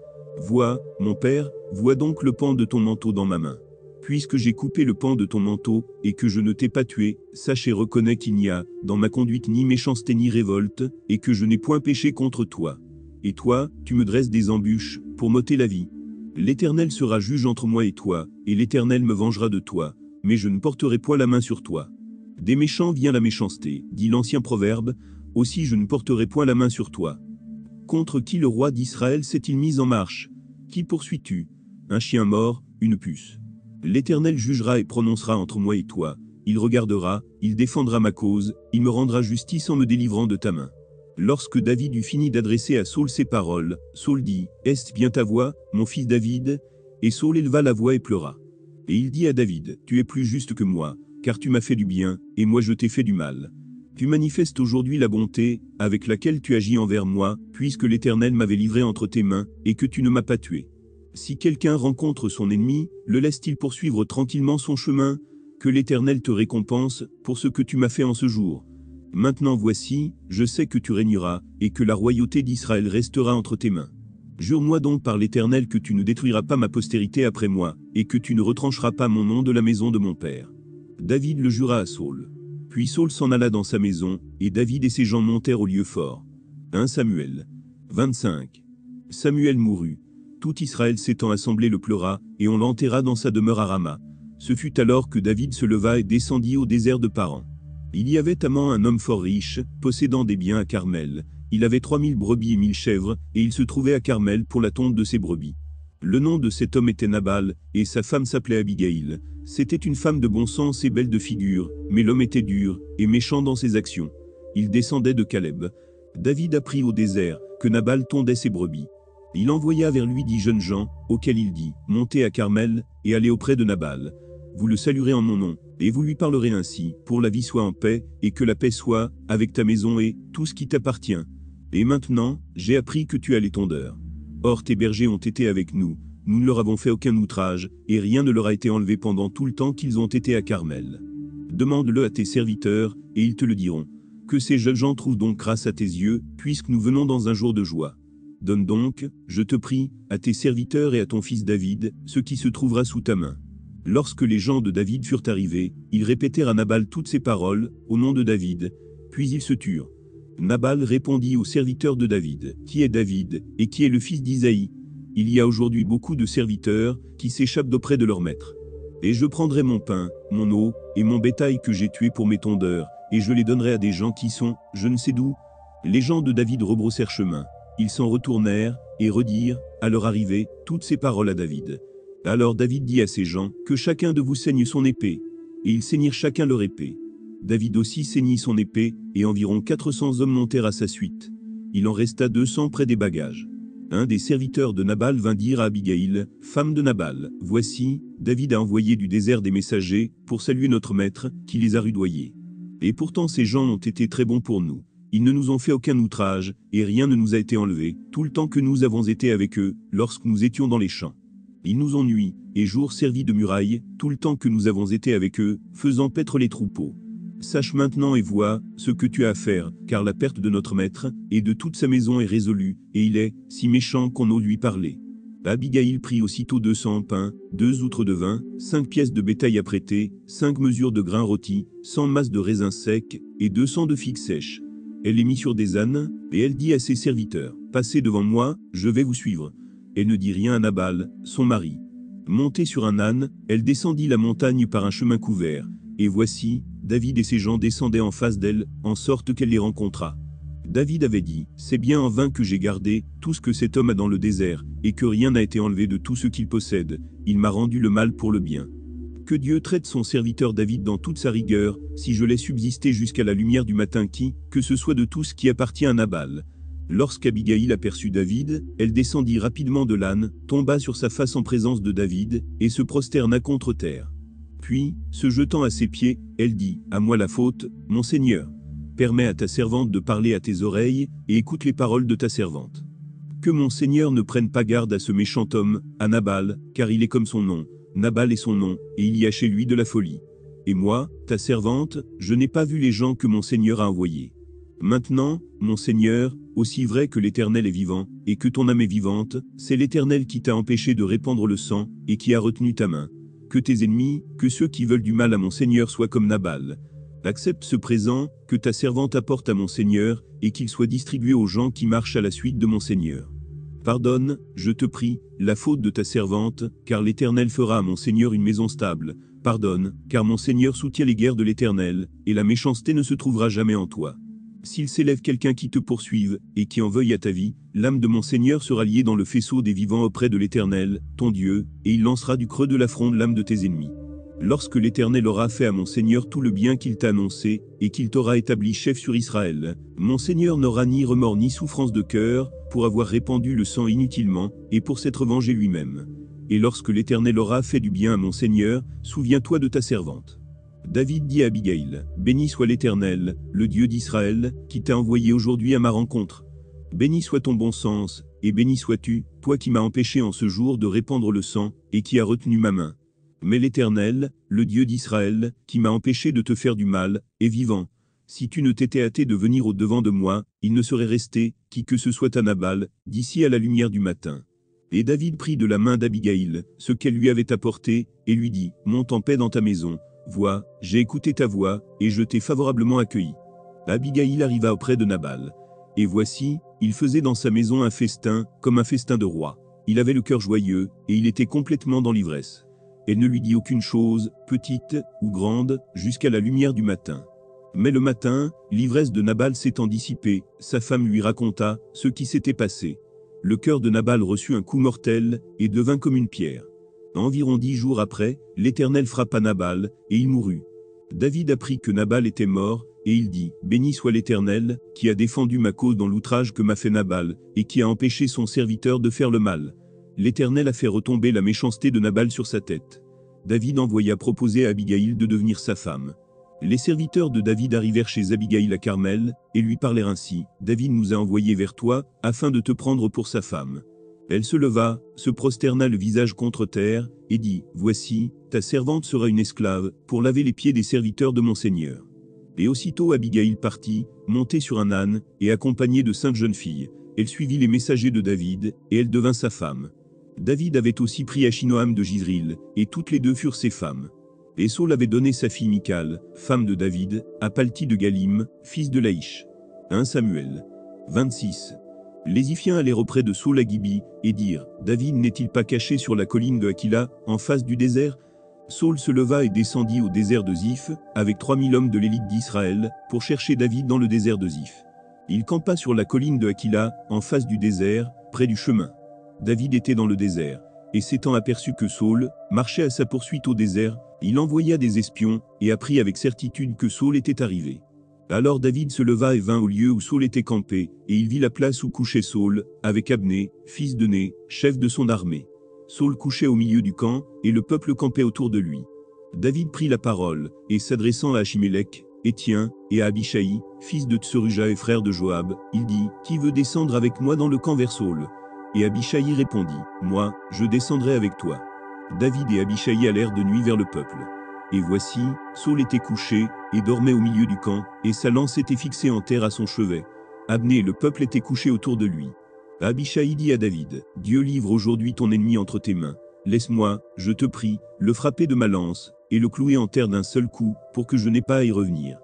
Vois, mon père, vois donc le pan de ton manteau dans ma main. Puisque j'ai coupé le pan de ton manteau, et que je ne t'ai pas tué, sache et reconnais qu'il n'y a, dans ma conduite ni méchanceté ni révolte, et que je n'ai point péché contre toi. Et toi, tu me dresses des embûches, pour m'ôter la vie. L'Éternel sera juge entre moi et toi, et l'Éternel me vengera de toi, mais je ne porterai point la main sur toi. Des méchants vient la méchanceté, dit l'ancien proverbe, aussi je ne porterai point la main sur toi. Contre qui le roi d'Israël s'est-il mis en marche? Qui poursuis-tu? Un chien mort, une puce. L'Éternel jugera et prononcera entre moi et toi, il regardera, il défendra ma cause, il me rendra justice en me délivrant de ta main. Lorsque David eut fini d'adresser à Saül ces paroles, Saül dit, « Est-ce bien ta voix, mon fils David ?» Et Saül éleva la voix et pleura. Et il dit à David, « Tu es plus juste que moi, car tu m'as fait du bien, et moi je t'ai fait du mal. Tu manifestes aujourd'hui la bonté, avec laquelle tu agis envers moi, puisque l'Éternel m'avait livré entre tes mains, et que tu ne m'as pas tué. Si quelqu'un rencontre son ennemi, le laisse-t-il poursuivre tranquillement son chemin? Que l'Éternel te récompense, pour ce que tu m'as fait en ce jour. Maintenant voici, je sais que tu régneras, et que la royauté d'Israël restera entre tes mains. Jure-moi donc par l'Éternel que tu ne détruiras pas ma postérité après moi, et que tu ne retrancheras pas mon nom de la maison de mon père. » David le jura à Saül. Puis Saül s'en alla dans sa maison, et David et ses gens montèrent au lieu fort. 1 Samuel 25. Samuel mourut. Tout Israël s'étant assemblé le pleura, et on l'enterra dans sa demeure à Rama. Ce fut alors que David se leva et descendit au désert de Paran. Il y avait à Man un homme fort riche, possédant des biens à Carmel. Il avait 3000 brebis et 1000 chèvres, et il se trouvait à Carmel pour la tonte de ses brebis. Le nom de cet homme était Nabal, et sa femme s'appelait Abigail. C'était une femme de bon sens et belle de figure, mais l'homme était dur et méchant dans ses actions. Il descendait de Caleb. David apprit au désert que Nabal tondait ses brebis. Il envoya vers lui 10 jeunes gens, auxquels il dit, « Montez à Carmel, et allez auprès de Nabal. Vous le saluerez en mon nom, et vous lui parlerez ainsi, pour la vie soit en paix, et que la paix soit avec ta maison et tout ce qui t'appartient. Et maintenant, j'ai appris que tu as les tondeurs. Or tes bergers ont été avec nous, nous ne leur avons fait aucun outrage, et rien ne leur a été enlevé pendant tout le temps qu'ils ont été à Carmel. Demande-le à tes serviteurs, et ils te le diront. Que ces jeunes gens trouvent donc grâce à tes yeux, puisque nous venons dans un jour de joie. Donne donc, je te prie, à tes serviteurs et à ton fils David, ce qui se trouvera sous ta main. » Lorsque les gens de David furent arrivés, ils répétèrent à Nabal toutes ces paroles, au nom de David, puis ils se turent. Nabal répondit aux serviteurs de David, « Qui est David, et qui est le fils d'Isaïe? Il y a aujourd'hui beaucoup de serviteurs qui s'échappent d'auprès de leur maître. Et je prendrai mon pain, mon eau, et mon bétail que j'ai tué pour mes tondeurs, et je les donnerai à des gens qui sont, je ne sais d'où. » Les gens de David rebroussèrent chemin. Ils s'en retournèrent, et redirent, à leur arrivée, toutes ces paroles à David. Alors David dit à ces gens, « Que chacun de vous saigne son épée. » Et ils saignirent chacun leur épée. David aussi saignit son épée, et environ 400 hommes montèrent à sa suite. Il en resta 200 près des bagages. Un des serviteurs de Nabal vint dire à Abigail, femme de Nabal, « Voici, David a envoyé du désert des messagers, pour saluer notre maître, qui les a rudoyés. Et pourtant ces gens ont été très bons pour nous. Ils ne nous ont fait aucun outrage, et rien ne nous a été enlevé, tout le temps que nous avons été avec eux, lorsque nous étions dans les champs. Ils nous ont nuit, et jour servi de muraille, tout le temps que nous avons été avec eux, faisant paître les troupeaux. Sache maintenant et vois ce que tu as à faire, car la perte de notre maître, et de toute sa maison est résolue, et il est si méchant qu'on ose lui parler. » Abigail prit aussitôt 200 pains, 2 outres de vin, 5 pièces de bétail à prêter, 5 mesures de grains rôtis, 100 masses de raisins secs, et 200 de figues sèches. Elle les mit sur des ânes, et elle dit à ses serviteurs, « Passez devant moi, je vais vous suivre. » Elle ne dit rien à Nabal, son mari. Montée sur un âne, elle descendit la montagne par un chemin couvert, et voici, David et ses gens descendaient en face d'elle, en sorte qu'elle les rencontra. David avait dit, « C'est bien en vain que j'ai gardé tout ce que cet homme a dans le désert, et que rien n'a été enlevé de tout ce qu'il possède, il m'a rendu le mal pour le bien. Que Dieu traite son serviteur David dans toute sa rigueur, si je l'ai subsisté jusqu'à la lumière du matin qui, que ce soit de tout ce qui appartient à Nabal. » Lorsqu'Abigail aperçut David, elle descendit rapidement de l'âne, tomba sur sa face en présence de David, et se prosterna contre terre. Puis, se jetant à ses pieds, elle dit, « À moi la faute, mon Seigneur. Permets à ta servante de parler à tes oreilles, et écoute les paroles de ta servante. Que mon Seigneur ne prenne pas garde à ce méchant homme, à Nabal, car il est comme son nom. Nabal est son nom, et il y a chez lui de la folie. Et moi, ta servante, je n'ai pas vu les gens que mon Seigneur a envoyés. Maintenant, mon Seigneur, aussi vrai que l'Éternel est vivant, et que ton âme est vivante, c'est l'Éternel qui t'a empêché de répandre le sang, et qui a retenu ta main. Que tes ennemis, que ceux qui veulent du mal à mon Seigneur soient comme Nabal. Accepte ce présent, que ta servante apporte à mon Seigneur, et qu'il soit distribué aux gens qui marchent à la suite de mon Seigneur. Pardonne, je te prie, la faute de ta servante, car l'Éternel fera à mon Seigneur une maison stable. Pardonne, car mon Seigneur soutient les guerres de l'Éternel, et la méchanceté ne se trouvera jamais en toi. S'il s'élève quelqu'un qui te poursuive, et qui en veuille à ta vie, l'âme de mon Seigneur sera liée dans le faisceau des vivants auprès de l'Éternel, ton Dieu, et il lancera du creux de la fronde l'âme de tes ennemis. Lorsque l'Éternel aura fait à mon Seigneur tout le bien qu'il t'a annoncé, et qu'il t'aura établi chef sur Israël, mon Seigneur n'aura ni remords ni souffrance de cœur, pour avoir répandu le sang inutilement, et pour s'être vengé lui-même. Et lorsque l'Éternel aura fait du bien à mon Seigneur, souviens-toi de ta servante. » David dit à Abigail, « Béni soit l'Éternel, le Dieu d'Israël, qui t'a envoyé aujourd'hui à ma rencontre. Béni soit ton bon sens, et béni sois-tu, toi qui m'as empêché en ce jour de répandre le sang, et qui as retenu ma main. Mais l'Éternel, le Dieu d'Israël, qui m'a empêché de te faire du mal, est vivant. Si tu ne t'étais hâté de venir au-devant de moi, il ne serait resté, qui que ce soit à Nabal, d'ici à la lumière du matin. » Et David prit de la main d'Abigail ce qu'elle lui avait apporté, et lui dit, « Monte en paix dans ta maison. Vois, j'ai écouté ta voix, et je t'ai favorablement accueilli. » Abigail arriva auprès de Nabal. Et voici, il faisait dans sa maison un festin, comme un festin de roi. Il avait le cœur joyeux, et il était complètement dans l'ivresse. Elle ne lui dit aucune chose, petite ou grande, jusqu'à la lumière du matin. Mais le matin, l'ivresse de Nabal s'étant dissipée, sa femme lui raconta ce qui s'était passé. le cœur de Nabal reçut un coup mortel, et devint comme une pierre. Environ 10 jours après, l'Éternel frappa Nabal, et il mourut. David apprit que Nabal était mort, et il dit, « Béni soit l'Éternel, qui a défendu ma cause dans l'outrage que m'a fait Nabal, et qui a empêché son serviteur de faire le mal. L'Éternel a fait retomber la méchanceté de Nabal sur sa tête. » David envoya proposer à Abigaïl de devenir sa femme. Les serviteurs de David arrivèrent chez Abigaïl à Carmel, et lui parlèrent ainsi, « David nous a envoyés vers toi, afin de te prendre pour sa femme. » Elle se leva, se prosterna le visage contre terre, et dit, « Voici, ta servante sera une esclave, pour laver les pieds des serviteurs de mon Seigneur. » Et aussitôt Abigaïl partit, montée sur un âne, et accompagnée de 5 jeunes filles. Elle suivit les messagers de David, et elle devint sa femme. David avait aussi pris Achinoam de Jizril, et toutes les deux furent ses femmes. Et Saül avait donné sa fille Michal, femme de David, à Palti de Galim, fils de Laïch. 1 Samuel 26. Les Iphiens allèrent auprès de Saül à Gibi, et dirent, « David n'est-il pas caché sur la colline de Hakila, en face du désert ?» Saül se leva et descendit au désert de Ziph, avec 3000 hommes de l'élite d'Israël, pour chercher David dans le désert de Ziph. Il campa sur la colline de Hakila, en face du désert, près du chemin. David était dans le désert, et s'étant aperçu que Saül marchait à sa poursuite au désert, il envoya des espions, et apprit avec certitude que Saül était arrivé. Alors David se leva et vint au lieu où Saül était campé, et il vit la place où couchait Saül, avec Abné, fils de Né, chef de son armée. Saül couchait au milieu du camp, et le peuple campait autour de lui. David prit la parole, et s'adressant à Achimélec, Étien, et à Abishai, fils de Tseruja et frère de Joab, il dit, « Qui veut descendre avec moi dans le camp vers Saül ?» Et Abishai répondit, « Moi, je descendrai avec toi. » David et Abishai allèrent de nuit vers le peuple. Et voici, Saül était couché, et dormait au milieu du camp, et sa lance était fixée en terre à son chevet. Abné et le peuple étaient couchés autour de lui. Abishai dit à David, « Dieu livre aujourd'hui ton ennemi entre tes mains. Laisse-moi, je te prie, le frapper de ma lance, et le clouer en terre d'un seul coup, pour que je n'aie pas à y revenir. »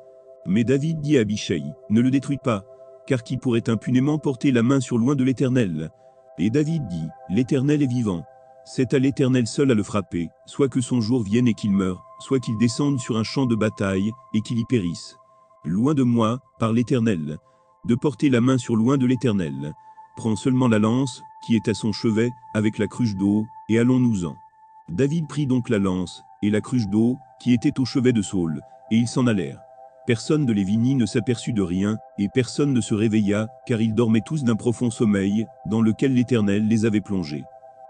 Mais David dit à Abishai, « Ne le détruis pas, car qui pourrait impunément porter la main sur loin de l'Éternel ?» Et David dit, « L'Éternel est vivant. C'est à l'Éternel seul à le frapper, soit que son jour vienne et qu'il meure, soit qu'il descende sur un champ de bataille, et qu'il y périsse. Loin de moi, par l'Éternel, de porter la main sur loin de l'Éternel. Prends seulement la lance, qui est à son chevet, avec la cruche d'eau, et allons-nous-en. » David prit donc la lance, et la cruche d'eau, qui était au chevet de Saül, et ils s'en allèrent. Personne de Lévini ne s'aperçut de rien, et personne ne se réveilla, car ils dormaient tous d'un profond sommeil, dans lequel l'Éternel les avait plongés.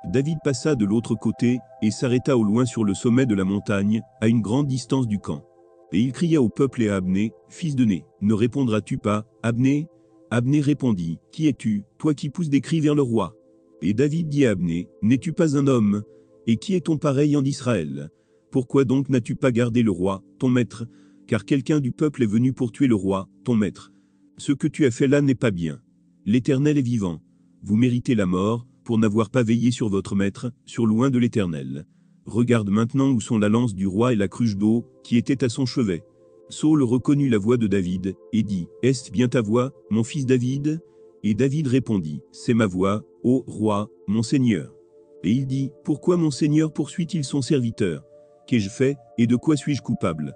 David passa de l'autre côté, et s'arrêta au loin sur le sommet de la montagne, à une grande distance du camp. Et il cria au peuple et à Abné, fils de Né, « Ne répondras-tu pas, Abné ?» Abné répondit, « Qui es-tu, toi qui pousses des cris vers le roi ?» Et David dit à Abné, « N'es-tu pas un homme? Et qui est ton pareil en Israël? Pourquoi donc n'as-tu pas gardé le roi, ton maître? Car quelqu'un du peuple est venu pour tuer le roi, ton maître. Ce que tu as fait là n'est pas bien. L'Éternel est vivant. Vous méritez la mort, pour n'avoir pas veillé sur votre maître, sur loin de l'Éternel. Regarde maintenant où sont la lance du roi et la cruche d'eau, qui était à son chevet. » Saül reconnut la voix de David, et dit, « Est-ce bien ta voix, mon fils David ?» Et David répondit, « C'est ma voix, ô roi, mon Seigneur. » Et il dit, « Pourquoi mon Seigneur poursuit-il son serviteur? Qu'ai-je fait, et de quoi suis-je coupable?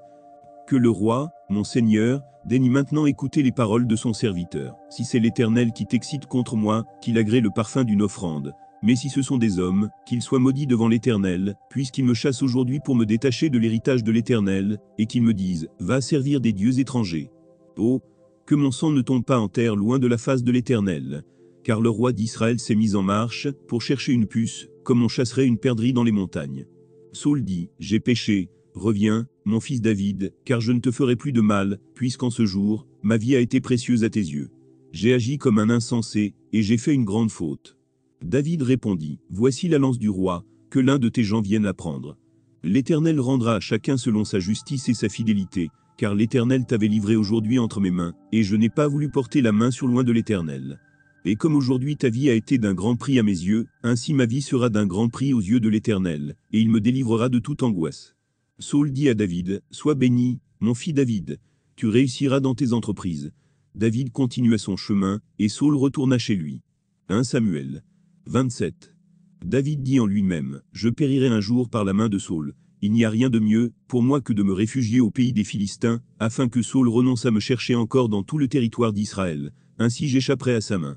Que le roi, mon Seigneur, daigne maintenant écouter les paroles de son serviteur. Si c'est l'Éternel qui t'excite contre moi, qu'il agrée le parfum d'une offrande. Mais si ce sont des hommes, qu'ils soient maudits devant l'Éternel, puisqu'ils me chassent aujourd'hui pour me détacher de l'héritage de l'Éternel, et qu'ils me disent, va servir des dieux étrangers. Oh, que mon sang ne tombe pas en terre loin de la face de l'Éternel. Car le roi d'Israël s'est mis en marche, pour chercher une puce, comme on chasserait une perdrix dans les montagnes. » Saül dit, « J'ai péché. Reviens, mon fils David, car je ne te ferai plus de mal, puisqu'en ce jour, ma vie a été précieuse à tes yeux. J'ai agi comme un insensé, et j'ai fait une grande faute. » David répondit, « Voici la lance du roi, que l'un de tes gens vienne la prendre. L'Éternel rendra à chacun selon sa justice et sa fidélité, car l'Éternel t'avait livré aujourd'hui entre mes mains, et je n'ai pas voulu porter la main sur loin de l'Éternel. Et comme aujourd'hui ta vie a été d'un grand prix à mes yeux, ainsi ma vie sera d'un grand prix aux yeux de l'Éternel, et il me délivrera de toute angoisse. » Saül dit à David, « Sois béni, mon fils David, tu réussiras dans tes entreprises. » David continua son chemin, et Saül retourna chez lui. 1 Samuel 27. David dit en lui-même, « Je périrai un jour par la main de Saül. Il n'y a rien de mieux, pour moi que de me réfugier au pays des Philistins, afin que Saül renonce à me chercher encore dans tout le territoire d'Israël. Ainsi j'échapperai à sa main. »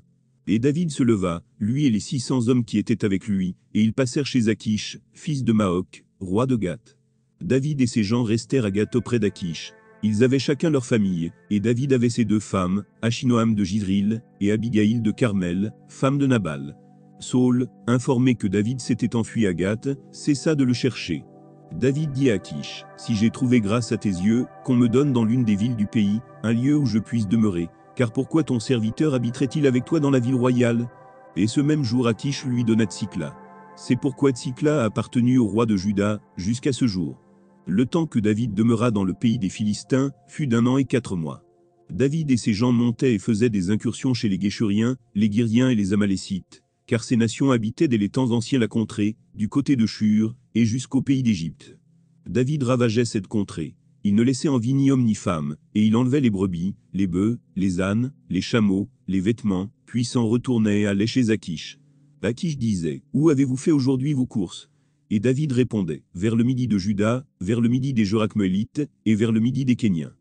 Et David se leva, lui et les 600 hommes qui étaient avec lui, et ils passèrent chez Achish, fils de Maoc, roi de Gath. David et ses gens restèrent à Gath auprès d'Achish. Ils avaient chacun leur famille, et David avait ses 2 femmes, Achinoam de Jizril, et Abigail de Carmel, femme de Nabal. Saul, informé que David s'était enfui à Gath, cessa de le chercher. David dit à Achish, « Si j'ai trouvé grâce à tes yeux, qu'on me donne dans l'une des villes du pays, un lieu où je puisse demeurer, car pourquoi ton serviteur habiterait-il avec toi dans la ville royale ?» Et ce même jour Achish lui donna Tsikla. C'est pourquoi Tsikla a appartenu au roi de Juda, jusqu'à ce jour. Le temps que David demeura dans le pays des Philistins, fut d'1 an et 4 mois. David et ses gens montaient et faisaient des incursions chez les Guéchuriens, les Guiriens et les Amalécites, car ces nations habitaient dès les temps anciens la contrée, du côté de Shur, et jusqu'au pays d'Égypte. David ravageait cette contrée. Il ne laissait en vie ni homme ni femme, et il enlevait les brebis, les bœufs, les ânes, les chameaux, les vêtements, puis s'en retournait et allait chez Achish. Achish disait, « Où avez-vous fait aujourd'hui vos courses ?» Et David répondait, « Vers le midi de Juda, vers le midi des Jorachmeélites, et vers le midi des Kéniens. »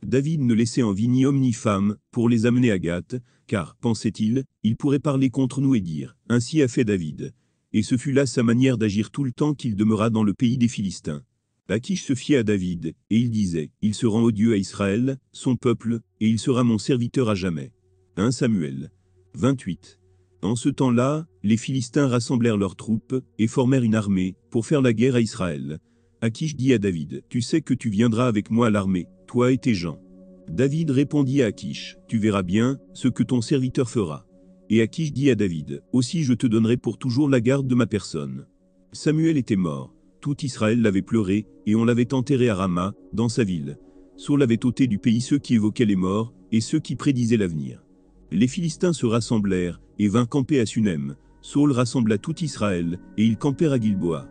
David ne laissait en vie ni homme ni femme, pour les amener à Gath, car, pensait-il, il pourrait parler contre nous et dire, « Ainsi a fait David. » Et ce fut là sa manière d'agir tout le temps qu'il demeura dans le pays des Philistins. Achish se fiait à David, et il disait, « Il se rend odieux à Israël, son peuple, et il sera mon serviteur à jamais. » 1 Samuel 28. En ce temps-là, les Philistins rassemblèrent leurs troupes, et formèrent une armée, pour faire la guerre à Israël. Achish dit à David, « Tu sais que tu viendras avec moi à l'armée, toi et tes gens. » David répondit à Achish, « Tu verras bien, ce que ton serviteur fera. » Et Achish dit à David, « Aussi je te donnerai pour toujours la garde de ma personne. » Samuel était mort. Tout Israël l'avait pleuré, et on l'avait enterré à Rama, dans sa ville. Saul avait ôté du pays ceux qui évoquaient les morts, et ceux qui prédisaient l'avenir. Les Philistins se rassemblèrent, et vinrent camper à Sunem. Saul rassembla tout Israël, et ils campèrent à Gilboa.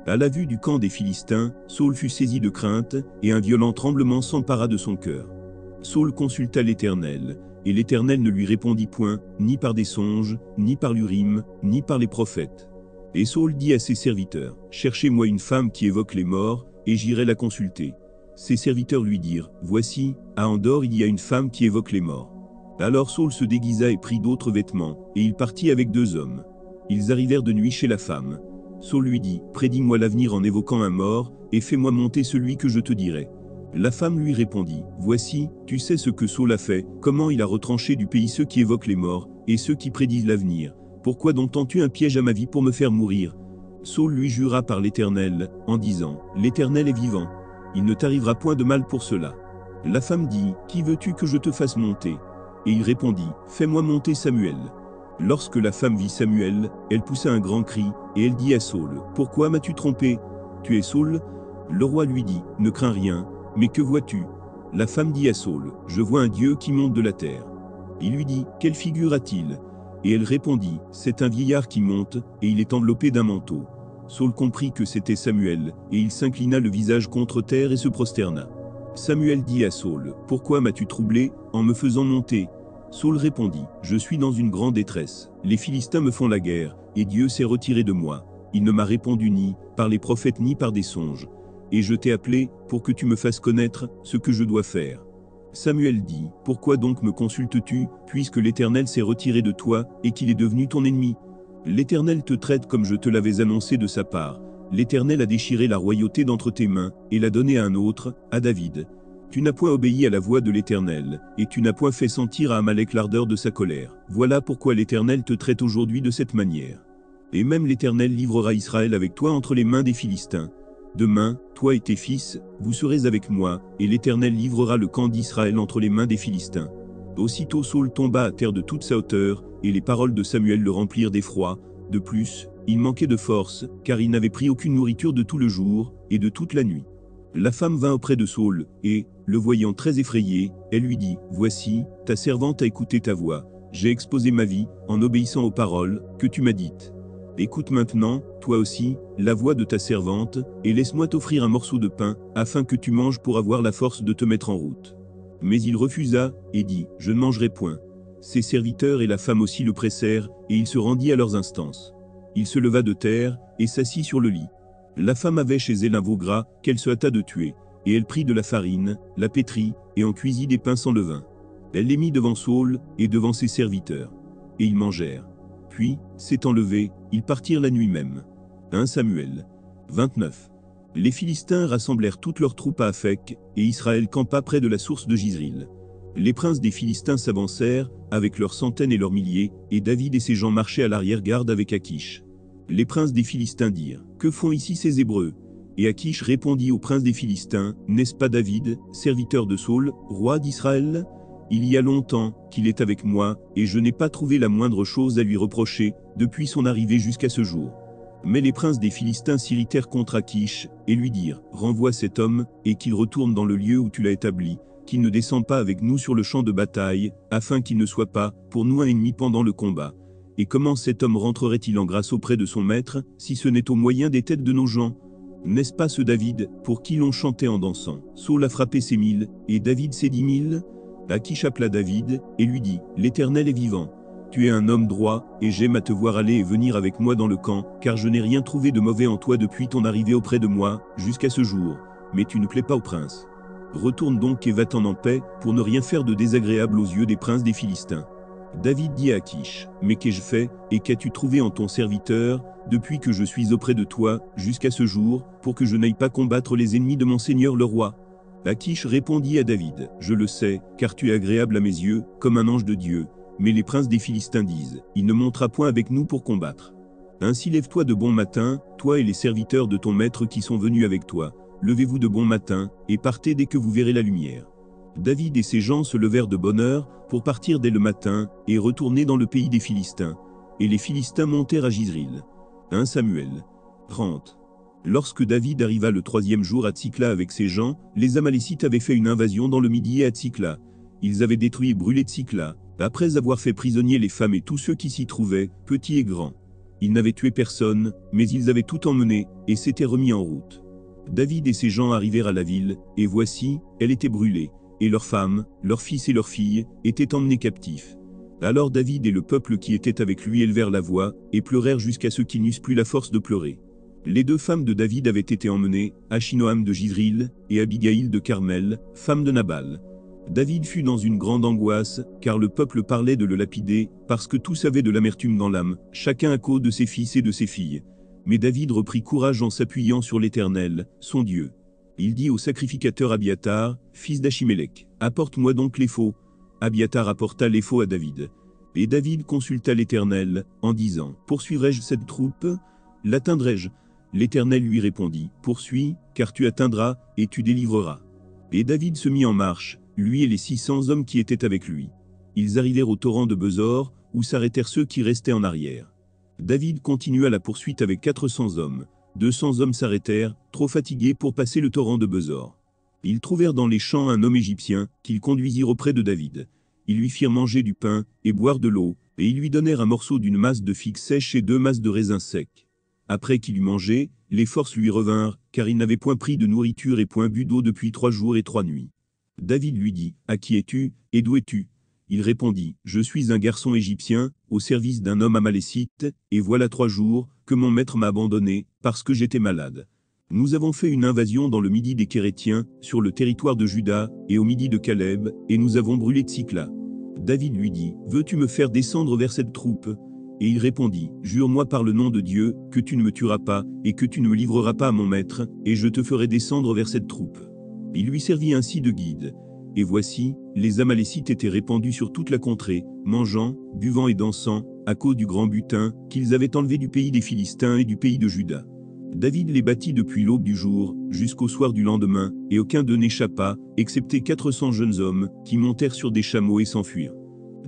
À la vue du camp des Philistins, Saul fut saisi de crainte, et un violent tremblement s'empara de son cœur. Saul consulta l'Éternel, et l'Éternel ne lui répondit point, ni par des songes, ni par l'Urim, ni par les prophètes. Et Saul dit à ses serviteurs, « Cherchez-moi une femme qui évoque les morts, et j'irai la consulter. » Ses serviteurs lui dirent, « Voici, à Endor il y a une femme qui évoque les morts. » Alors Saul se déguisa et prit d'autres vêtements, et il partit avec 2 hommes. Ils arrivèrent de nuit chez la femme. Saul lui dit, « Prédis-moi l'avenir en évoquant un mort, et fais-moi monter celui que je te dirai. » La femme lui répondit, « Voici, tu sais ce que Saul a fait, comment il a retranché du pays ceux qui évoquent les morts, et ceux qui prédisent l'avenir. Pourquoi donc tends-tu un piège à ma vie pour me faire mourir ?» Saul lui jura par l'Éternel, en disant, « L'Éternel est vivant. Il ne t'arrivera point de mal pour cela. » La femme dit, « Qui veux-tu que je te fasse monter ?» Et il répondit, « Fais-moi monter Samuel. » Lorsque la femme vit Samuel, elle poussa un grand cri, et elle dit à Saul, « Pourquoi m'as-tu trompé? Tu es Saul ?» Le roi lui dit, « Ne crains rien, mais que vois-tu » La femme dit à Saul, « Je vois un Dieu qui monte de la terre. » Il lui dit, « Quelle figure a-t-il » Et elle répondit, « C'est un vieillard qui monte, et il est enveloppé d'un manteau. » Saul comprit que c'était Samuel, et il s'inclina le visage contre terre et se prosterna. Samuel dit à Saul, « Pourquoi m'as-tu troublé, en me faisant monter ?» Saul répondit, « Je suis dans une grande détresse. Les Philistins me font la guerre, et Dieu s'est retiré de moi. Il ne m'a répondu ni par les prophètes ni par des songes. Et je t'ai appelé, pour que tu me fasses connaître ce que je dois faire. » Samuel dit, « Pourquoi donc me consultes-tu, puisque l'Éternel s'est retiré de toi, et qu'il est devenu ton ennemi? L'Éternel te traite comme je te l'avais annoncé de sa part. L'Éternel a déchiré la royauté d'entre tes mains, et l'a donnée à un autre, à David. Tu n'as point obéi à la voix de l'Éternel, et tu n'as point fait sentir à Amalek l'ardeur de sa colère. Voilà pourquoi l'Éternel te traite aujourd'hui de cette manière. Et même l'Éternel livrera Israël avec toi entre les mains des Philistins. Demain, toi et tes fils, vous serez avec moi, et l'Éternel livrera le camp d'Israël entre les mains des Philistins. » Aussitôt Saul tomba à terre de toute sa hauteur, et les paroles de Samuel le remplirent d'effroi. De plus, il manquait de force, car il n'avait pris aucune nourriture de tout le jour, et de toute la nuit. La femme vint auprès de Saul, et, le voyant très effrayé, elle lui dit, « Voici, ta servante a écouté ta voix. J'ai exposé ma vie, en obéissant aux paroles que tu m'as dites. Écoute maintenant, toi aussi, la voix de ta servante, et laisse-moi t'offrir un morceau de pain, afin que tu manges pour avoir la force de te mettre en route. » Mais il refusa, et dit, « Je ne mangerai point. » Ses serviteurs et la femme aussi le pressèrent, et il se rendit à leurs instances. Il se leva de terre, et s'assit sur le lit. La femme avait chez elle un veau gras, qu'elle se hâta de tuer, et elle prit de la farine, la pétrit, et en cuisit des pains sans levain. Elle les mit devant Saul, et devant ses serviteurs. et ils mangèrent. Puis, s'étant levés, ils partirent la nuit même. 1 Samuel 29. Les Philistins rassemblèrent toutes leurs troupes à Aphek, et Israël campa près de la source de Jizril. Les princes des Philistins s'avancèrent, avec leurs centaines et leurs milliers, et David et ses gens marchaient à l'arrière-garde avec Akish. Les princes des Philistins dirent, « Que font ici ces Hébreux ?» Et Akish répondit aux princes des Philistins, « N'est-ce pas David, serviteur de Saül, roi d'Israël ? Il y a longtemps qu'il est avec moi, et je n'ai pas trouvé la moindre chose à lui reprocher, depuis son arrivée jusqu'à ce jour. » Mais les princes des Philistins s'irritèrent contre Akish, et lui dirent, « Renvoie cet homme, et qu'il retourne dans le lieu où tu l'as établi, qu'il ne descende pas avec nous sur le champ de bataille, afin qu'il ne soit pas, pour nous un ennemi pendant le combat. Et comment cet homme rentrerait-il en grâce auprès de son maître, si ce n'est au moyen des têtes de nos gens ? N'est-ce pas ce David, pour qui l'on chantait en dansant ? Saül a frappé ses 1000, et David ses 10 000 ?» Akish appela David, et lui dit, « L'Éternel est vivant. Tu es un homme droit, et j'aime à te voir aller et venir avec moi dans le camp, car je n'ai rien trouvé de mauvais en toi depuis ton arrivée auprès de moi, jusqu'à ce jour. Mais tu ne plais pas au prince. Retourne donc et va-t'en en paix, pour ne rien faire de désagréable aux yeux des princes des Philistins. » David dit à Akish, « Mais qu'ai-je fait, et qu'as-tu trouvé en ton serviteur, depuis que je suis auprès de toi, jusqu'à ce jour, pour que je n'aille pas combattre les ennemis de mon seigneur le roi ?» Akish répondit à David, « Je le sais, car tu es agréable à mes yeux, comme un ange de Dieu. Mais les princes des Philistins disent, il ne montera point avec nous pour combattre. Ainsi lève-toi de bon matin, toi et les serviteurs de ton maître qui sont venus avec toi. Levez-vous de bon matin, et partez dès que vous verrez la lumière. » David et ses gens se levèrent de bonne heure, pour partir dès le matin, et retourner dans le pays des Philistins. Et les Philistins montèrent à Jizril. 1 Samuel 30. Lorsque David arriva le 3e jour à Tsikla avec ses gens, les Amalécites avaient fait une invasion dans le Midi et à Tsikla. Ils avaient détruit et brûlé Tsikla, après avoir fait prisonniers les femmes et tous ceux qui s'y trouvaient, petits et grands. Ils n'avaient tué personne, mais ils avaient tout emmené, et s'étaient remis en route. David et ses gens arrivèrent à la ville, et voici, elle était brûlée, et leurs femmes, leurs fils et leurs filles, étaient emmenés captifs. Alors David et le peuple qui était avec lui élevèrent la voix, et pleurèrent jusqu'à ce qu'ils n'eussent plus la force de pleurer. Les 2 femmes de David avaient été emmenées, Achinoam de Jizril, et Abigaïl de Carmel, femme de Nabal. David fut dans une grande angoisse, car le peuple parlait de le lapider, parce que tous avaient de l'amertume dans l'âme, chacun à cause de ses fils et de ses filles. Mais David reprit courage en s'appuyant sur l'Éternel, son Dieu. Il dit au sacrificateur Abiatar, fils d'Achimélec, « Apporte-moi donc l'éphod. » Abiatar apporta l'éphod à David. Et David consulta l'Éternel, en disant, « Poursuivrai-je cette troupe? L'atteindrai-je » L'Éternel lui répondit, « Poursuis, car tu atteindras, et tu délivreras. » Et David se mit en marche, lui et les 600 hommes qui étaient avec lui. Ils arrivèrent au torrent de Besor, où s'arrêtèrent ceux qui restaient en arrière. David continua la poursuite avec 400 hommes. 200 hommes s'arrêtèrent, trop fatigués pour passer le torrent de Besor. Ils trouvèrent dans les champs un homme égyptien, qu'ils conduisirent auprès de David. Ils lui firent manger du pain, et boire de l'eau, et ils lui donnèrent un morceau d'une masse de figues sèches et 2 masses de raisins secs. Après qu'il eut mangé, les forces lui revinrent, car il n'avait point pris de nourriture et point bu d'eau depuis 3 jours et 3 nuits. David lui dit, « À qui es-tu, et d'où es-tu » Il répondit, « Je suis un garçon égyptien, au service d'un homme amalécite, et voilà 3 jours, que mon maître m'a abandonné, parce que j'étais malade. Nous avons fait une invasion dans le Midi des Kérétiens, sur le territoire de Juda, et au Midi de Caleb, et nous avons brûlé Tsikla. » David lui dit, « Veux-tu me faire descendre vers cette troupe ?» Et il répondit, « Jure-moi par le nom de Dieu, que tu ne me tueras pas, et que tu ne me livreras pas à mon maître, et je te ferai descendre vers cette troupe. » Il lui servit ainsi de guide. Et voici, les Amalécites étaient répandus sur toute la contrée, mangeant, buvant et dansant, à cause du grand butin, qu'ils avaient enlevé du pays des Philistins et du pays de Juda. David les battit depuis l'aube du jour, jusqu'au soir du lendemain, et aucun d'eux n'échappa, excepté 400 jeunes hommes, qui montèrent sur des chameaux et s'enfuirent.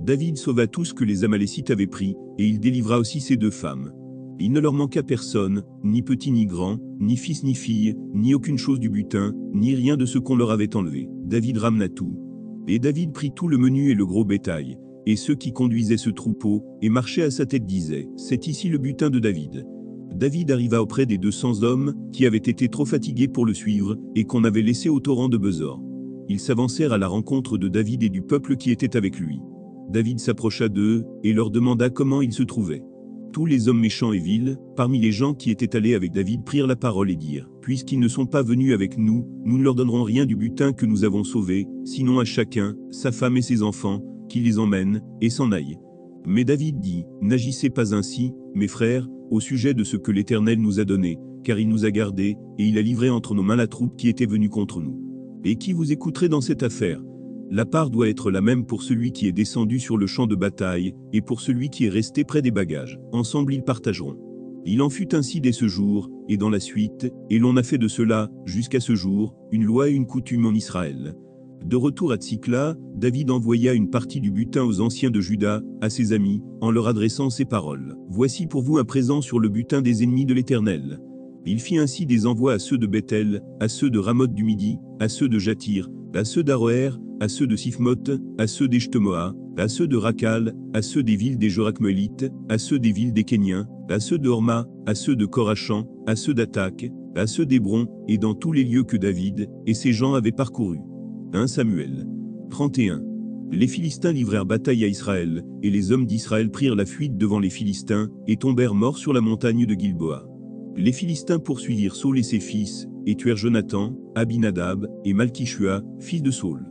David sauva tout ce que les Amalécites avaient pris, et il délivra aussi ces 2 femmes. Il ne leur manqua personne, ni petit ni grand, ni fils ni fille, ni aucune chose du butin, ni rien de ce qu'on leur avait enlevé. David ramena tout. Et David prit tout le menu et le gros bétail, et ceux qui conduisaient ce troupeau, et marchaient à sa tête disaient, « C'est ici le butin de David. » David arriva auprès des 200 hommes, qui avaient été trop fatigués pour le suivre, et qu'on avait laissés au torrent de Besor. Ils s'avancèrent à la rencontre de David et du peuple qui était avec lui. David s'approcha d'eux, et leur demanda comment ils se trouvaient. Tous les hommes méchants et vils, parmi les gens qui étaient allés avec David prirent la parole et dirent, « Puisqu'ils ne sont pas venus avec nous, nous ne leur donnerons rien du butin que nous avons sauvé, sinon à chacun, sa femme et ses enfants, qui les emmènent, et s'en aillent. » Mais David dit, n'agissez pas ainsi, mes frères, au sujet de ce que l'Éternel nous a donné, car il nous a gardés, et il a livré entre nos mains la troupe qui était venue contre nous. Et qui vous écouterait dans cette affaire? La part doit être la même pour celui qui est descendu sur le champ de bataille, et pour celui qui est resté près des bagages. Ensemble ils partageront. Il en fut ainsi dès ce jour, et dans la suite, et l'on a fait de cela, jusqu'à ce jour, une loi et une coutume en Israël. De retour à Tsikla, David envoya une partie du butin aux anciens de Juda, à ses amis, en leur adressant ces paroles. Voici pour vous un présent sur le butin des ennemis de l'Éternel. Il fit ainsi des envois à ceux de Bethel, à ceux de Ramoth du Midi, à ceux de Jatir, à ceux d'Aroer, à ceux de Siphmoth, à ceux d'Eshtemoa, à ceux de Rakal, à ceux des villes des Jorakmelites, à ceux des villes des Kéniens, à ceux de Horma, à ceux de Korachan, à ceux d'Atak, à ceux d'Hébron, et dans tous les lieux que David et ses gens avaient parcourus. 1 Samuel 31. Les Philistins livrèrent bataille à Israël, et les hommes d'Israël prirent la fuite devant les Philistins, et tombèrent morts sur la montagne de Gilboa. Les Philistins poursuivirent Saul et ses fils, et tuèrent Jonathan, Abinadab, et Malkishua, fils de Saul.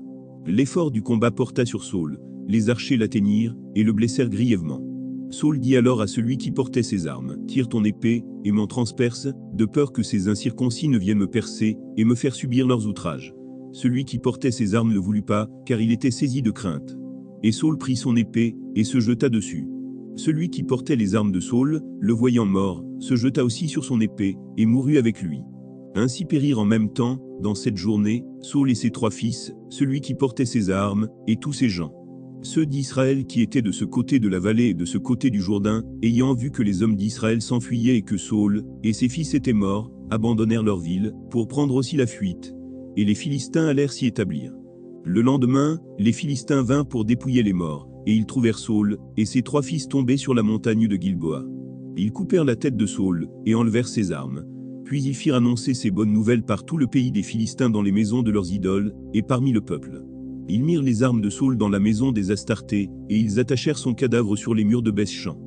L'effort du combat porta sur Saul, les archers l'atteignirent, et le blessèrent grièvement. Saul dit alors à celui qui portait ses armes, « Tire ton épée, et m'en transperce, de peur que ces incirconcis ne viennent me percer, et me faire subir leurs outrages. » Celui qui portait ses armes ne voulut pas, car il était saisi de crainte. Et Saul prit son épée, et se jeta dessus. Celui qui portait les armes de Saul, le voyant mort, se jeta aussi sur son épée, et mourut avec lui. Ainsi périrent en même temps, dans cette journée, Saul et ses 3 fils, celui qui portait ses armes, et tous ses gens. Ceux d'Israël qui étaient de ce côté de la vallée et de ce côté du Jourdain, ayant vu que les hommes d'Israël s'enfuyaient et que Saul et ses fils étaient morts, abandonnèrent leur ville, pour prendre aussi la fuite. Et les Philistins allèrent s'y établir. Le lendemain, les Philistins vinrent pour dépouiller les morts, et ils trouvèrent Saul, et ses 3 fils tombés sur la montagne de Gilboa. Ils coupèrent la tête de Saul, et enlevèrent ses armes. Puis ils firent annoncer ces bonnes nouvelles par tout le pays des Philistins dans les maisons de leurs idoles, et parmi le peuple. Ils mirent les armes de Saul dans la maison des Astartés, et ils attachèrent son cadavre sur les murs de Beth-Shan.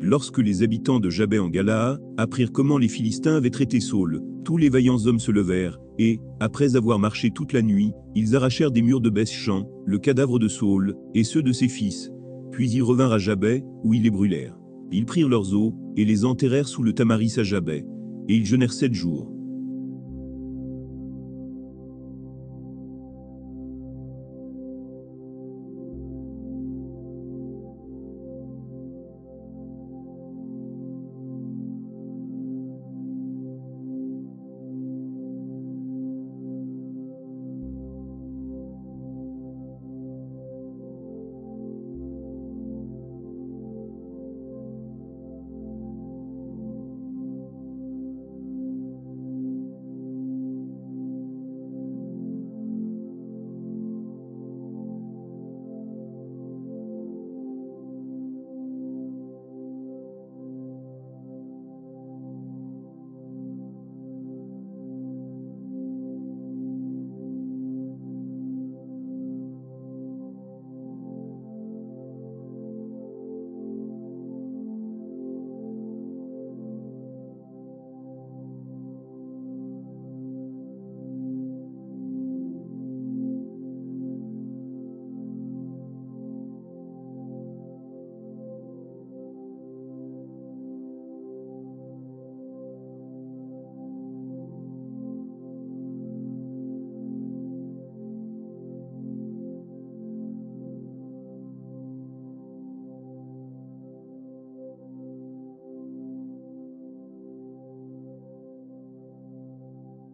Lorsque les habitants de Jabé en Galaad apprirent comment les Philistins avaient traité Saul, tous les vaillants hommes se levèrent, et, après avoir marché toute la nuit, ils arrachèrent des murs de Beth-Shan, le cadavre de Saul, et ceux de ses fils. Puis ils revinrent à Jabé, où ils les brûlèrent. Ils prirent leurs os, et les enterrèrent sous le tamaris à Jabé. Et ils jeûnèrent 7 jours.